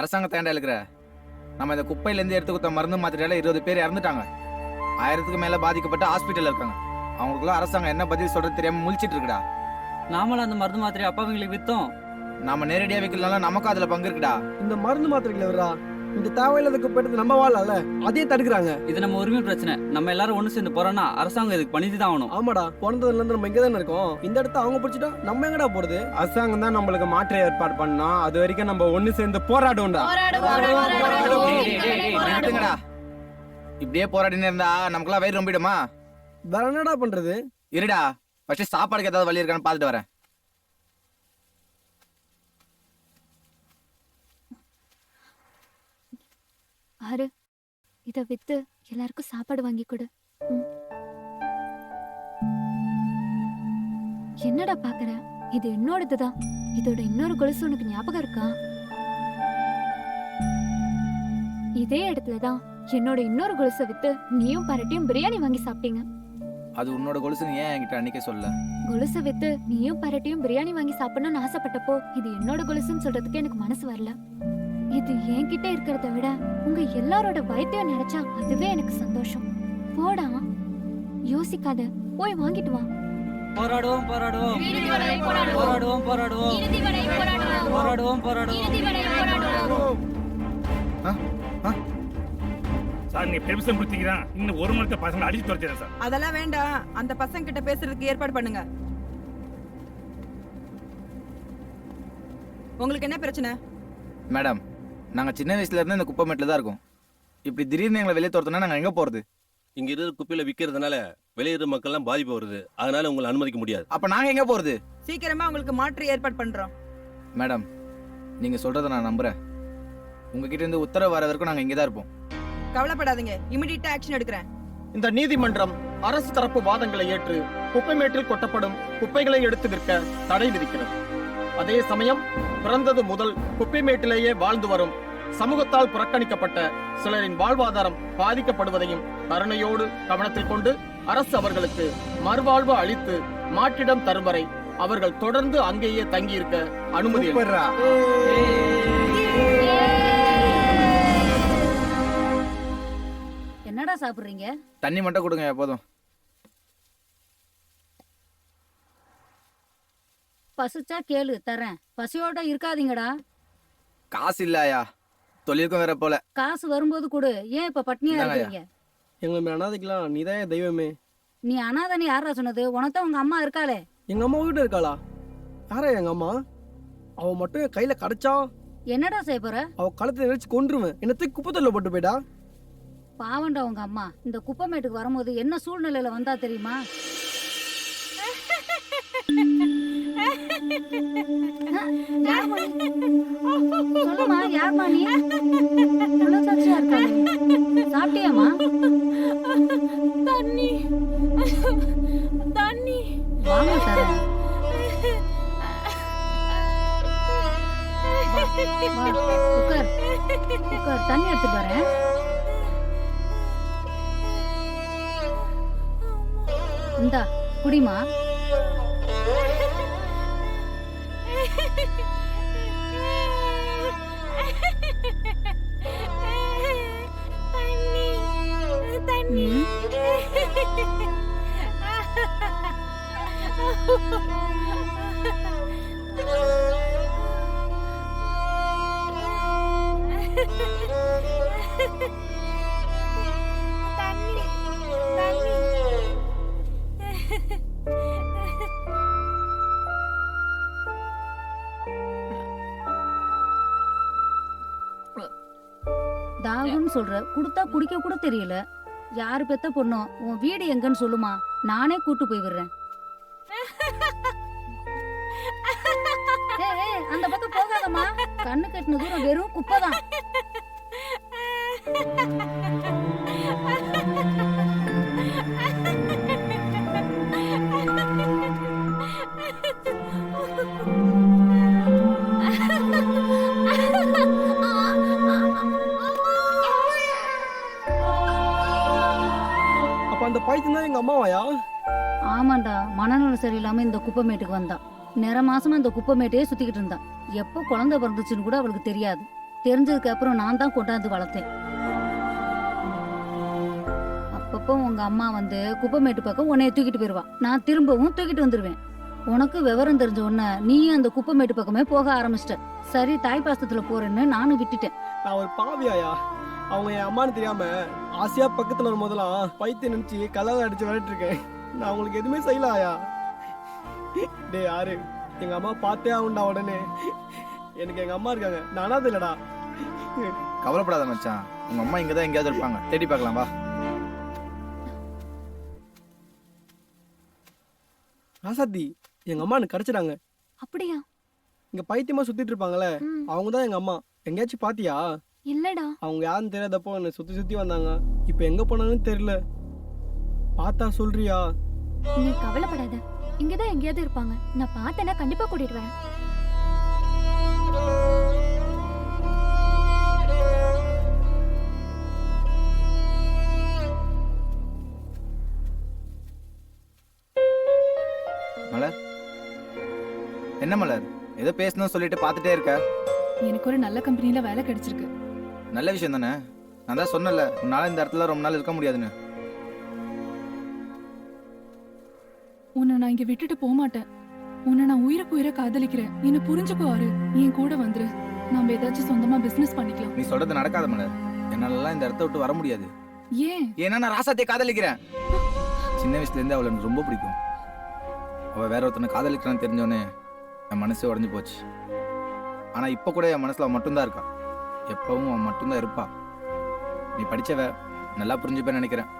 அரசாங்கத்தை ஏன்டா இருக்கிற? நம்ம இந்த குப்பையிலேருந்து எடுத்து கொடுத்த மருந்து மாத்திரையால 20 பேர் இறந்துட்டாங்க. 1000க்கு மேல பாதிக்கப்பட்டு ஹாஸ்பிட்டல் இருக்காங்க. அவங்களுக்குலாம் அரசாங்கம் என்ன பதில் சொல்றது தெரியாம முழிச்சிட்டு இருக்குடா. நாமளும் அந்த மருந்து மாத்திரை அப்பாவங்களுக்கு வித்தோம். நாம நேரடியா வைக்கலாம், நமக்கும் அதுல பங்கு இருக்குடா. இந்த மருந்து மாத்திரைகள் வரா இந்த தேவையில்லாத குப்பை எடுத்து நம்ம வாழல அதையும் தடுக்கிறாங்க. இது நம்ம உரிமை பிரச்சனை. நம்ம எல்லாரும் ஒண்ணு சேர்ந்து போறோம்னா அரசாங்கம் இதுக்கு பண்ணிட்டு தான் ஆகணும். ஆமாடா, பிறந்ததுல இருந்து நம்ம இங்க தானே இருக்கோம். இந்த இடத்த அவங்க பிடிச்சிட்டா நம்ம எங்கடா போறது? அரசாங்கம் தான் நம்மளுக்கு மாற்று ஏற்பாடு பண்ணோம். அது வரைக்கும் நம்ம ஒண்ணு சேர்ந்து போராடுவோம்டா. நிறுத்துங்கடா. இப்படியே போராடினு இருந்தா நமக்குலாம் வயிறு ரொம்பிடுமா? வேற என்னடா பண்றது? இருடா, ஃபர்ஸ்ட் சாப்பாடுக்கு ஏதாவது வழி இருக்கான்னு பார்த்துட்டு வரேன். ஆறு இத வித்து எல்லாருக்கும் சாப்பாடு வாங்கி கொடு. என்னடா பாக்குற? இது என்னோடதுதான். இதோட இன்னொரு கொலுசு உனக்கு ஞாபகம் இருக்கா? இதே இடத்துலதான் என்னோட இன்னொரு கொலுசை வித்து நீயும் பரட்டியும் பிரியாணி வாங்கி சாப்பிட்டீங்க. அது உன்னோட கொலுசுன்னு ஏன் என்கிட்ட அன்னைக்கே சொல்ல? கொலுசை வித்து நீயும் பரட்டியும் பிரியாணி வாங்கி சாப்பிடணும்னு ஆசைப்பட்டப்போ இது என்னோட கொலுசுன்னு சொல்றதுக்கு எனக்கு மனசு வரல. இது என்கிட்ட இருக்கிறத விட உங்க எல்லாரோட வைத்தியம் நினைச்சா அதுவே எனக்கு சந்தோஷம். போடா, யோசிக்காத, போய் வாங்கிட்டு வா. போராடுவோம் போராடுவோம் போராடுவோம் போராடுவோம் போராடுவோம் போராடுவோம். சார் நீ பெர்மிஷன் கொடுத்தீங்கன்னா இன்னும் 1 மணி நேரத்துல பசங்களை அடிச்சு துரத்திடுறேன் சார். அதெல்லாம் வேண்டாம். அந்த பசங்க கிட்ட பேசுறதுக்கு ஏற்பாடு பண்ணுங்க. உங்களுக்கு என்ன பிரச்சனை? மேடம், நாங்க சின்ன வயசுல இருந்து இந்த குப்பை மேட்டில் தான் இருக்கோம். இப்படி திடீர்னு எங்களை வெளியே தோர்த்தோம்னா நாங்க எங்க போறது? இங்க இருக்கிற குப்பையில விற்கிறதுனால வெளியேற மக்கள்லாம் பாதிப்பு வருது. அதனால உங்களை அனுமதிக்க முடியாது. அப்ப நாங்க எங்க போறது? சீக்கிரமா உங்களுக்கு மாற்று ஏற்பாடு பண்றோம். மேடம், நீங்க சொல்றதை நான் நம்புறேன். உங்ககிட்ட இருந்து உத்தரவு வர வரைக்கும் நாங்க இங்கே தான் இருப்போம். கவலைப்படாதீங்க, இமிடியேட்டா ஆக்ஷன் எடுக்கிறேன். இந்த நீதிமன்றம் அரசு தரப்பு வாதங்களை ஏற்று குப்பை மேட்டில் கொட்டப்படும் குப்பைகளை எடுத்து விற்க தடை விதிக்கிறது. அதே சமயம் பிறந்தது முதல் குப்பை மேட்டிலேயே வாழ்ந்து வரும் சமூகத்தால் புறக்கணிக்கப்பட்ட சிலரின் வாழ்வாதாரம் பாதிக்கப்படுவதையும் கருணையோடு கவனத்தில் கொண்டு அரசு அவர்களுக்கு மறுவாழ்வு அளித்து மாற்றிடம் தரும் வரை அவர்கள் தொடர்ந்து அங்கேயே தங்கியிருக்க அனுமதி. என்னடா சாப்பிடுறீங்க? தண்ணி மட்டும் கொடுங்க போதும். பசிச்சா கேளு, தரேன். பசியோட இருக்காதீங்கடா. காசு இல்லையா? தொழிலுக்கும் வேற போல. காசு வரும்போது கொடு. ஏன் இப்ப பட்னியா இருக்கீங்க? எங்களை அனாதைக்கலாம், நீதான் தெய்வமே. நீ அனாதனி யாரா சொன்னது? உனதான் உங்க அம்மா இருக்காளே. எங்க அம்மா வீட்டு இருக்காளா? யாரா எங்க அம்மா? அவ மட்டும் என் கையில கிடைச்சா என்னடா செய்ய போற? அவ கழுத்தை நினைச்சு கொன்றுவேன். என்னத்துக்கு குப்பத்தொல்ல போட்டு போயிடா. பாவண்டா உங்க அம்மா. இந்த குப்பமேட்டுக்கு வரும்போது என்ன சூழ்நிலையில வந்தா தெரியுமா? சொல்லுமா, யார்மா நீ? சாட்சியா இருக்காங்க. சாப்பிட்டியாமா? தண்ணி தண்ணி வாங்க தரேன். உட்கார் உட்கார், தண்ணி எடுத்து வரேன். இந்தா குடிமா. தண்ணி தாகம்னு சொல்ற, குடுத்தா குடிக்க கூட தெரியல. யாரு பெத்த பொண்ணோ? உன் வீடு எங்கன்னு சொல்லுமா, நானே கூட்டு போய் விடுறேன். அந்த பக்கம் போகாதம்மா. கண்ணு கட்டின தூரம் வெறும் குப்பைதான். அப்ப அந்த பைத்தியம் தான் எங்க அம்மாவாயா? ஆமாண்டா, மனநலம் சரியில்லாம இந்த குப்பைமேட்டுக்கு வந்தா. நிற மாசமா இந்த குப்பைமேட்டையே சுத்திக்கிட்டு இருந்தா. எப்போ குழந்தை பிறந்துச்சுன்னு கூட அவளுக்கு தெரியாது. தெரிஞ்சதுக்கு அப்புறம் நான் தான் கொண்டாந்து வளர்த்தேன். அப்பப்போ உங்க அம்மா வந்து குப்பைமேட்டு பக்கம் உன்னைய தூக்கிட்டு போயிருவா. நான் திரும்பவும் தூக்கிட்டு வந்துருவேன். உனக்கு விவரம் தெரிஞ்ச உடனே நீயும் அந்த குப்பைமேட்டு பக்கமே போக ஆரம்பிச்சிட்ட. சரி, தாய் பாசத்துல போறேன்னு நானும் விட்டுட்டேன். நான் ஒரு பாவியாயா? அவங்க என் அம்மான்னு தெரியாம ஆசையா பக்கத்துல வரும் போதெல்லாம் பைத்தியம் நினைச்சு கல்லால அடிச்சு விளையாட்டு இருக்கேன். நான் அவங்களுக்கு எதுவுமே செய்யலாயா? டே யாரு எங்க அம்மா பார்த்தே ஆகுண்டா. உடனே எனக்கு எங்க அம்மா இருக்காங்க, நான் அனாதை இல்லடா. கவலைப்படாத மச்சான், உங்க அம்மா இங்கதான் எங்கேயாவது இருப்பாங்க, தேடி பார்க்கலாம் வா. ராசாத்தி, எங்க அம்மா எனக்கு கிடைச்சிட்டாங்க. அப்படியா? இங்க பைத்தியமா சுத்திட்டு இருப்பாங்களே, அவங்க தான் எங்க அம்மா. எங்கேயாச்சும் பாத்தியா? இல்லடா. அவங்க யாருன்னு தெரியாதப்போ என்னை சுத்தி சுத்தி வந்தாங்க. இப்ப எங்க போனாங்கன்னு தெரியல. பார்த்தா சொல்றியா? நீ கவலைப்படாத, இங்கதான் எங்கேயாவது இருப்பாங்க. நான் பார்த்தேன்னா கண்டிப்பா கூட்டிட்டு வரேன். மலர், என்ன மலர், ஏதோ பேசணும் சொல்லிட்டு பார்த்துட்டே இருக்க? எனக்கு ஒரு நல்ல கம்பெனில வேலை கிடைச்சிருக்கு. நல்ல விஷயம் தானே. நான் தான் சொன்னல, உன்னால இந்த இடத்துல ரொம்ப நாள் இருக்க முடியாதுன்னு. உன்னை நான் இங்க விட்டுட்டு போக மாட்டேன். உன்னை நான் உயிருக்கு உயிரை காதலிக்கிறேன். என்ன புரிஞ்சுக்கோ ஆறு. என் கூட வந்துரு. நாம ஏதாச்சும் சொந்தமா பிசினஸ் பண்ணிக்கலாம். நீ சொல்றது நடக்காத மலர். என்னாலலாம் இந்த இடத்த விட்டு வர முடியாது. ஏன்? ஏன்னா நான் ராசாத்தியை காதலிக்கிறேன். சின்ன வயசுல இருந்து அவளை எனக்கு ரொம்ப பிடிக்கும். அவ வேற ஒருத்தனை காதலிக்கிறான்னு தெரிஞ்சோன்னே என் மனசே உடஞ்சு போச்சு. ஆனா இப்ப கூட என் மனசுல அவன் மட்டும்தான் இருக்கா. எப்பவும் அவன் மட்டும்தான் இருப்பா. நீ படிச்சவ, நல்லா புரிஞ்சுப்பேன்னு நினைக்கிறேன்.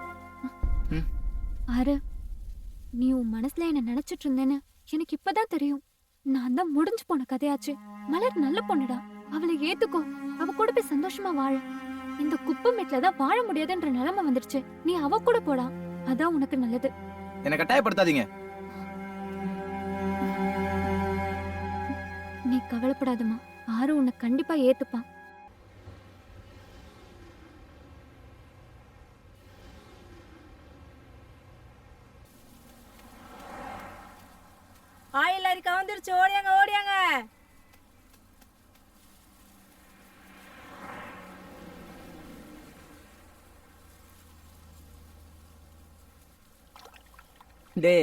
ஆறு, நீ உன் மனசுல என்ன நினைச்சிட்டு இருந்தேன்னு எனக்கு இப்பதான் தெரியும். நான் தான் முடிஞ்சு போன கதையாச்சு. மலர் நல்ல பொண்ணுடா, அவளை ஏத்துக்கோ. அவ கூட போய் சந்தோஷமா வாழ. இந்த குப்பைமேட்லதான் வாழ முடியாதுன்ற நிலைமை வந்துடுச்சு. நீ அவ கூட போடா, அதான் உனக்கு நல்லது. என்னை கட்டாயப்படுத்தாதீங்க. நீ கவலைப்படாதம்மா, ஆறு உன்னை கண்டிப்பா ஏத்துப்பான். ஆயில் அரிக்கா வந்துருச்சு, ஓடியாங்க ஓடியாங்க. டே,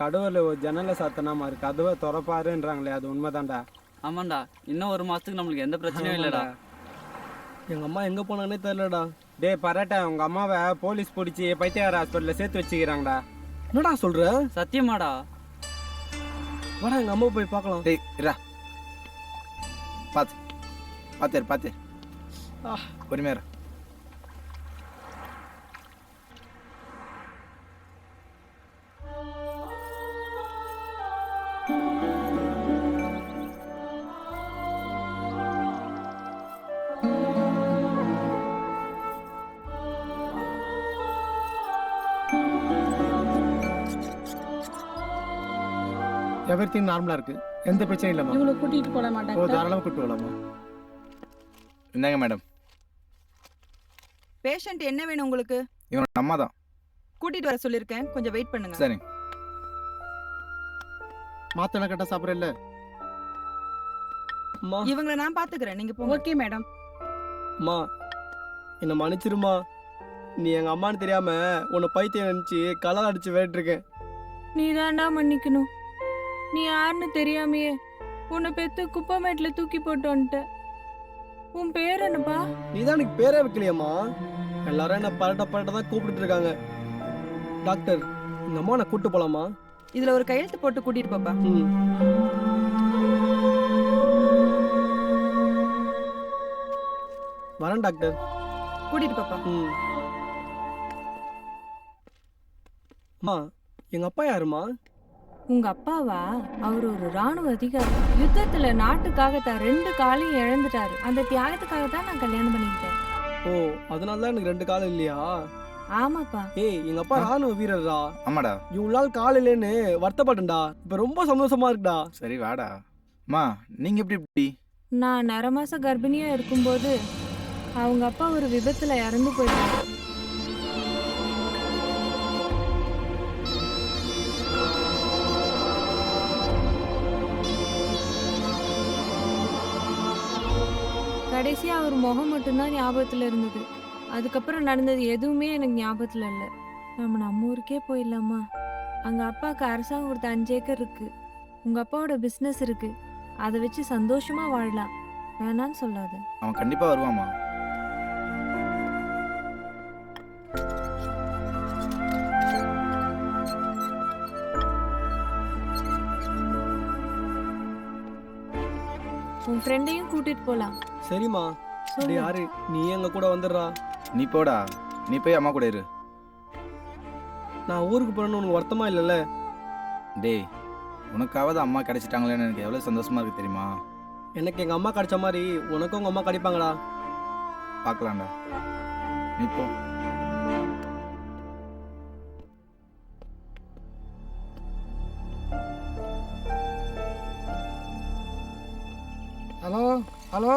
கடவுள் ஒரு ஜன்னலை சாத்தனா மாதிரி கதவை திறப்பாருன்றாங்களே, அது உண்மைதான்டா. ஆமாண்டா, இன்னும் ஒரு மாசத்துக்கு நம்மளுக்கு எந்த பிரச்சனையும் இல்லடா. எங்க அம்மா எங்க போனாங்கன்னே தெரியலடா. டே பரட்டா, உங்க அம்மாவை போலீஸ் பிடிச்சி பைத்தியார் ஹாஸ்பிட்டல்ல சேர்த்து வச்சுக்கிறாங்கடா. என்னடா சொல்ற? சத்தியமாடா. வாடா எங்க அம்மா போய் பார்க்கலாம். டேய் இரா, பாத்து பொறுமையா இரு. எவ்ரிதிங் நார்மலா இருக்கு, எந்த பிரச்சனையும் இல்லம்மா. இவங்களை கூட்டிட்டு போட மாட்டாங்க. தாராளமா கூட்டிட்டு போலாமா? இந்தாங்க மேடம். பேஷண்ட் என்ன வேணும் உங்களுக்கு? இவனோட அம்மா தான். கூட்டிட்டு வர சொல்லிருக்கேன், கொஞ்சம் வெயிட் பண்ணுங்க. சரி. மாத்திரை கட்ட சாப்பிடற இல்ல? அம்மா, இவங்களை நான் பாத்துக்கிறேன், நீங்க போங்க. Okay madam. அம்மா என்ன மன்னிச்சிருமா. நீ எங்க அம்மான்னு தெரியாம உன்னை பைத்தியம் நினைச்சு கலால் அடிச்சு விளையாட்டு இருக்கேன். நீ தாண்டா மன்னிக்கணும். நீ யாருன்னு தெரியாமையே உன்னை பெத்து குப்பைமேட்ல தூக்கி போட்டு வந்துட்ட. உன் பேர் என்னப்பா? நீ தான் எனக்கு பேரே வைக்கலையம்மா. எல்லாரும் என்ன பரட்ட தான் கூப்பிட்டு இருக்காங்க. டாக்டர், எங்க அம்மா நான் கூட்டு போலாமா? இதுல ஒரு கையெழுத்து போட்டு கூட்டிட்டு போப்பா. வரேன் டாக்டர். கூட்டிட்டு போப்பா. அம்மா, எங்க அப்பா யாருமா? உங்க அப்பாவா? அவர் ஒரு ராணுவ அதிகாரி. யுத்தத்துல நாட்டுக்காக தான் 2 காலையும் இழந்துட்டாரு. அந்த தியாகத்துக்காக தான் நான் கல்யாணம் பண்ணிக்கிட்டேன். ஓ, அதனாலதான் எனக்கு 2 காலம் இல்லையா? ஆமாப்பா. ஏய், எங்க அப்பா ராணுவ வீரர்டா. ஆமாடா. இவ்வளவு நாள் கால் இல்லைன்னு வருத்தப்பட்டேன்டா. இப்ப ரொம்ப சந்தோஷமா இருக்குடா. சரி வாடா. அம்மா, நீங்க எப்படி? நான் 1/2 மாசம் கர்ப்பிணியா இருக்கும்போது அவங்க அப்பா ஒரு விபத்துல இறந்து போயிட்டாரு. கடைசியா அவர் முகம் மட்டும்தான் ஞாபகத்துல இருந்தது. அதுக்கப்புறம் நடந்தது எதுவுமே எனக்கு ஞாபகத்துல இல்லை. நம்ம ஊருக்கே போயிடலாமா? அங்க அப்பாவுக்கு அரசாங்கம் கொடுத்த 5 ஏக்கர் இருக்கு. உங்க அப்பாவோட பிசினஸ் இருக்கு. அதை வச்சு சந்தோஷமா வாழலாம். வேணான்னு சொல்லாத. அவன் கண்டிப்பா வருவாமா. உன் ஃப்ரெண்டையும் கூட்டிட்டு போலாம். சரிம்மா. சொல்லு. யாரு நீ எங்க கூட வந்துடுறா. நீ போடா, நீ போய் அம்மா கூட இரு. நான் ஊருக்கு போறேன்னு உனக்கு வருத்தமா இல்லைல்ல? டேய், உனக்காவது அம்மா கிடைச்சிட்டாங்களேன்னு எனக்கு எவ்வளோ சந்தோஷமா இருக்கு தெரியுமா? எனக்கு எங்க அம்மா கிடைச்ச மாதிரி உனக்கும் உங்க அம்மா கிடைப்பாங்களா? பார்க்கலாம்டா, நீ போ. Hello hello.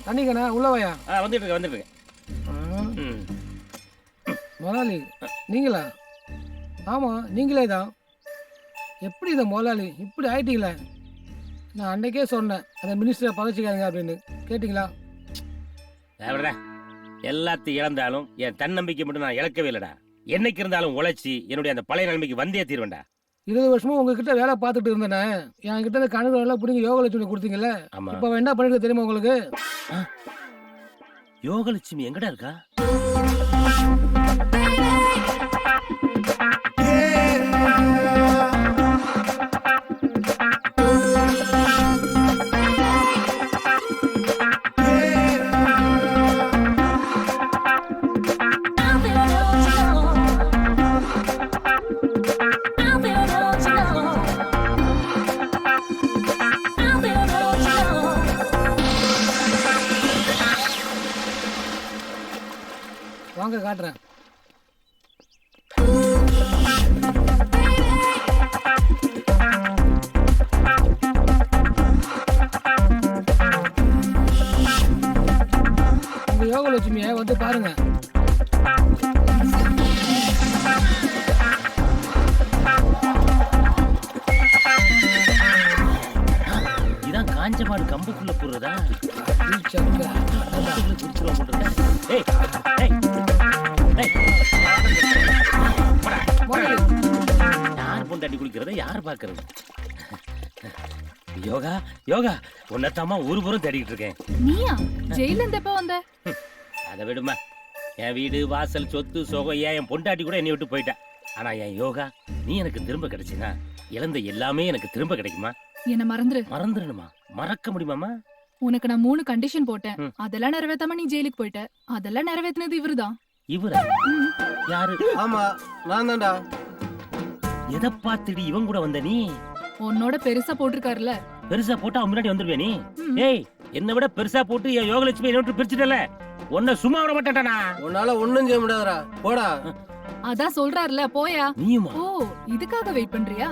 தண்ணிக்கண்ணா உள்ள வாயா. வந்துட்டு இருக்கேன். முதலாளி நீங்களா? ஆமாம் நீங்களே தான். எப்படி இதை முதலாளி இப்படி ஆயிட்டீங்களே? நான் அன்றைக்கே சொன்னேன் அந்த மினிஸ்டரை பதச்சிக்காங்க அப்படின்னு. கேட்டிங்களா? எல்லாத்தையும் இழந்தாலும் என் தன்னம்பிக்கை மட்டும் நான் இழக்கவே இல்லைடா. என்னைக்கு இருந்தாலும் உழைச்சி என்னுடைய அந்த பழைய நிலைமைக்கு வந்தே தீர்வேன்டா. 20 வருஷமா உங்ககிட்ட வேலை பார்த்துட்டு இருந்தேனே. என்கிட்ட இந்த கணக்கு எல்லாம் பிடிங்க யோகலட்சுமி கொடுத்தீங்கல்ல. இப்போ என்ன பண்ணிட்டு தெரியுமா உங்களுக்கு? யோகலட்சுமி எங்கடா இருக்கா? வாங்க காட்டுறேன். உங்க யோகலட்சுமியை வந்து பாருங்க. இதான் காஞ்ச மாடு கம்புக்குள்ள போடுறதா? யார் பொண்டாட்டி குளிக்கிறத யார் பாக்குறது? யோகா யோகா உன்னத்தாமா ஊரு பூரம் தேடிக்கிட்டு இருக்கேன். நீயா? ஜெயில இருந்து எப்ப வந்த? அதை விடுமா. என் வீடு வாசல் சொத்து சோகம் என் பொண்டாட்டி கூட என்னை விட்டு போயிட்டா. ஆனா என் யோகா நீ எனக்கு திரும்ப கிடைச்சினா இழந்த எல்லாமே எனக்கு திரும்ப கிடைக்குமா? என்ன மறந்துரு. மறந்துடணுமா? மறக்க முடியுமாமா? உனக்கு நான் 3 கண்டிஷன் போட்டேன். அதெல்லாம் நிறைவேத்தாம நீ ஜெயிலுக்கு போயிட்ட. அதெல்லாம் நிறைவேத்தினது இவருதான். இவரா? யாரு? ஆமா நான் தான்டா. எதை பார்த்துடி இவன் கூட வந்த நீ? உன்னோட பெருசா போட்டிருக்காருல. பெருசா போட்டா அவன் முன்னாடி வந்துருவே நீ? ஏய், என்னை விட பெருசா போட்டு என் யோகலட்சுமி என்ன விட்டு பிரிச்சுட்டல. உன்னை சும்மா விட மாட்டேன்டா. உன்னால ஒண்ணும் செய்ய முடியாதுடா. போடா. அதான் சொல்றாருல போயா. நீயுமா? ஓ, இதுக்காக வெயிட் பண்றியா?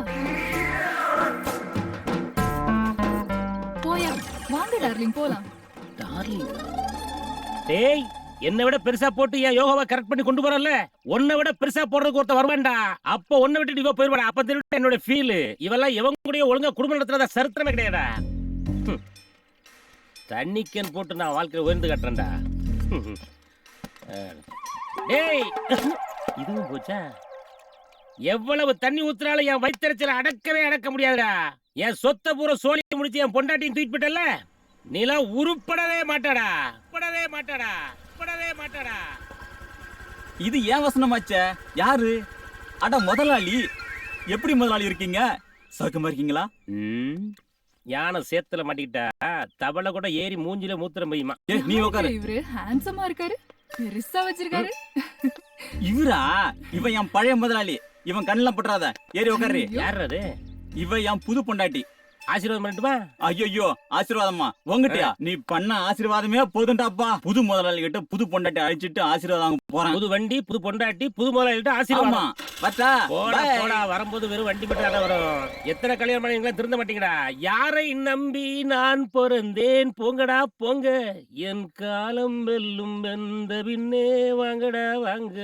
போயா. வாங்க டார்லிங் போலாம். டார்லிங்? டேய், என்னை விட பெருசா போட்டு என் யோகாவை கரெக்ட் பண்ணி கொண்டு போறல. உன்னை விட பெருசா போடுறதுக்கு ஒருத்த வருவான்டா. அப்ப உன்னை விட்டு இவ போயிருவாடா. அப்ப தெரியும் என்னோட ஃபீல். இவெல்லாம் இவங்க கூட ஒழுங்கா குடும்பம் நடத்துறதா சரித்திரமே கிடையாதா. தண்ணிக்கன் போட்டு நான் வாழ்க்கையில உயர்ந்து கட்டுறேன்டா. டேய், இதுவும் போச்சா? எவ்வளவு தண்ணி ஊத்துறாலும் என் வயிற்றுச்சல அடக்க முடியாதுடா. என் சொத்தை பூரா சோழி முடிச்சு என் பொண்டாட்டியும் தூக்கிட்டு போயிட்டல. நீலாம் உருப்படவே மாட்டாடா. இது ஏன் வசனமாச்சே? யாரு? அட முதலாளி. எப்படி முதலாளி இருக்கீங்க? சௌக்கியமா இருக்கீங்களா? யானை சேத்துல மாட்டிக்கிட்டா தவளை கூட ஏறி மூஞ்சில மூத்திரம் பெய்யுமா? நீ உட்காரு. இவரு ஹேண்ட்ஸமா இருக்காரு. பெருசா வச்சிருக்காரு. இவரா? இவன் என் பழைய முதலாளி. இவன் கண்ணில் பற்றாத. ஏறி உட்காரு. யார் அது? இவ என் புது பொண்டாட்டி. ஆசீர்வாதம் பண்ணட்டுமா? ஐயோ ஆசீர்வாதமா? உங்கட்டியா? நீ பண்ண ஆசீர்வாதமே போதுண்டாப்பா. புது முதலாளி கிட்ட புது பொண்டாட்டி அழைச்சிட்டு ஆசீர்வாதம் போறான். புது வண்டி, புது பொண்டாட்டி, புது முதலாளி கிட்ட ஆசீர்வாதம். போடா. வரும்போது வெறும் வண்டி மட்டும் வரும். எத்தனை கல்யாணம் பண்ணீங்களா? திருந்த மாட்டீங்கடா. யாரை நம்பி நான் பிறந்தேன்? போங்கடா போங்க. என் காலம் வெல்லும் வெந்த பின்னே வாங்கடா வாங்க.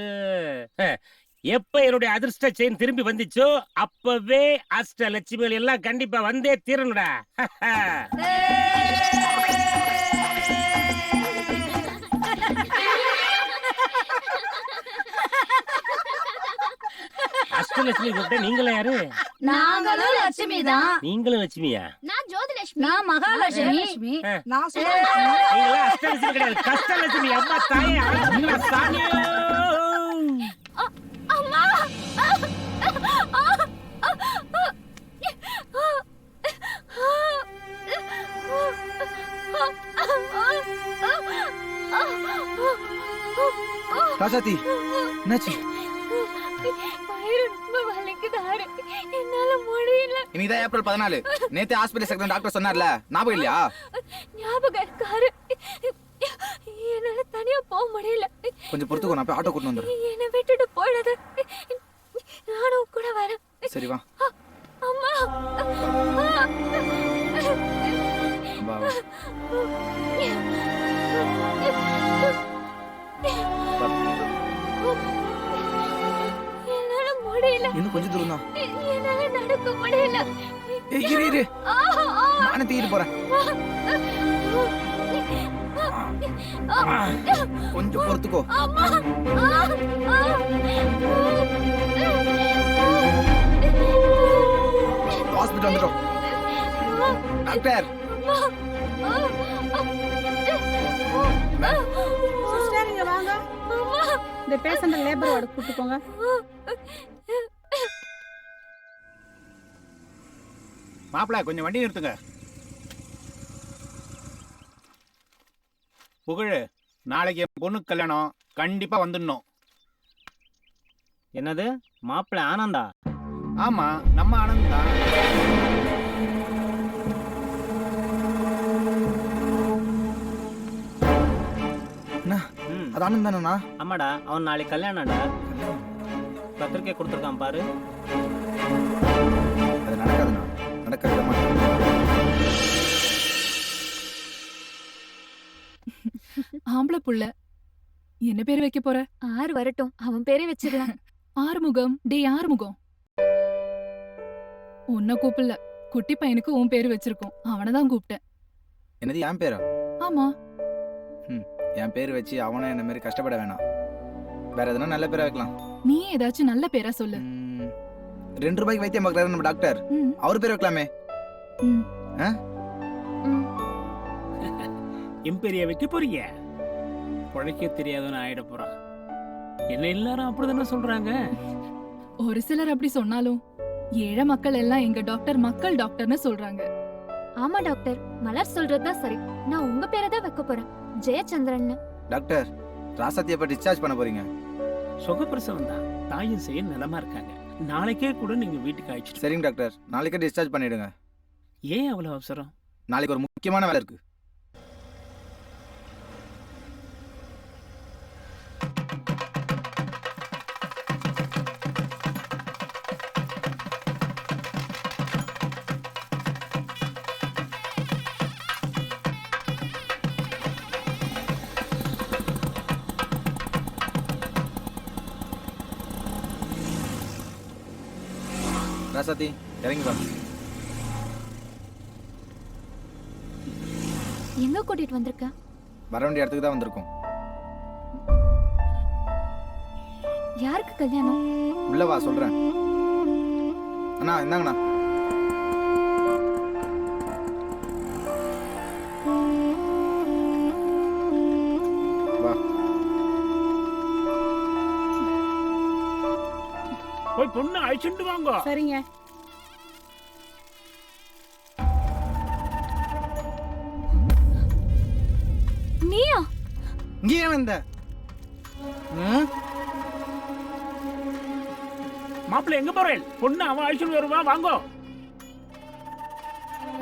எப்ப என்னுடைய அதிர்ஷ்ட செயின் திரும்பி வந்துச்சோ அப்பவே அஷ்ட லட்சுமிகள் எல்லாம் கண்டிப்பா வந்தே தீரணுடா. அஷ்டலட்சுமி கூப்பிட்டேன். நீங்களே யாரு? நாங்களும் லட்சுமி தான். நீங்களும் லட்சுமியா? நான் ஜோதிலட்சுமி. நான் மகாலட்சுமி. நான் நீங்களா அஷ்டலட்சுமி கிடையாது, கஷ்டலட்சுமி. அம்மா தாயே, அம்மா சாமி. அம்மா. ராசாத்தி என்னாச்சு? வயிறு ரொம்ப வலிக்குது ஆறு. என்னால முடியல. இன்னைக்குதான் ஏப்ரல் 14. நேத்து ஹாஸ்பிட்டல் செக்ரட்டரி டாக்டர் சொன்னார்ல, ஞாபகம் இல்லையா? ஞாபகம் இருக்காரு. என்னால தனியா போக முடியல. கொஞ்சம் பொறுத்துக்கோ, நான் போய் ஆட்டோ கூட்டு வந்துடுறேன். என்னை விட்டுட்டு போயிடாத. நானும் கூட வரேன். சரி வா. அம்மா. வா வா. என்னால முடியல. இன்னும் கொஞ்சம் தூரம் தான். என்னால நடக்க முடியல. இரு இரு, நானே தூக்கிட்டு போறேன். கொஞ்சம் பொறுத்துக்கோ. ஹாஸ்பிட்டல் வந்துட்டோம். டாக்டர் சிஸ்டர் இங்க வாங்க. இந்த பேஷண்ட் லேபர் வார்டு கூட்டி போங்க. மாப்பிள்ள கொஞ்சம் வண்டி நிறுத்துங்க. புகழ், நாளைக்கு என் பொண்ணுக்கு கல்யாணம், கண்டிப்பா வந்துடணும். என்னது மாப்பிள்ள ஆனந்தா? ஆமா, நம்ம ஆனந்த் தான். அது ஆனந்த் தானேண்ணா? ஆமாடா, அவன் நாளைக்கு கல்யாணம்டா. பத்திரிக்கை கொடுத்துருக்கான் பாரு. அது நடக்காதுண்ணா, நடக்கவே மாட்டேன். ஆம்பளை புள்ள என்ன பேர் வைக்க போற? ஆறு வரட்டும், அவன் பேரே வச்சிடலாம். ஆறுமுகம். டேய் ஆறுமுகம், உன்னை கூப்பிடல, குட்டி பையனுக்கு உன் பேரு வச்சிருக்கோம், அவனை தான் கூப்பிட்டேன். என்னது என் பேரா? ஆமா. என் பேர் வச்சு அவனை என்ன மாதிரி கஷ்டப்பட வேணாம். வேற எதனா நல்ல பேரா வைக்கலாம். நீ ஏதாச்சும் நல்ல பேரா சொல்லு. 2 ரூபாய்க்கு வைத்தியம் பார்க்கறாரு நம்ம டாக்டர், அவர் பேர் வைக்கலாமே. எம்பெரிய வைக்க போறீங்க? உழைக்க தெரியாதுன்னு ஆயிட போறான். என்ன எல்லாரும் அப்படிதானே சொல்றாங்க? ஒரு சிலர் அப்படி சொன்னாலும் ஏழை மக்கள் எல்லாம் எங்க டாக்டர் மக்கள் டாக்டர்னு சொல்றாங்க. ஆமா டாக்டர், மலர் சொல்றதுதான் சரி. நான் உங்க பேரை தான் வைக்க போறேன், ஜெயச்சந்திரன். டாக்டர், ராசாத்தியை எப்ப டிஸ்சார்ஜ் பண்ண போறீங்க? சுகப்பிரசவம் தான், தாயும் செய்ய நிலமா இருக்காங்க. நாளைக்கே கூட நீங்க வீட்டுக்கு அழைச்சிட்டு. சரிங்க டாக்டர், நாளைக்கே டிஸ்சார்ஜ் பண்ணிடுங்க. ஏன் அவ்வளவு அவசரம்? நாளைக்கு ஒரு முக்கியமான வேலை இருக்கு. ராசாத்தி இறங்கி வா. எங்க கூட்டிட்டு வந்திருக்க? வர வேண்டிய இடத்துக்கு தான் வந்திருக்கோம். யாருக்கு கல்யாணம்? உள்ள வா சொல்றேன். அண்ணா இந்தாங்கண்ணா. வா. போய் பொண்ணு அழைச்சிட்டு வாங்க. சரிங்க. நீயா? இங்கே வந்த? மாப்பிள்ள எங்க போறேன்? பொண்ணு அவன் அழைச்சிட்டு வருவா, வாங்க.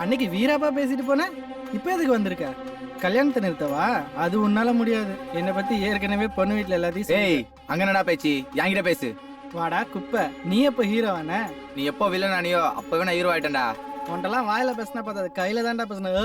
அன்னைக்கு வீராப்பா பேசிட்டு போன, இப்ப எதுக்கு வந்திருக்க? கல்யாணத்தை நிறுத்தவா? அது உன்னால முடியாது. என்னை பத்தி ஏற்கனவே பொண்ணு வீட்டுல எல்லாத்தையும். ஏய், அங்க என்னடா பேச்சு? என்கிட்ட பேசு. வாடா குப்பை, நீ எப்ப ஹீரோவான? நீ எப்போ வில்லன் ஆனியோ அப்பவே நான் ஹீரோ ஆயிட்டேன்டா. உன்ட்டெல்லாம் வாயில பேசினா பார்த்தா கையில தான்டா பேசின.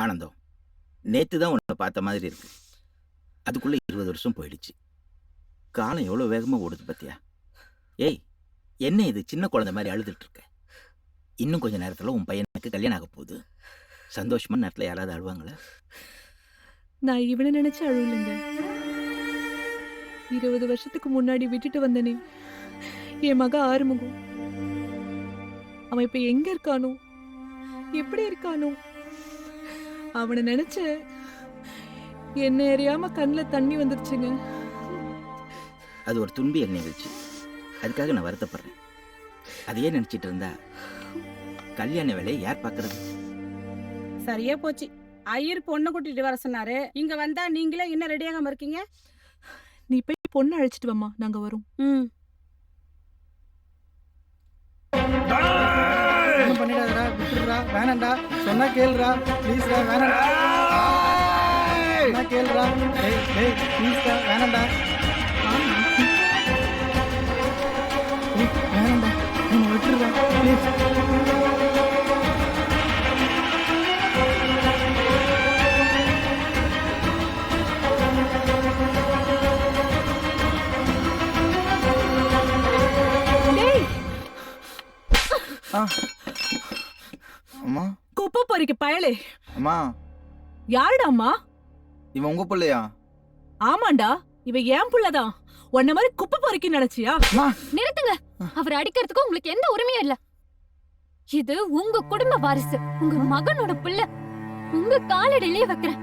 ஆனந்தம், நேத்து தான் உன்னை பார்த்த மாதிரி இருக்கு. அதுக்குள்ள 20 வருஷம் போயிடுச்சு. காலம் எவ்வளவு வேகமா ஓடுது பத்தியா? ஏய், என்ன இது சின்ன குழந்தை மாதிரி அழுதுட்டு இருக்க? இன்னும் கொஞ்ச நேரத்துல உன் பையனுக்கு கல்யாணம் ஆக போகுது. சந்தோஷமான நேரத்துல யாராவது அழுவாங்களா? நான் இவனை நினைச்சு அழுவலைங்க. 20 வருஷத்துக்கு முன்னாடி விட்டுட்டு வந்தனே என் மக ஆறுமுகம், அவன் இப்ப எங்க இருக்கானோ, எப்படி இருக்கானோ, அவனை நினைச்ச என்ன அறியாம கண்ணுல தண்ணி வந்துருச்சுங்க. அது ஒரு துன்பியல் நிகழ்ச்சி, அதுக்காக நான் வருத்தப்படுறேன். அதையே நினைச்சிட்டு இருந்தா கல்யாண வேலையை யார் பாக்குறது? சரியா போச்சு. ஐயர் பொண்ணு கூட்டிட்டு வர சொன்னாரு. இங்க வந்தா நீங்களே இன்னும் ரெடியாகாம இருக்கீங்க. நீ போய் பொண்ணு அழைச்சிட்டு வாமா, நாங்க வரோம். ஒன்றும் பண்ணிடாதடா, விட்டுடுறா, வேணாண்டா, சொன்னா கேளுடா, ப்ளீஸ்டா, வேணாண்டா, சொன்னா கேளுடா, டேய் டேய் ப்ளீஸ்டா, வேணாண்டா, வேணாண்டா, என்ன விட்டுடுறா ப்ளீஸ். அம்மா, குப்பை பொறிக்க பயலே. அம்மா, யாருடா அம்மா? இவன் உங்க பிள்ளையா? ஆமாண்டா, இவ ஏன் புள்ளதான். உன்ன மாதிரி குப்பை பொறிக்க நினைச்சியா? நிறுத்துங்க. அவர் அடிக்கிறதுக்கு உங்களுக்கு எந்த உரிமையும் இல்ல. இது உங்க குடும்ப வாரிசு, உங்க மகனோட பிள்ளை. உங்க காலடியிலே வைக்கிறேன்,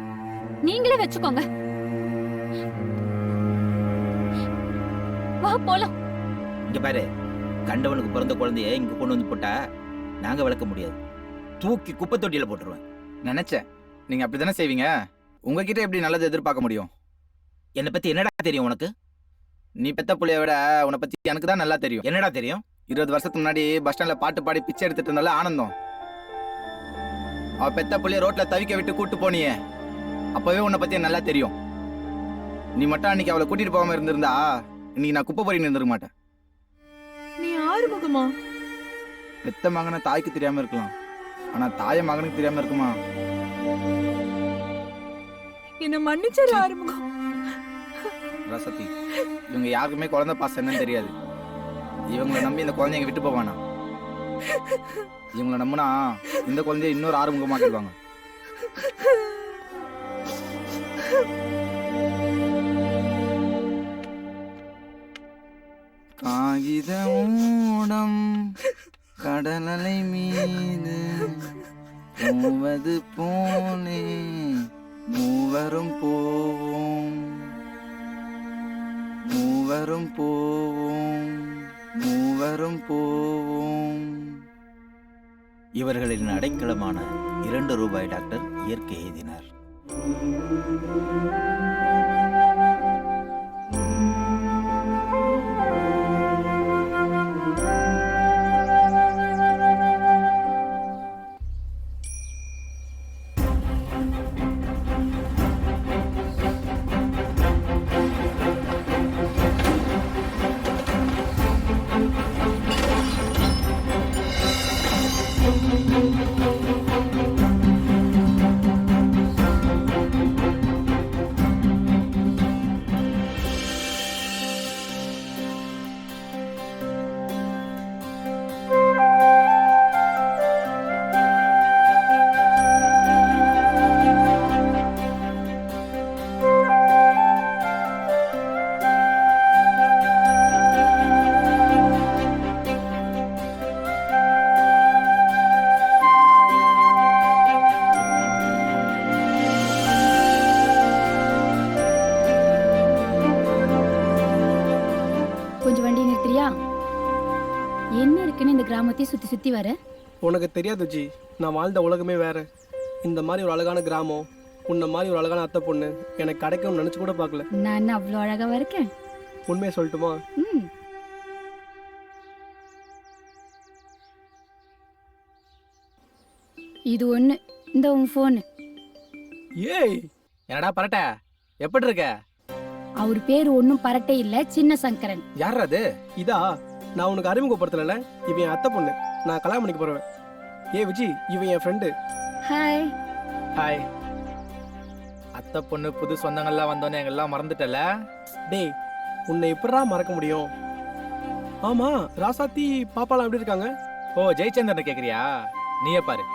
நீங்களே வச்சுக்கோங்க. வா போலாம். இங்க பாரு, கண்டவனுக்கு பிறந்த குழந்தைய இங்க கொண்டு வந்து போட்டா நாங்க வளர்க்க முடியாது. தூக்கி குப்பை தொட்டியில போட்டுருவேன். நினைச்சேன் நீங்க அப்படித்தானே செய்வீங்க. உங்ககிட்ட எப்படி நல்லது எதிர்பார்க்க முடியும்? என்னை பத்தி என்னடா தெரியும் உனக்கு? நீ பெத்த புள்ளைய விட உன்னை பத்தி எனக்கு தான் நல்லா தெரியும். என்னடா தெரியும்? 20 வருஷத்துக்கு முன்னாடி பஸ் ஸ்டாண்ட்ல பாட்டு பாடி பிச்சை எடுத்துட்டு இருந்தால ஆனந்தம், அவ பெத்த புள்ளைய ரோட்ல தவிக்க விட்டு கூட்டு போனியே, அப்பவே உன்னை பத்தி நல்லா தெரியும். நீ மட்டும் அன்னைக்கு அவளை கூட்டிட்டு போகாம இருந்திருந்தா இன்னைக்கு நான் குப்பை பொறின்னு இருந்திருக்க மாட்டேன். நீ ஆறுமுகமா? பெத்த மகனை தாய்க்கு தெரியாம இருக்கலாம், ஆனா தாய மகனுக்கு தெரியாம இருக்குமா? என்ன மன்னிச்சிரு ஆறுமுகம். ரசதி, இவங்க யாருக்குமே குழந்தை பாசம் என்னன்னு தெரியாது. இவங்களை நம்பி இந்த குழந்தைங்க விட்டு போவானா? இவங்களை நம்பினா இந்த குழந்தைய இன்னொரு ஆறுமுகமாக்கிடுவாங்க. காகித ஊடம் கடலலை மீது போவது போலே மூவரும் போவோம், மூவரும் போவோம், மூவரும் போவோம். இவர்களின் அடைக்கலமான 2 ரூபாய் டாக்டர் இயற்கை எழுதினார். என்ன இருக்குன்னு இந்த கிராமத்தை சுத்தி சுத்தி வர? உனக்கு தெரியாது ஜி, நான் வாழ்ந்த உலகமே வேற. இந்த மாதிரி ஒரு அழகான கிராமம், உன்ன மாதிரி ஒரு அழகான அத்தை பொண்ணு எனக்கு கிடைக்கும்னு நினைச்சு கூட பார்க்கல. நான் என்ன அவ்வளோ அழகாவா இருக்கேன்? உண்மையை சொல்லட்டுமா? இது ஒண்ணு, இந்த உன் போன். ஏய் என்னடா பரட்ட, எப்படி இருக்க? அவர் பேரு ஒன்னும் பரட்டே இல்ல, சின்ன சங்கரன். யார் அது? இதா, நான் உனக்கு அறிமுகப்படுத்தல. இவன் என் அத்தை பொண்ணு, நான் கல்யாணம் பண்ணிக்க போறேன். ஏ விஜி, இவன் என் ஃப்ரெண்டு. ஹாய். ஹாய். அத்தை பொண்ணு புது சொந்தங்கள்லாம் வந்தோன்னே எங்கெல்லாம் மறந்துட்டல. டேய், உன்னை எப்படா மறக்க முடியும்? ஆமா, ராசாத்தி பாப்பாலாம் எப்படி இருக்காங்க? ஓ, ஜெயச்சந்திரன் கேக்குறியா? நீயே பாரு.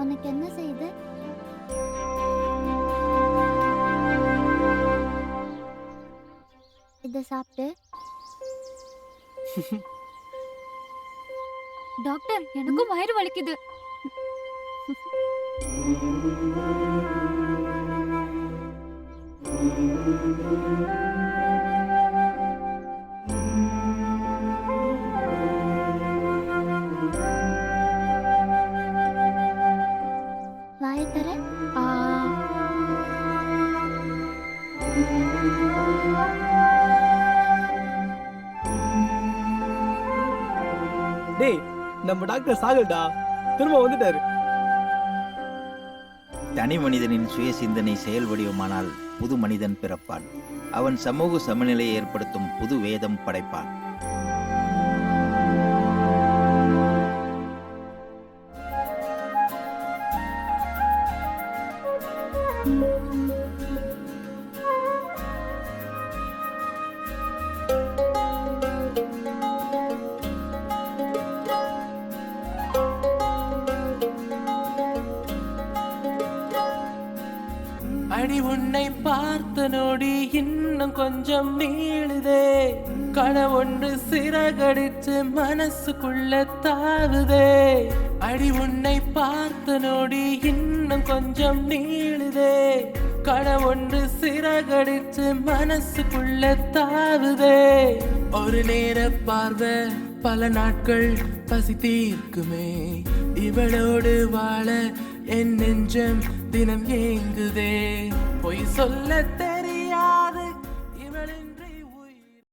உனக்கு என்ன செய்யுது? இத சாப்பிட்டு. டாக்டர், எனக்கும் வயிறு வலிக்குது. வாயை தர. டேய், நம்ம டாக்டர் சாகல்டா, திரும்ப வந்துட்டாரு. தனி மனிதனின் சுய சிந்தனை செயல் வடிவமானால் புது மனிதன் பிறப்பான். அவன் சமூக சமநிலையை ஏற்படுத்தும் புது வேதம் படைப்பான். அடி உன்னை பார்த்த நொடி இன்னும் கொஞ்சம் நீளுதே, கனவொன்று சிறகடிச்சு மனசுக்குள்ள தாவுதே. அடி உன்னை பார்த்த நொடி இன்னும் கொஞ்சம் நீளுதே, கனவொன்று சிறகடிச்சு மனசுக்குள்ள தாவுதே. ஒரு நேர பார்வை பல நாட்கள் பசி தீர்க்குமே, இவளோடு வாழ என் நெஞ்சம் தினம் ஏங்குதே. பொய் சொல்லத்தே